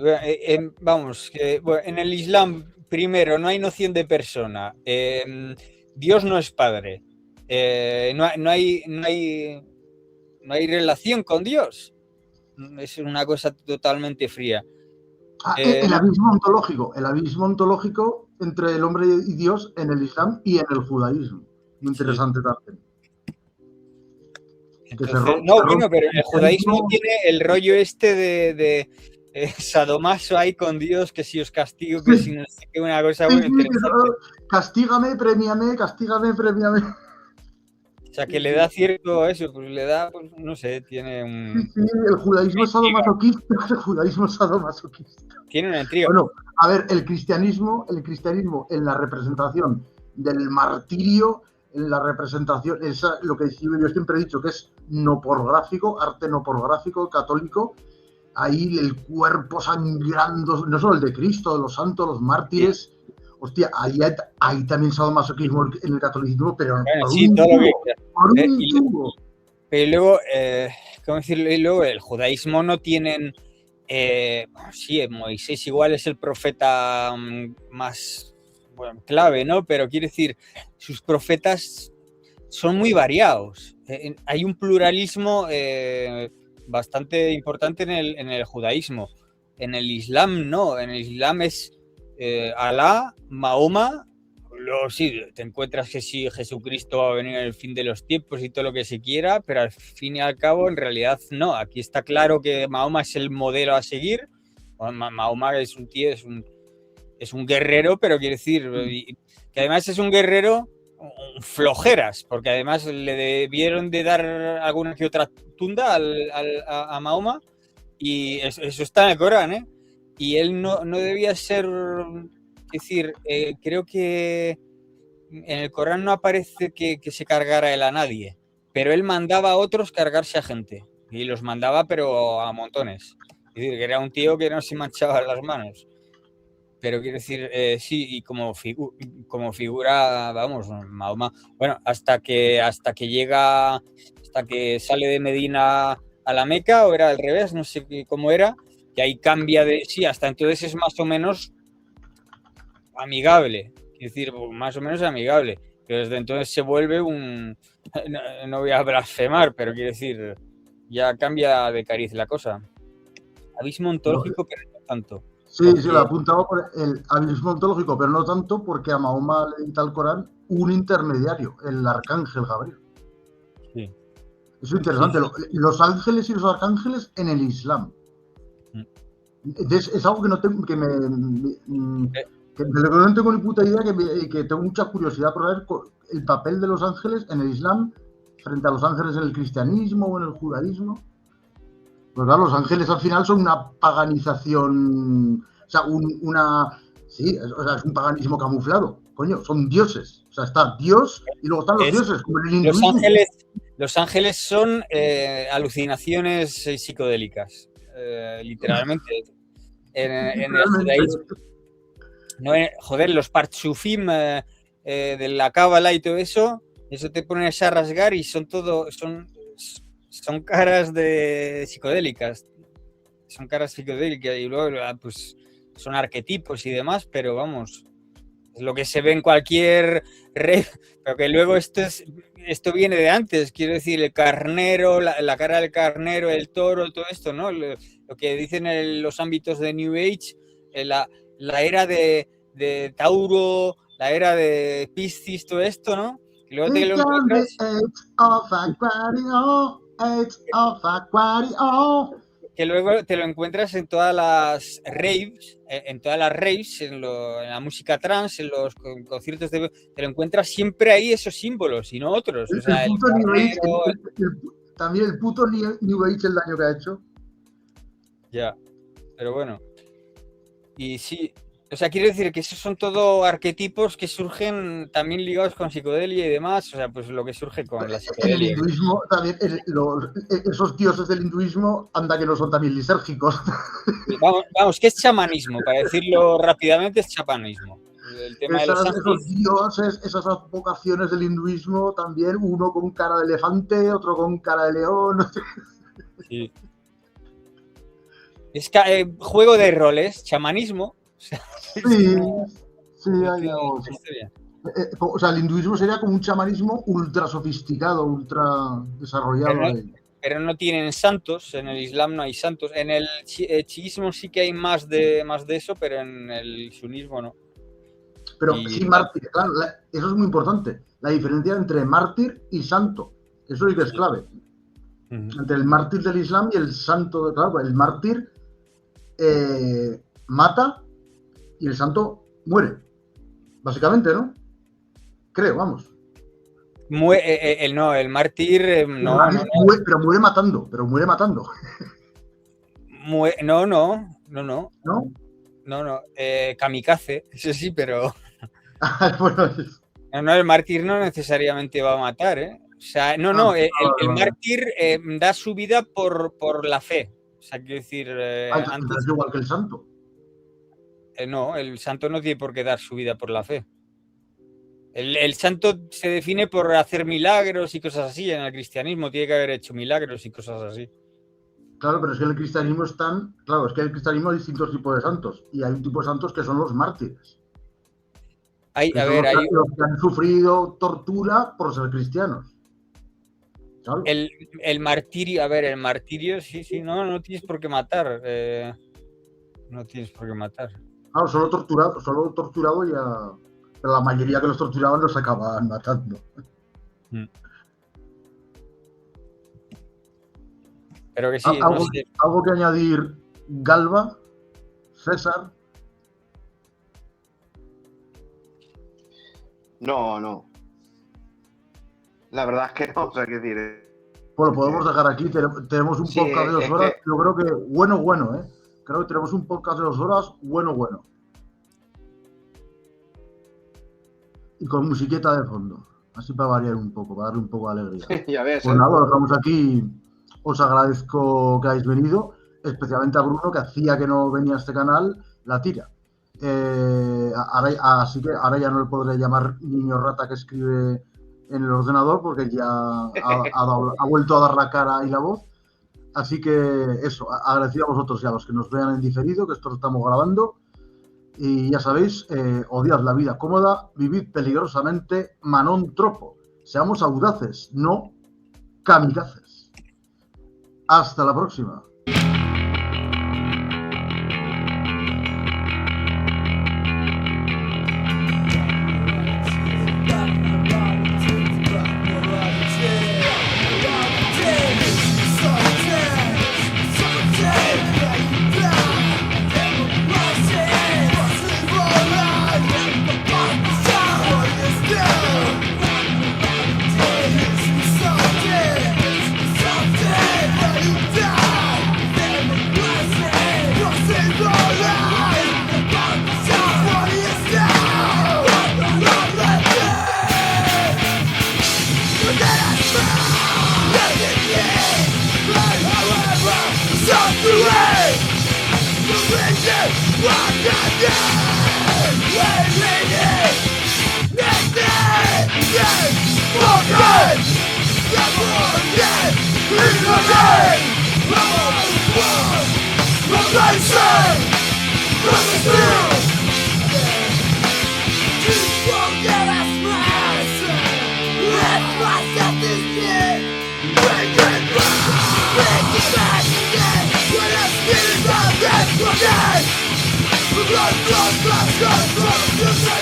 Vamos, que bueno, en el Islam, primero, no hay noción de persona. Dios no es padre. No hay relación con Dios. Es una cosa totalmente fría. El abismo ontológico entre el hombre y Dios en el Islam y en el judaísmo. Muy interesante también. Entonces, bueno, pero el judaísmo tiene el rollo este de sadomaso ahí con Dios, que si os castigo, que si no sé qué, una cosa muy interesante. Castígame, premiame. O sea, que le da cierto eso, pues le da, pues, no sé, tiene un... Sí, el judaísmo es sadomasoquista. Tiene una intriga. Bueno, a ver, el cristianismo en la representación del martirio, en la representación, lo que yo siempre he dicho, que es no pornográfico, arte no pornográfico, católico, ahí el cuerpo sangrando, no solo el de Cristo, de los santos, los mártires... Sí. Hostia, ahí también sadomasoquismo en el catolicismo, pero bueno, sí, todo lo que... Pero luego, ¿cómo decirlo? Y luego el judaísmo no tienen... sí, Moisés igual es el profeta más clave, ¿no? Pero quiero decir, sus profetas son muy variados. Hay un pluralismo bastante importante en el judaísmo. En el Islam no, en el Islam es... Alá, Mahoma, luego sí, te encuentras que sí, Jesucristo va a venir en el fin de los tiempos y todo lo que se quiera, pero al fin y al cabo, en realidad no. Aquí está claro que Mahoma es el modelo a seguir. Mahoma es un tío, es un guerrero, pero quiere decir que además es un guerrero flojeras, porque además le debieron de dar alguna que otra tunda a Mahoma, y eso está en el Corán, ¿eh? Y él no debía ser, es decir, creo que en el Corán no aparece que se cargara él a nadie, pero él mandaba a otros cargarse a gente, y los mandaba pero a montones. Es decir, que era un tío que no se manchaba las manos. Pero quiero decir, sí, y como figura, vamos, Mahoma, bueno, hasta que sale de Medina a la Meca, o era al revés, no sé cómo era, que ahí cambia de... Sí, hasta entonces es más o menos amigable, es decir, más o menos amigable, pero desde entonces se vuelve un... No voy a blasfemar, pero quiero decir, ya cambia de cariz la cosa. Abismo ontológico, pero no tanto. Sí, porque... sí, lo apuntaba por el abismo ontológico, pero no tanto porque a Mahoma le dicta el Corán un intermediario, el arcángel Gabriel. Sí. Eso es interesante, sí. Los ángeles y los arcángeles en el Islam. Es algo que no tengo, que no tengo ni puta idea, que tengo mucha curiosidad por ver el papel de los ángeles en el Islam frente a los ángeles en el cristianismo o en el judaísmo. Pues claro, los ángeles al final son una paganización, o sea, sí, o sea, es un paganismo camuflado, coño, son dioses, o sea, está Dios y luego están los dioses, como en el hinduismo. Los ángeles son alucinaciones psicodélicas. Literalmente en el judaísmo, no, joder, los parchufim de la cábala y todo eso te pones a rasgar y son caras psicodélicas, y luego pues son arquetipos y demás, pero vamos, es lo que se ve en cualquier rey, pero que luego esto viene de antes, quiero decir, el carnero, la cara del carnero, el toro, todo esto, ¿no? Lo que dicen en los ámbitos de New Age, la era de Tauro, la era de Piscis, todo esto, ¿no? Y luego te lo encuentras... Que luego te lo encuentras en todas las raves, en la música trance, en los conciertos te lo encuentras siempre ahí esos símbolos y no otros. O sea, también el puto New Age, el daño que ha hecho. Ya, pero bueno. Y sí, O sea, quiero decir que esos son todo arquetipos que surgen también ligados con psicodelia y demás. O sea, pues lo que surge con la psicodelia. En el hinduismo, también, esos dioses del hinduismo, anda que no son también lisérgicos. Vamos, ¿qué es chamanismo? Para decirlo rápidamente, es chamanismo. El tema de los esos dioses, esas advocaciones del hinduismo, también uno con cara de elefante, otro con cara de león. Sí. Es juego de roles, chamanismo. Sí, hay algo. O sea, el hinduismo sería como un chamanismo ultra sofisticado, ultra desarrollado. Pero no tienen santos, en el Islam no hay santos. En el chiismo sí que hay más de eso, pero en el sunismo no. Pero sí, mártir, claro, eso es muy importante. La diferencia entre mártir y santo. Eso sí que es clave. Entre el mártir del Islam y el santo, claro, el mártir mata y el santo muere. Básicamente, ¿no? Creo, vamos. El mártir no. Pero muere matando, No. Kamikaze, eso sí, pero. Bueno, no, el mártir no necesariamente va a matar, ¿eh? O sea, el mártir da su vida por la fe. O sea, quiero decir. Antes es igual que el santo. No, el santo no tiene por qué dar su vida por la fe. El santo se define por hacer milagros y cosas así. En el cristianismo tiene que haber hecho milagros y cosas así. Claro, pero es que en el cristianismo hay distintos tipos de santos. Y hay un tipo de santos que son los mártires. Los que han sufrido tortura por ser cristianos. ¿Sabes? El martirio, sí, no tienes por qué matar. No tienes por qué matar. Claro, solo torturado ya. Pero la mayoría que los torturaban los acababan matando. Pero que sí. ¿Algo que añadir, Galba? ¿César? No. La verdad es que no, o sea, qué decir. Bueno, podemos dejar aquí. Tenemos un podcast de 2 horas. Yo creo que bueno, ¿eh? Creo que tenemos un podcast de 2 horas bueno. Y con musiqueta de fondo. Así para variar un poco, para darle un poco de alegría. Ya ves. Pues nada, estamos aquí. Os agradezco que hayáis venido, especialmente a Bruno, que hacía que no venía a este canal, la tira. Así que ahora ya no le podré llamar niño rata que escribe en el ordenador, porque ya ha vuelto a dar la cara y la voz. Así que eso, agradecido a vosotros y a los que nos vean en diferido, que esto lo estamos grabando. Y ya sabéis, odiad la vida cómoda, vivid peligrosamente, manon tropo. Seamos audaces, no kamikazes. Hasta la próxima. Blood, blood, blood, blood, blood, blood, blood.